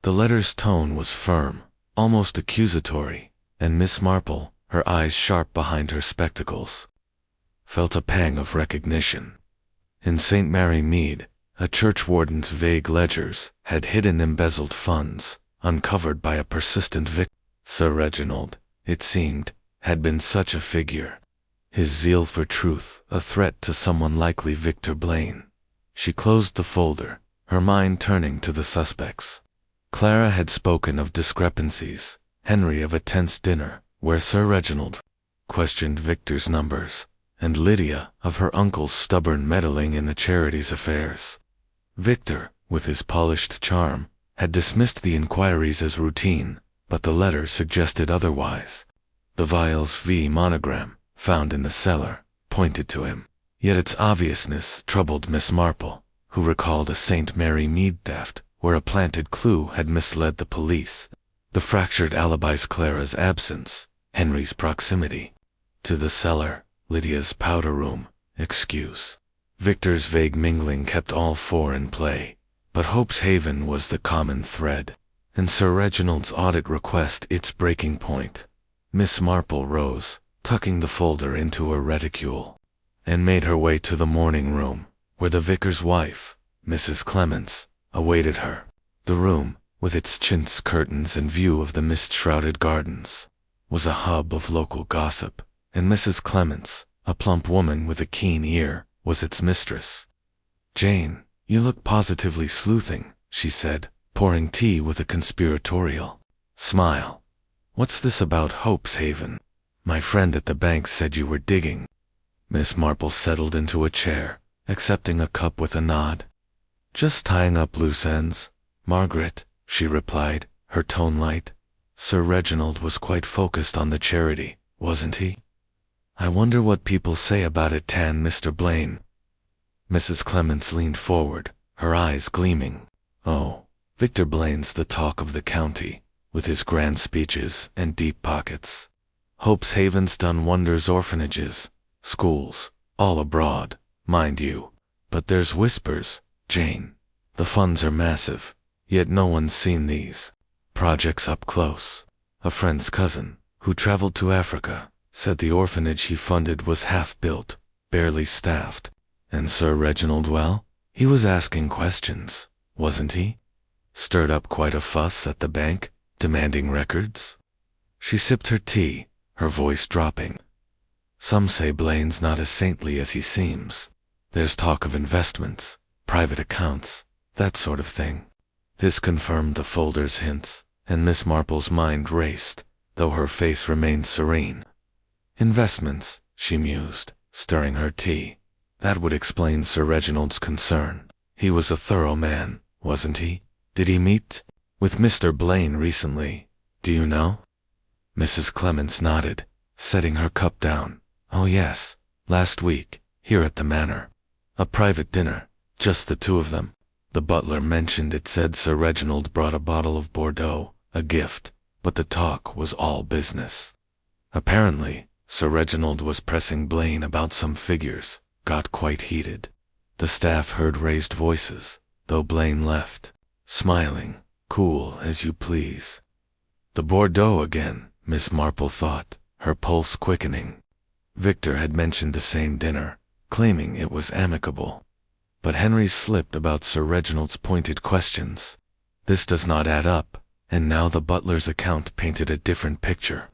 The letter's tone was firm, almost accusatory, and Miss Marple, her eyes sharp behind her spectacles, felt a pang of recognition. In St. Mary Mead, a churchwarden's vague ledgers had hidden embezzled funds, uncovered by a persistent victim. Sir Reginald, it seemed, had been such a figure, his zeal for truth a threat to someone likely Victor Blaine. She closed the folder, her mind turning to the suspects. Clara had spoken of discrepancies, Henry of a tense dinner, where Sir Reginald questioned Victor's numbers, and Lydia of her uncle's stubborn meddling in the Charity's affairs. Victor, with his polished charm, had dismissed the inquiries as routine, but the letter suggested otherwise. The Vials V monogram, found in the cellar, pointed to him, yet its obviousness troubled Miss Marple, who recalled a St. Mary Mead theft where a planted clue had misled the police. The fractured alibis, Clara's absence, Henry's proximity to the cellar, Lydia's powder room, excuse. Victor's vague mingling kept all four in play, but Hope's Haven was the common thread, and Sir Reginald's audit request its breaking point. Miss Marple rose, tucking the folder into her reticule, and made her way to the morning room, where the vicar's wife, Mrs. Clements, awaited her. The room, with its chintz curtains and view of the mist-shrouded gardens, was a hub of local gossip, and Mrs. Clements, a plump woman with a keen ear, was its mistress. "Jane, you look positively sleuthing," she said, pouring tea with a conspiratorial smile. "What's this about Hope's Haven? My friend at the bank said you were digging." Miss Marple settled into a chair, accepting a cup with a nod. "Just tying up loose ends, Margaret," she replied, her tone light. "Sir Reginald was quite focused on the Charity, wasn't he? I wonder what people say about it, Mr. Blaine." Mrs. Clements leaned forward, her eyes gleaming. "Oh, Victor Blaine's the talk of the county, with his grand speeches and deep pockets. Hope's Haven's done wonders, orphanages, schools, all abroad, mind you. But there's whispers, Jane. The funds are massive, yet no one's seen these projects up close. A friend's cousin, who traveled to Africa, said the orphanage he funded was half-built, barely staffed. And Sir Reginald, well, he was asking questions, wasn't he? Stirred up quite a fuss at the bank, demanding records." She sipped her tea, her voice dropping. "Some say Blaine's not as saintly as he seems. There's talk of investments, private accounts, that sort of thing." This confirmed the folder's hints, and Miss Marple's mind raced, though her face remained serene. "Investments," she mused, stirring her tea. That would explain Sir Reginald's concern. He was a thorough man, wasn't he? Did he meet with Mr. Blaine recently? Do you know? Mrs. Clements nodded, setting her cup down. "Oh yes, last week, here at the manor. A private dinner, just the two of them. The butler mentioned it, said Sir Reginald brought a bottle of Bordeaux, a gift, but the talk was all business. Apparently, Sir Reginald was pressing Blaine about some figures, got quite heated. The staff heard raised voices, though Blaine left, smiling, cool as you please." The Bordeaux again, Miss Marple thought, her pulse quickening. Victor had mentioned the same dinner, claiming it was amicable. But Henry slipped about Sir Reginald's pointed questions. This does not add up, and now the butler's account painted a different picture.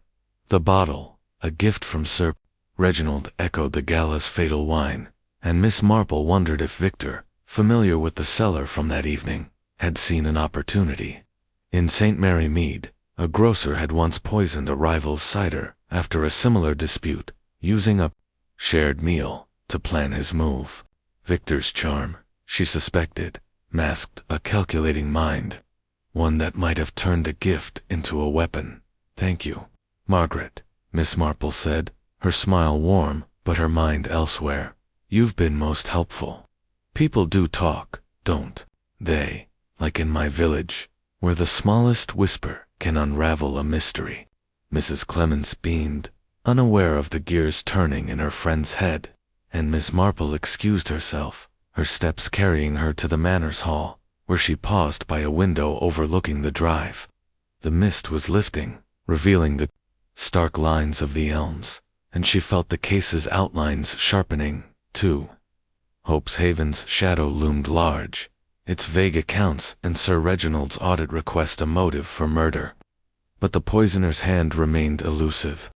The bottle, a gift from Sir Reginald, echoed the gala's fatal wine, and Miss Marple wondered if Victor, familiar with the cellar from that evening, had seen an opportunity. In St. Mary Mead, a grocer had once poisoned a rival's cider after a similar dispute, using a shared meal to plan his move. Victor's charm, she suspected, masked a calculating mind, one that might have turned a gift into a weapon. "Thank you, Margaret," Miss Marple said, her smile warm but her mind elsewhere. "You've been most helpful. People do talk, don't they, like in my village, where the smallest whisper can unravel a mystery." Mrs. Clements beamed, unaware of the gears turning in her friend's head, and Miss Marple excused herself, her steps carrying her to the manor's hall, where she paused by a window overlooking the drive. The mist was lifting, revealing the stark lines of the elms, and she felt the case's outlines sharpening, too. Hope's Haven's shadow loomed large, its vague accounts and Sir Reginald's audit request a motive for murder. But the poisoner's hand remained elusive.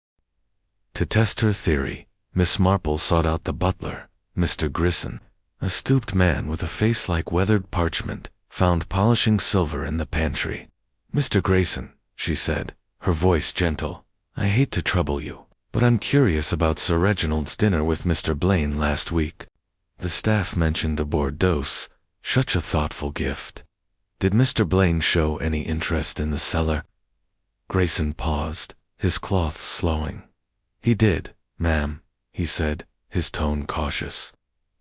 To test her theory, Miss Marple sought out the butler, Mr. Grisson, a stooped man with a face like weathered parchment Found polishing silver in the pantry. Mr. Grayson, she said, her voice gentle, I hate to trouble you, but I'm curious about Sir Reginald's dinner with Mr. Blaine last week. The staff mentioned a Bordeaux, such a thoughtful gift. Did Mr. Blaine show any interest in the cellar? Grayson paused, his cloth slowing. He did, ma'am, he said, his tone cautious.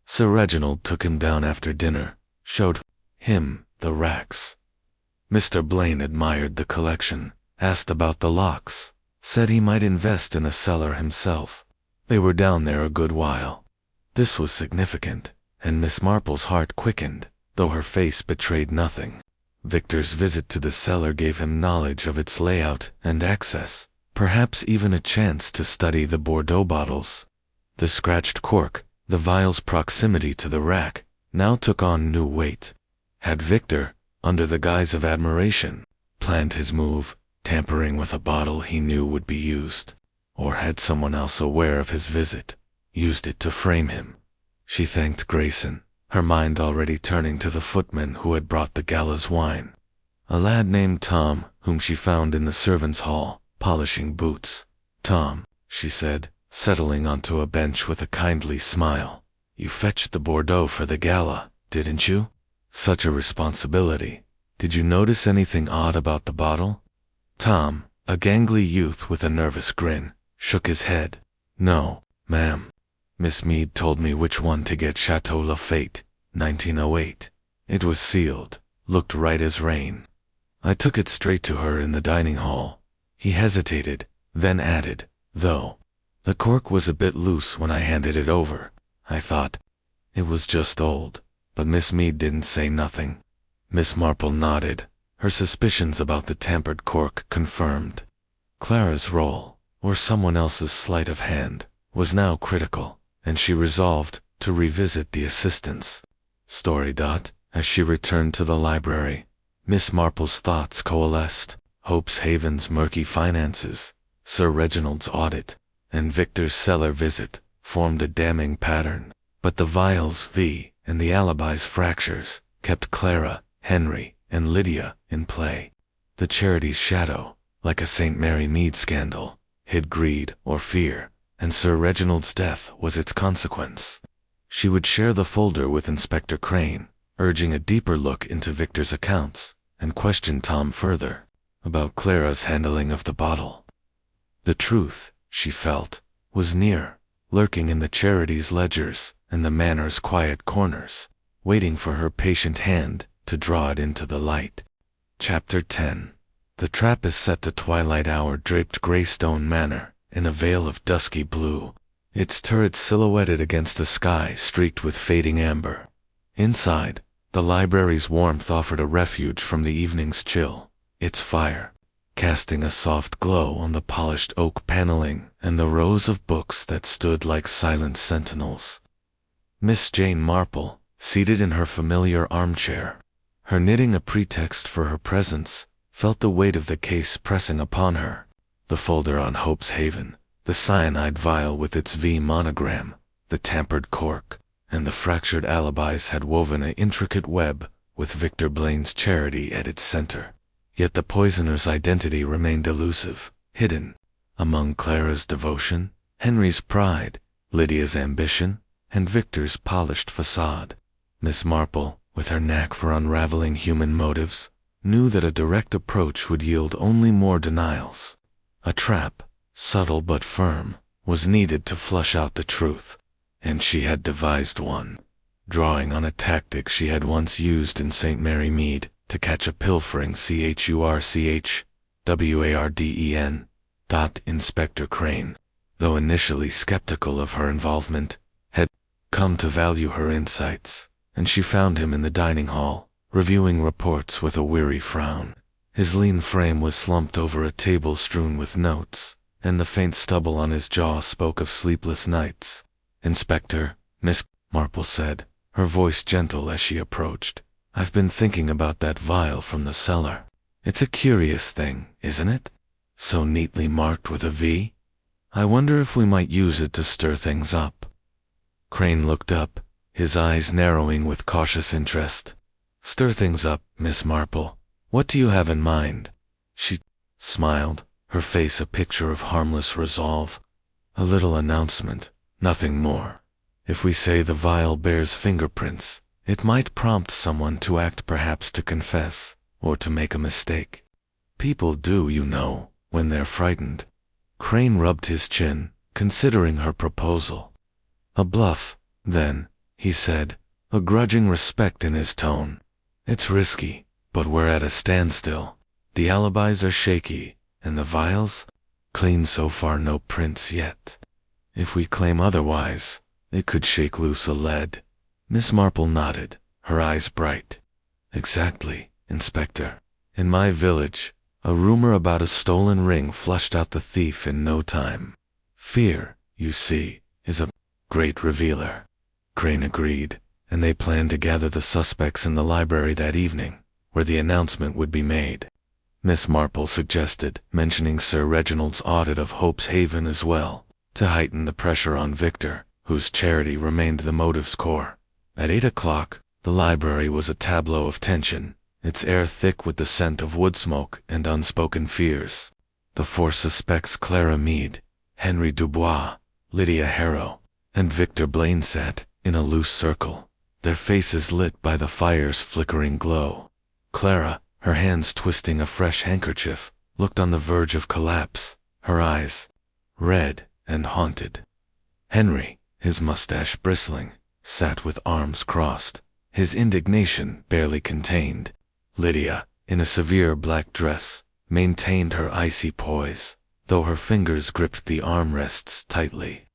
Sir Reginald took him down after dinner, showed him the racks. Mr. Blaine admired the collection, asked about the locks, said he might invest in a cellar himself. They were down there a good while. This was significant, and Miss Marple's heart quickened, though her face betrayed nothing. Victor's visit to the cellar gave him knowledge of its layout and access, perhaps even a chance to study the Bordeaux bottles. The scratched cork, the vial's proximity to the rack, now took on new weight. Had Victor, under the guise of admiration, planned his move, tampering with a bottle he knew would be used? Or had someone else aware of his visit used it to frame him? She thanked Grayson, her mind already turning to the footman who had brought the gala's wine. A lad named Tom, whom she found in the servants' hall, polishing boots. Tom, she said, settling onto a bench with a kindly smile. You fetched the Bordeaux for the gala, didn't you? Such a responsibility. Did you notice anything odd about the bottle? Tom, a gangly youth with a nervous grin, shook his head. No, ma'am. Miss Meade told me which one to get. Chateau Lafayette, 1908. It was sealed, looked right as rain. I took it straight to her in the dining hall. He hesitated, then added, though, the cork was a bit loose when I handed it over. I thought it was just old, but Miss Meade didn't say nothing. Miss Marple nodded, her suspicions about the tampered cork confirmed. Clara's role, or someone else's sleight of hand, was now critical, and she resolved to revisit the assistants. Story. As she returned to the library, Miss Marple's thoughts coalesced. Hope's Haven's murky finances, Sir Reginald's audit, and Victor's cellar visit formed a damning pattern, but the vials and the alibi's fractures kept Clara, Henry, and Lydia in play. The Charity's shadow, like a St. Mary Meade scandal, hid greed or fear, and Sir Reginald's death was its consequence. She would share the folder with Inspector Crane, urging a deeper look into Victor's accounts, and question Tom further about Clara's handling of the bottle. The truth, she felt, was near, lurking in the Charity's ledgers and the Manor's quiet corners, waiting for her patient hand to draw it into the light. Chapter 10. The Trappist set the twilight hour draped Greystone Manor in a veil of dusky blue, its turrets silhouetted against the sky streaked with fading amber. Inside, the library's warmth offered a refuge from the evening's chill, its fire casting a soft glow on the polished oak paneling and the rows of books that stood like silent sentinels. Miss Jane Marple, seated in her familiar armchair, her knitting a pretext for her presence, felt the weight of the case pressing upon her. The folder on Hope's Haven, the cyanide vial with its V monogram, the tampered cork, and the fractured alibis had woven an intricate web with Victor Blaine's Charity at its center. Yet the poisoner's identity remained elusive, hidden among Clara's devotion, Henry's pride, Lydia's ambition, and Victor's polished facade. Miss Marple, with her knack for unraveling human motives, knew that a direct approach would yield only more denials. A trap, subtle but firm, was needed to flush out the truth, and she had devised one, drawing on a tactic she had once used in St. Mary Meade to catch a pilfering CHURCHWARDEN. Inspector Crane, though initially skeptical of her involvement, had come to value her insights, and she found him in the dining hall, reviewing reports with a weary frown. His lean frame was slumped over a table strewn with notes, and the faint stubble on his jaw spoke of sleepless nights. "Inspector," Miss Marple said, her voice gentle as she approached, "I've been thinking about that vial from the cellar. It's a curious thing, isn't it? So neatly marked with a V. I wonder if we might use it to stir things up." Crane looked up, his eyes narrowing with cautious interest. Stir things up, Miss Marple. What do you have in mind? She smiled, her face a picture of harmless resolve. A little announcement, nothing more. If we say the vial bears fingerprints, it might prompt someone to act, perhaps to confess, or to make a mistake. People do, you know, when they're frightened. Crane rubbed his chin, considering her proposal. A bluff, then, he said, a grudging respect in his tone. It's risky, but we're at a standstill. The alibis are shaky, and the vials? Clean so far, no prints yet. If we claim otherwise, it could shake loose a lead. Miss Marple nodded, her eyes bright. Exactly, Inspector. In my village, a rumor about a stolen ring flushed out the thief in no time. Fear, you see, is a great revealer. Crane agreed, and they planned to gather the suspects in the library that evening, where the announcement would be made. Miss Marple suggested mentioning Sir Reginald's audit of Hope's Haven as well, to heighten the pressure on Victor, whose charity remained the motive's core. At 8 o'clock, the library was a tableau of tension, its air thick with the scent of wood smoke and unspoken fears. The four suspects, Clara Meade, Henry Dubois, Lydia Harrow, and Victor Blaine, sat in a loose circle, their faces lit by the fire's flickering glow. Clara, her hands twisting a fresh handkerchief, looked on the verge of collapse, her eyes red and haunted. Henry, his mustache bristling, sat with arms crossed, his indignation barely contained. Lydia, in a severe black dress, maintained her icy poise, though her fingers gripped the armrests tightly.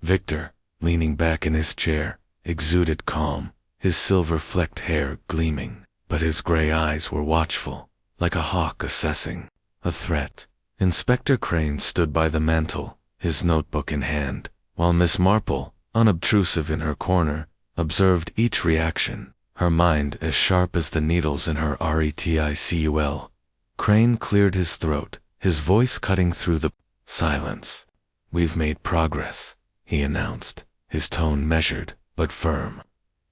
Victor, leaning back in his chair, exuded calm, his silver-flecked hair gleaming, but his gray eyes were watchful, like a hawk assessing a threat. Inspector Crane stood by the mantel, his notebook in hand, while Miss Marple, unobtrusive in her corner, observed each reaction, her mind as sharp as the needles in her reticule. Crane cleared his throat, his voice cutting through the silence. "We've made progress," he announced, his tone measured but firm.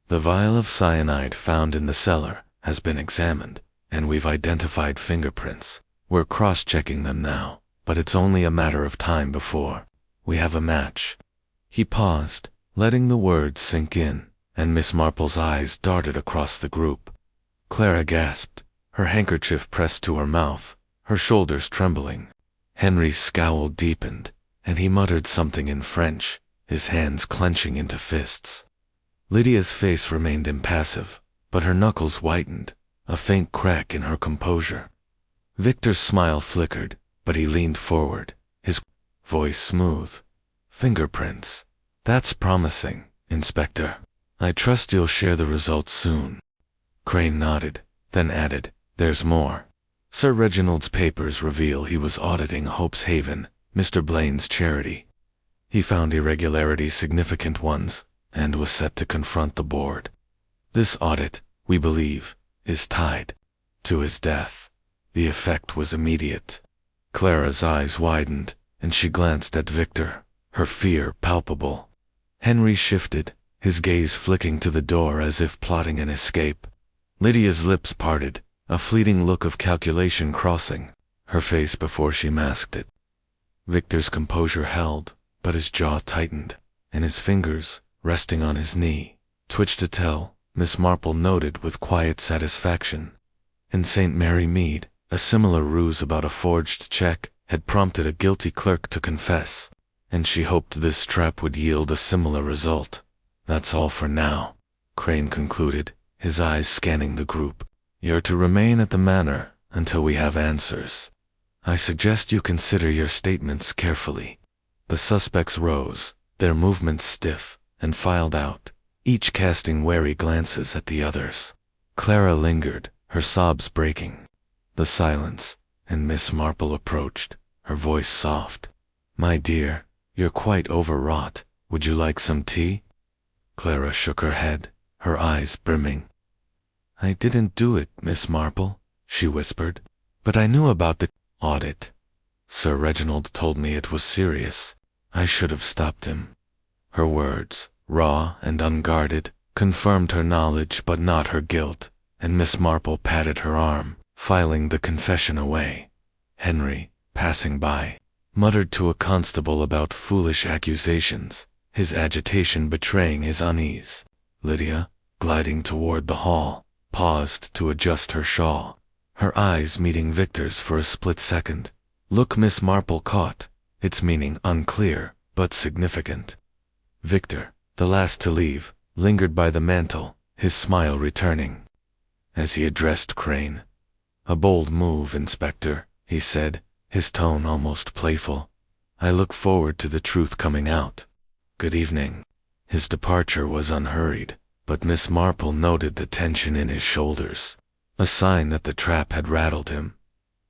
"The vial of cyanide found in the cellar has been examined, and we've identified fingerprints. We're cross-checking them now, but it's only a matter of time before we have a match." He paused, letting the words sink in, and Miss Marple's eyes darted across the group. Clara gasped, her handkerchief pressed to her mouth, her shoulders trembling. Henry's scowl deepened, and he muttered something in French, his hands clenching into fists. Lydia's face remained impassive, but her knuckles whitened, a faint crack in her composure. Victor's smile flickered, but he leaned forward, his voice smooth. "Fingerprints. That's promising, Inspector. I trust you'll share the results soon." Crane nodded, then added, "There's more. Sir Reginald's papers reveal he was auditing Hope's Haven, Mr. Blaine's charity. He found irregularities, significant ones, and was set to confront the board. This audit, we believe, is tied to his death." The effect was immediate. Clara's eyes widened, and she glanced at Victor, her fear palpable. Henry shifted, his gaze flicking to the door as if plotting an escape. Lydia's lips parted, a fleeting look of calculation crossing her face before she masked it. Victor's composure held, but his jaw tightened, and his fingers, resting on his knee, twitched to tell, Miss Marple noted with quiet satisfaction. In St. Mary Mead, a similar ruse about a forged check had prompted a guilty clerk to confess, and she hoped this trap would yield a similar result. "That's all for now," Crane concluded, his eyes scanning the group. "You're to remain at the manor until we have answers. I suggest you consider your statements carefully." The suspects rose, their movements stiff, and filed out, each casting wary glances at the others. Clara lingered, her sobs breaking. The silence, and Miss Marple approached, her voice soft. "My dear, you're quite overwrought. Would you like some tea?" Clara shook her head, her eyes brimming. "I didn't do it, Miss Marple," she whispered, "but I knew about the audit. Sir Reginald told me it was serious. I should have stopped him." Her words, raw and unguarded, confirmed her knowledge but not her guilt, and Miss Marple patted her arm, filing the confession away. Henry, passing by, muttered to a constable about foolish accusations, his agitation betraying his unease. Lydia, gliding toward the hall, paused to adjust her shawl, her eyes meeting Victor's for a split second. Look Miss Marple caught, its meaning unclear, but significant. Victor, the last to leave, lingered by the mantel, his smile returning. As he addressed Crane, "A bold move, Inspector," he said, his tone almost playful. "I look forward to the truth coming out. Good evening." His departure was unhurried, but Miss Marple noted the tension in his shoulders, a sign that the trap had rattled him.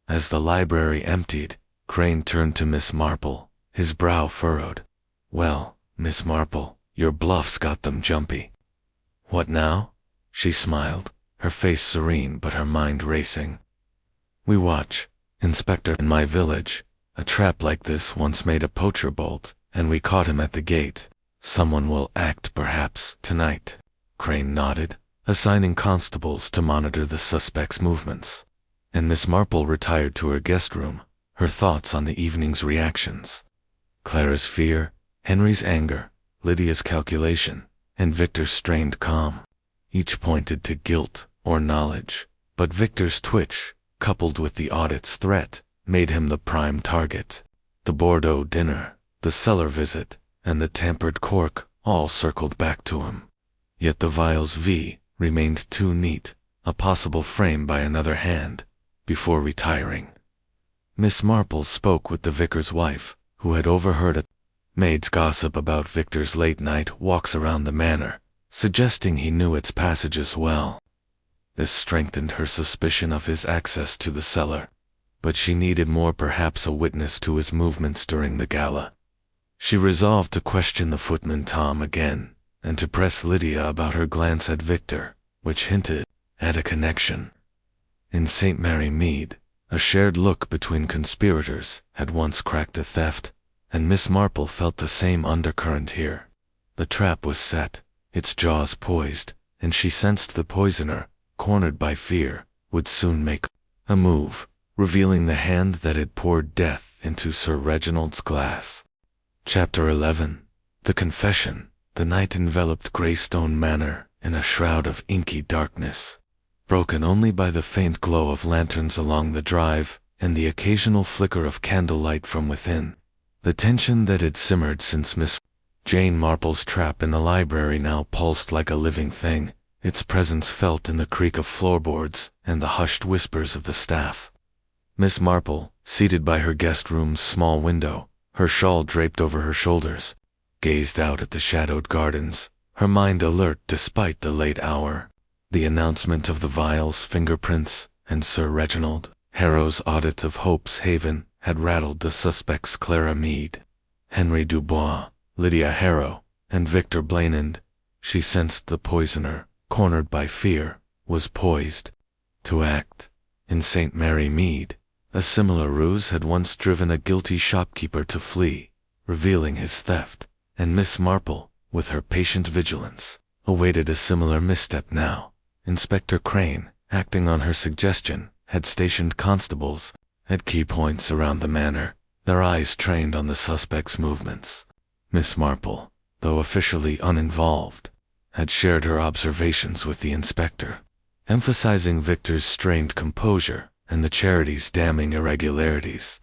As the library emptied, Crane turned to Miss Marple, his brow furrowed. "Well, Miss Marple, your bluff's got them jumpy." "What now?" She smiled, her face serene but her mind racing. "We watch, Inspector. In my village, a trap like this once made a poacher bolt, and we caught him at the gate. Someone will act perhaps tonight." Crane nodded, assigning constables to monitor the suspect's movements. And Miss Marple retired to her guest room, her thoughts on the evening's reactions. Clara's fear, Henry's anger, Lydia's calculation, and Victor's strained calm. Each pointed to guilt or knowledge, but Victor's twitch, coupled with the audit's threat, made him the prime target. The Bordeaux dinner, the cellar visit, and the tampered cork all circled back to him. Yet the vial's V remained too neat, a possible frame by another hand, before retiring. Miss Marple spoke with the vicar's wife, who had overheard a maid's gossip about Victor's late-night walks around the manor, suggesting he knew its passages well. This strengthened her suspicion of his access to the cellar, but she needed more, perhaps a witness to his movements during the gala. She resolved to question the footman Tom again, and to press Lydia about her glance at Victor, which hinted at a connection. In St. Mary Mead, a shared look between conspirators had once cracked a theft, and Miss Marple felt the same undercurrent here. The trap was set, its jaws poised, and she sensed the poisoner, cornered by fear, would soon make a move, revealing the hand that had poured death into Sir Reginald's glass. Chapter 11. The Confession. The night enveloped Greystone Manor in a shroud of inky darkness, broken only by the faint glow of lanterns along the drive and the occasional flicker of candlelight from within. The tension that had simmered since Miss Jane Marple's trap in the library now pulsed like a living thing, its presence felt in the creak of floorboards and the hushed whispers of the staff. Miss Marple, seated by her guest room's small window, her shawl draped over her shoulders, gazed out at the shadowed gardens, her mind alert despite the late hour. The announcement of the vial's fingerprints and Sir Reginald Harrow's audit of Hope's Haven had rattled the suspects Clara Mead, Henry Dubois, Lydia Harrow, and Victor Blanand. She sensed the poisoner, cornered by fear, was poised to act. In St. Mary Mead, a similar ruse had once driven a guilty shopkeeper to flee, revealing his theft, and Miss Marple, with her patient vigilance, awaited a similar misstep now. Inspector Crane, acting on her suggestion, had stationed constables at key points around the manor, their eyes trained on the suspect's movements. Miss Marple, though officially uninvolved, had shared her observations with the inspector, emphasizing Victor's strained composure and the Charity's damning irregularities.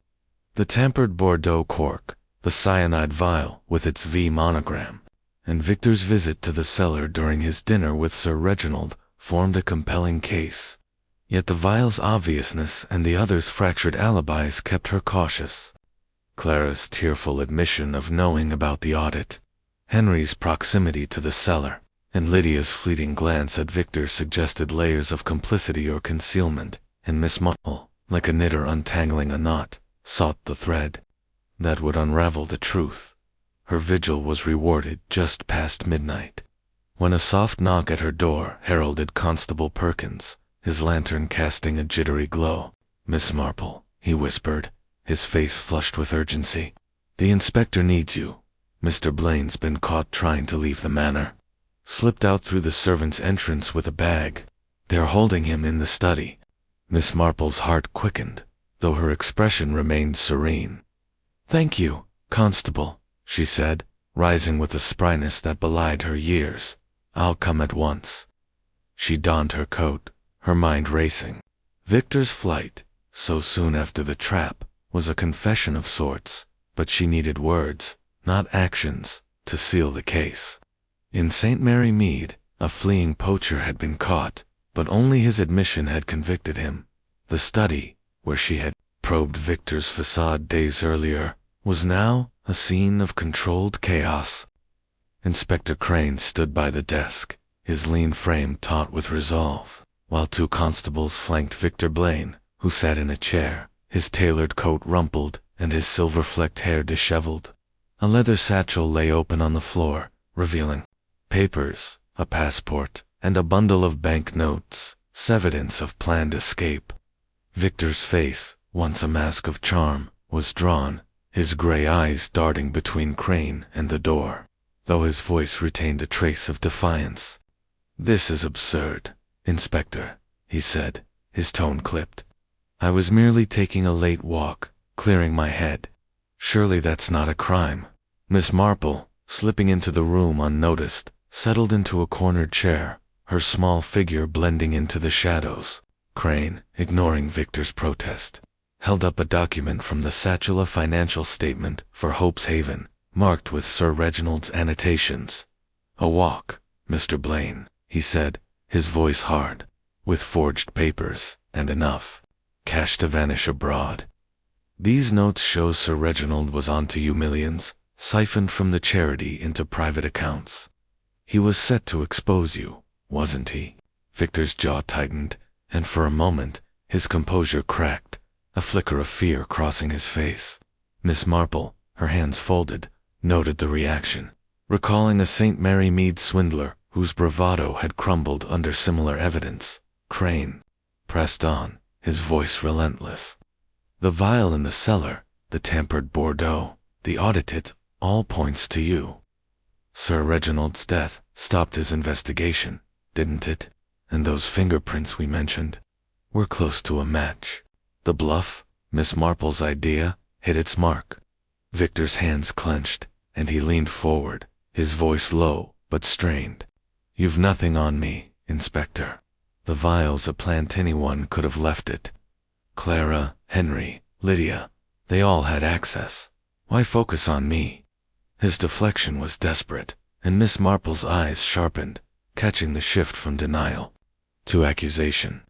The tampered Bordeaux cork, the cyanide vial with its V monogram, and Victor's visit to the cellar during his dinner with Sir Reginald formed a compelling case. Yet the vial's obviousness and the others' fractured alibis kept her cautious. Clara's tearful admission of knowing about the audit, Henry's proximity to the cellar, and Lydia's fleeting glance at Victor suggested layers of complicity or concealment, and Miss Marple, like a knitter untangling a knot, sought the thread that would unravel the truth. Her vigil was rewarded just past midnight, when a soft knock at her door heralded Constable Perkins, his lantern casting a jittery glow. "Miss Marple," he whispered, his face flushed with urgency. "The inspector needs you. Mr. Blaine's been caught trying to leave the manor. Slipped out through the servants' entrance with a bag. They're holding him in the study. Miss Marple's heart quickened, though her expression remained serene. Thank you, Constable, she said, rising with a spryness that belied her years. I'll come at once. She donned her coat, her mind racing. Victor's flight, so soon after the trap, was a confession of sorts, but she needed words, not actions, to seal the case. In St. Mary Mead, a fleeing poacher had been caught, but only his admission had convicted him. The study, where she had probed Victor's facade days earlier, was now a scene of controlled chaos. Inspector Crane stood by the desk, his lean frame taut with resolve, while two constables flanked Victor Blaine, who sat in a chair, his tailored coat rumpled and his silver-flecked hair disheveled. A leather satchel lay open on the floor, revealing papers, a passport, and a bundle of bank notes, evidence of planned escape. Victor's face, once a mask of charm, was drawn, his gray eyes darting between Crane and the door, though his voice retained a trace of defiance. This is absurd, Inspector, he said, his tone clipped. I was merely taking a late walk, clearing my head. Surely that's not a crime. Miss Marple, slipping into the room unnoticed, settled into a cornered chair, her small figure blending into the shadows. Crane, ignoring Victor's protest, held up a document from the satchel, a financial statement for Hope's Haven, marked with Sir Reginald's annotations. A walk, Mr. Blaine, he said, his voice hard, with forged papers, and enough cash to vanish abroad. These notes show Sir Reginald was on to you millions, siphoned from the charity into private accounts. He was set to expose you, wasn't he? Victor's jaw tightened, and for a moment, his composure cracked, a flicker of fear crossing his face. Miss Marple, her hands folded, noted the reaction, recalling a St. Mary Mead swindler whose bravado had crumbled under similar evidence. Crane pressed on, his voice relentless. The vial in the cellar, the tampered Bordeaux, the audited, all points to you. Sir Reginald's death stopped his investigation, didn't it? And those fingerprints we mentioned were close to a match. The bluff, Miss Marple's idea, hit its mark. Victor's hands clenched, and he leaned forward, his voice low but strained. You've nothing on me, Inspector. The vial's a plant, anyone could have left it. Clara, Henry, Lydia, they all had access. Why focus on me? His deflection was desperate, and Miss Marple's eyes sharpened, catching the shift from denial to accusation.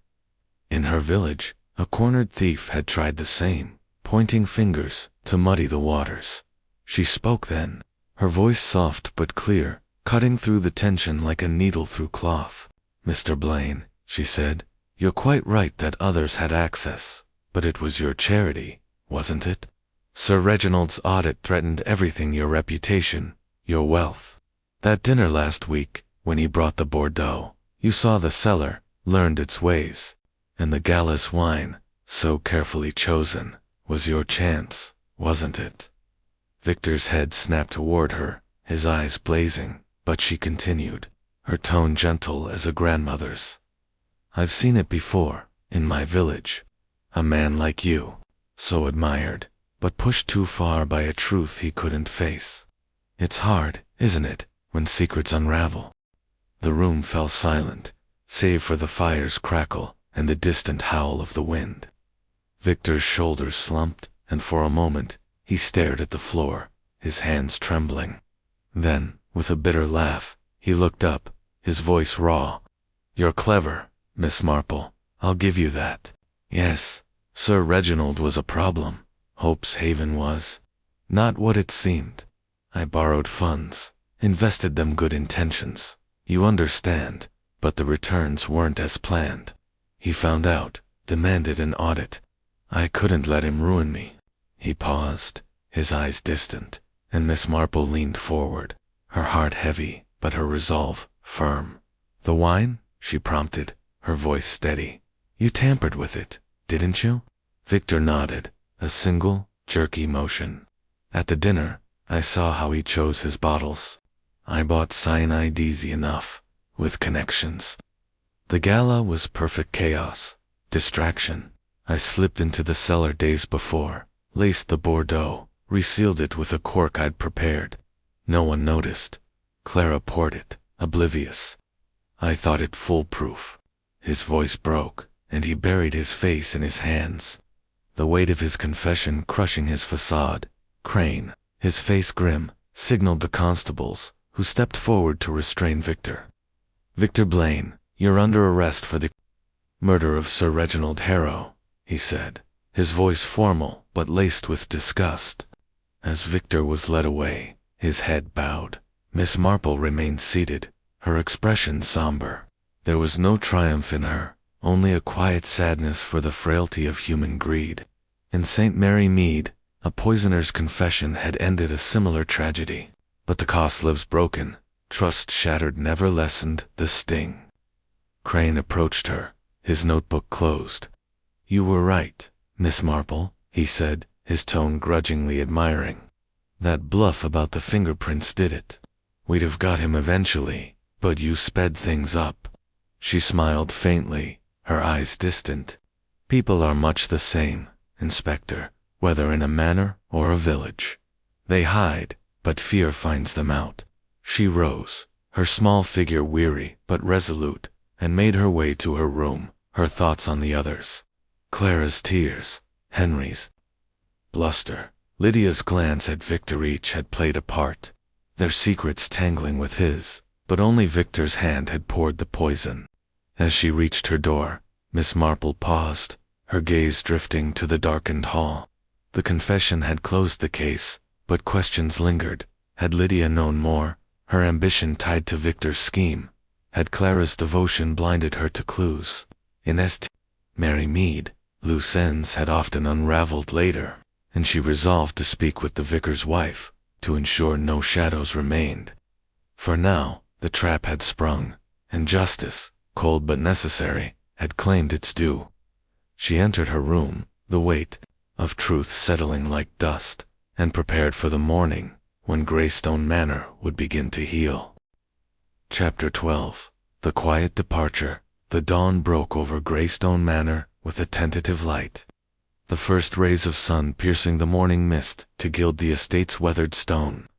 In her village, a cornered thief had tried the same, pointing fingers to muddy the waters. She spoke then, her voice soft but clear, cutting through the tension like a needle through cloth. Mr. Blaine, she said, you're quite right that others had access, but it was your charity, wasn't it? Sir Reginald's audit threatened everything, your reputation, your wealth. That dinner last week, when he brought the Bordeaux, you saw the cellar, learned its ways, and the Gala's wine, so carefully chosen, was your chance, wasn't it? Victor's head snapped toward her, his eyes blazing, but she continued, her tone gentle as a grandmother's. I've seen it before, in my village. A man like you, so admired, but pushed too far by a truth he couldn't face. It's hard, isn't it, when secrets unravel? The room fell silent, save for the fire's crackle and the distant howl of the wind. Victor's shoulders slumped, and for a moment, he stared at the floor, his hands trembling. Then, with a bitter laugh, he looked up, his voice raw. You're clever, Miss Marple, I'll give you that. Yes, Sir Reginald was a problem. Hope's Haven was. Not what it seemed. I borrowed funds, invested them good intentions. You understand, but the returns weren't as planned. He found out, demanded an audit. I couldn't let him ruin me. He paused, his eyes distant, and Miss Marple leaned forward, her heart heavy, but her resolve firm. The wine? She prompted, her voice steady. You tampered with it, didn't you? Victor nodded, a single, jerky motion. At the dinner, I saw how he chose his bottles. I bought cyanide easy enough, with connections. The gala was perfect chaos, distraction. I slipped into the cellar days before, laced the Bordeaux, resealed it with a cork I'd prepared. No one noticed. Clara poured it, oblivious. I thought it foolproof. His voice broke, and he buried his face in his hands. The weight of his confession crushing his facade. Crane, his face grim, signaled the constables, who stepped forward to restrain Victor. "Victor Blaine, you're under arrest for the murder of Sir Reginald Harrow," he said, his voice formal but laced with disgust. As Victor was led away, his head bowed. Miss Marple remained seated, her expression somber. There was no triumph in her, only a quiet sadness for the frailty of human greed. In St. Mary Mead, a poisoner's confession had ended a similar tragedy. But the cost lives broken, trust shattered never lessened the sting. Crane approached her, his notebook closed. "You were right, Miss Marple," he said, his tone grudgingly admiring. "That bluff about the fingerprints did it. We'd have got him eventually, but you sped things up." She smiled faintly, her eyes distant. "People are much the same, Inspector, whether in a manor or a village. They hide, but fear finds them out." She rose, her small figure weary but resolute, and made her way to her room, her thoughts on the others. Clara's tears, Henry's bluster, Lydia's glance at Victor, each had played a part, their secrets tangling with his, but only Victor's hand had poured the poison. As she reached her door, Miss Marple paused, her gaze drifting to the darkened hall. The confession had closed the case, but questions lingered. Had Lydia known more, her ambition tied to Victor's scheme? Had Clara's devotion blinded her to clues? In St. Mary Mead, loose ends had often unraveled later, and she resolved to speak with the vicar's wife, to ensure no shadows remained. For now, the trap had sprung, and justice, cold but necessary, had claimed its due. She entered her room, the weight of truth settling like dust, and prepared for the morning, when Greystone Manor would begin to heal. Chapter 12. The Quiet Departure. The dawn broke over Greystone Manor with a tentative light. The first rays of sun piercing the morning mist to gild the estate's weathered stone.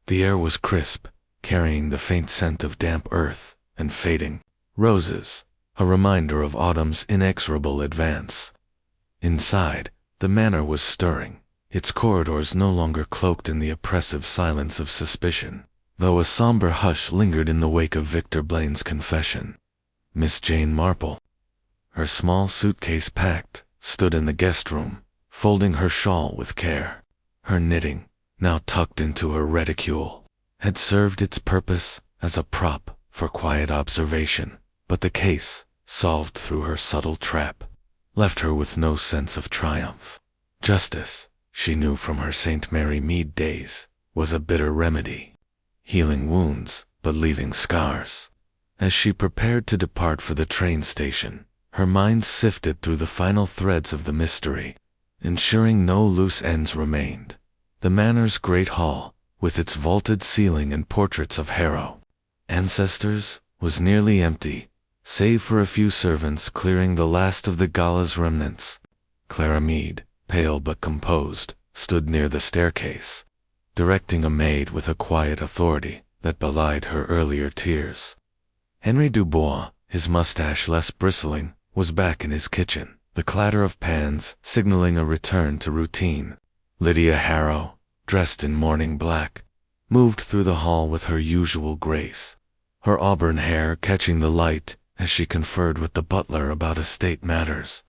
The air was crisp, carrying the faint scent of damp earth and fading roses, a reminder of autumn's inexorable advance. Inside, the manor was stirring, its corridors no longer cloaked in the oppressive silence of suspicion, though a somber hush lingered in the wake of Victor Blaine's confession. Miss Jane Marple, her small suitcase packed, stood in the guest room, folding her shawl with care. Her knitting, now tucked into her reticule, had served its purpose as a prop for quiet observation, but the case, solved through her subtle trap, left her with no sense of triumph. Justice, she knew from her St. Mary Mead days, was a bitter remedy, healing wounds but leaving scars. As she prepared to depart for the train station, her mind sifted through the final threads of the mystery, ensuring no loose ends remained. The manor's great hall, with its vaulted ceiling and portraits of Harrow ancestors, was nearly empty, save for a few servants clearing the last of the gala's remnants. Clara Mead, pale but composed, stood near the staircase, directing a maid with a quiet authority that belied her earlier tears. Henry Dubois, his mustache less bristling, was back in his kitchen, the clatter of pans signaling a return to routine. Lydia Harrow, dressed in morning black, moved through the hall with her usual grace, her auburn hair catching the light as she conferred with the butler about estate matters.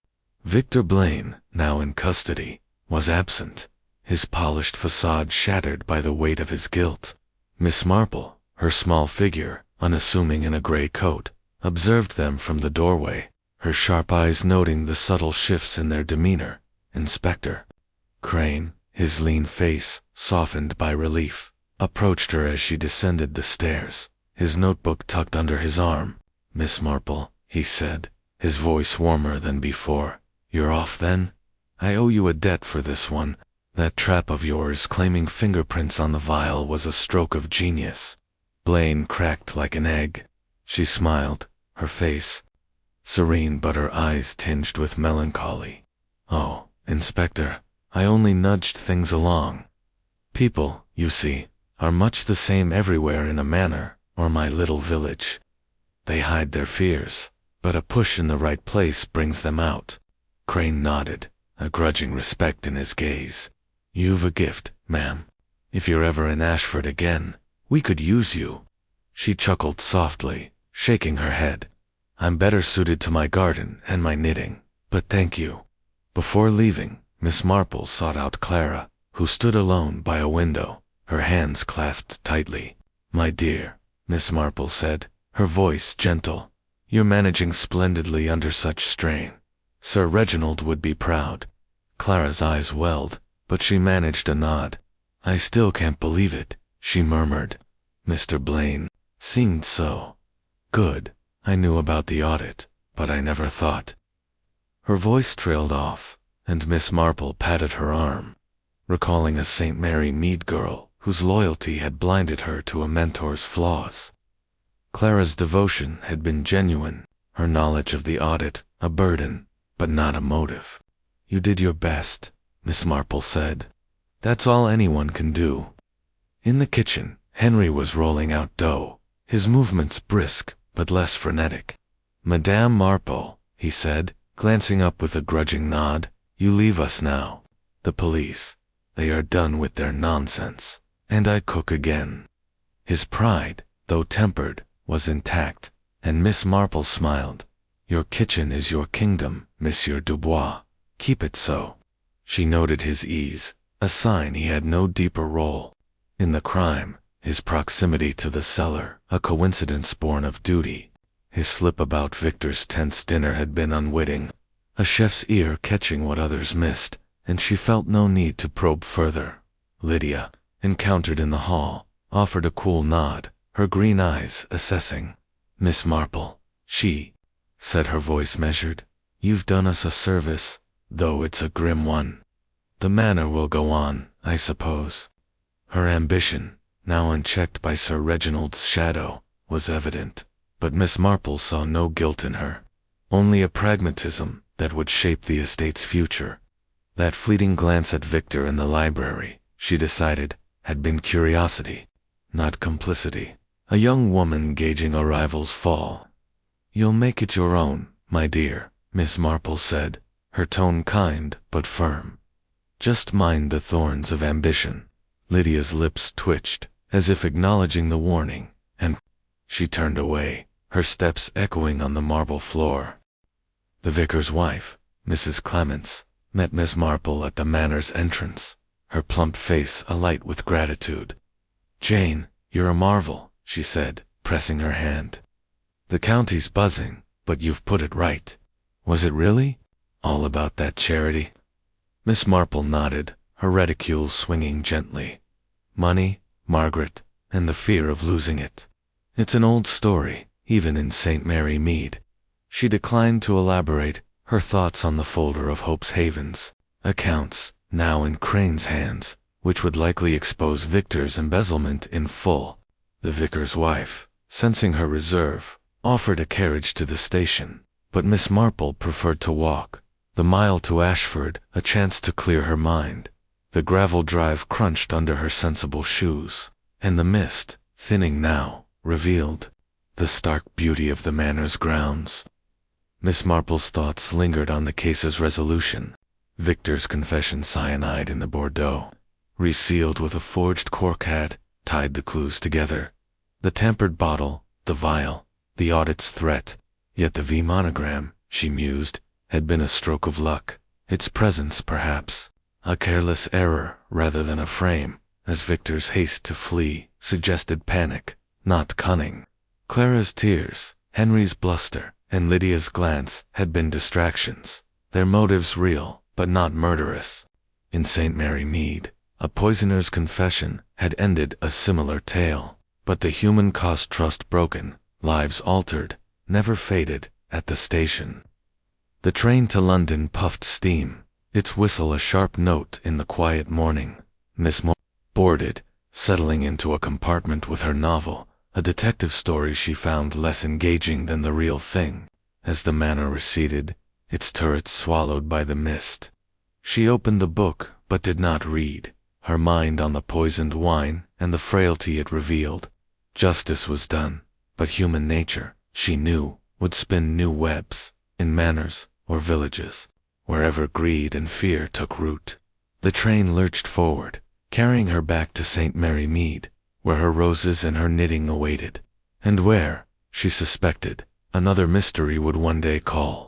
Victor Blaine, now in custody, was absent, his polished facade shattered by the weight of his guilt. Miss Marple, her small figure, unassuming in a gray coat, observed them from the doorway, her sharp eyes noting the subtle shifts in their demeanor. Inspector Crane, his lean face softened by relief, approached her as she descended the stairs, his notebook tucked under his arm. "Miss Marple," he said, his voice warmer than before, "you're off then? I owe you a debt for this one. That trap of yours claiming fingerprints on the vial was a stroke of genius." Blaine cracked like an egg. She smiled, her face serene but her eyes tinged with melancholy. "Oh, Inspector, I only nudged things along. People, you see, are much the same everywhere in a manor, or my little village. They hide their fears, but a push in the right place brings them out." Crane nodded, a grudging respect in his gaze. "You've a gift, ma'am. If you're ever in Ashford again, we could use you." She chuckled softly, shaking her head. "I'm better suited to my garden and my knitting, but thank you." Before leaving, Miss Marple sought out Clara, who stood alone by a window, her hands clasped tightly. "My dear," Miss Marple said, her voice gentle, "you're managing splendidly under such strain. Sir Reginald would be proud." Clara's eyes welled, but she managed a nod. "I still can't believe it," she murmured. "Mr. Blaine seemed so good. I knew about the audit, but I never thought." Her voice trailed off, and Miss Marple patted her arm, recalling a St. Mary Mead girl whose loyalty had blinded her to a mentor's flaws. Clara's devotion had been genuine, her knowledge of the audit a burden, but not a motive. "You did your best," Miss Marple said. "That's all anyone can do." In the kitchen, Henry was rolling out dough, his movements brisk but less frenetic. "Madame Marple," he said, glancing up with a grudging nod, "you leave us now. The police, they are done with their nonsense, and I cook again." His pride, though tempered, was intact, and Miss Marple smiled. "Your kitchen is your kingdom, Monsieur Dubois. Keep it so." She noted his ease, a sign he had no deeper role in the crime, his proximity to the cellar, a coincidence born of duty. His slip about Victor's tense dinner had been unwitting, a chef's ear catching what others missed, and she felt no need to probe further. Lydia, encountered in the hall, offered a cool nod, her green eyes assessing. "Miss Marple," she said, her voice measured, "you've done us a service, though it's a grim one. The manor will go on, I suppose." Her ambition, now unchecked by Sir Reginald's shadow, was evident, but Miss Marple saw no guilt in her, only a pragmatism that would shape the estate's future. That fleeting glance at Victor in the library, she decided, had been curiosity, not complicity. A young woman gauging a rival's fall. "You'll make it your own, my dear," Miss Marple said, her tone kind but firm. "Just mind the thorns of ambition." Lydia's lips twitched, as if acknowledging the warning, and she turned away, her steps echoing on the marble floor. The vicar's wife, Mrs. Clements, met Miss Marple at the manor's entrance, her plump face alight with gratitude. "Jane, you're a marvel," she said, pressing her hand. "The county's buzzing, but you've put it right. Was it really all about that charity?" Miss Marple nodded, her reticule swinging gently. "Money, Margaret, and the fear of losing it. It's an old story, even in St. Mary Mead." She declined to elaborate, her thoughts on the folder of Hope's Havens accounts, now in Crane's hands, which would likely expose Victor's embezzlement in full. The vicar's wife, sensing her reserve, offered a carriage to the station, but Miss Marple preferred to walk. The mile to Ashford, a chance to clear her mind. The gravel drive crunched under her sensible shoes, and the mist, thinning now, revealed the stark beauty of the manor's grounds. Miss Marple's thoughts lingered on the case's resolution. Victor's confession, cyanide in the Bordeaux, resealed with a forged cork, had tied the clues together. The tampered bottle, the vial, the audit's threat. Yet the V monogram, she mused, had been a stroke of luck. Its presence, perhaps, a careless error rather than a frame, as Victor's haste to flee suggested panic, not cunning. Clara's tears, Henry's bluster, and Lydia's glance had been distractions, their motives real, but not murderous. In St. Mary Mead, a poisoner's confession had ended a similar tale, but the human cost trust broken, lives altered, never faded, at the station. The train to London puffed steam, its whistle a sharp note in the quiet morning. Miss Marple boarded, settling into a compartment with her novel, a detective story she found less engaging than the real thing, as the manor receded, its turrets swallowed by the mist. She opened the book, but did not read, her mind on the poisoned wine and the frailty it revealed. Justice was done, but human nature, she knew, would spin new webs, in manors or villages, wherever greed and fear took root. The train lurched forward, carrying her back to St. Mary Mead, where her roses and her knitting awaited, and where, she suspected, another mystery would one day call.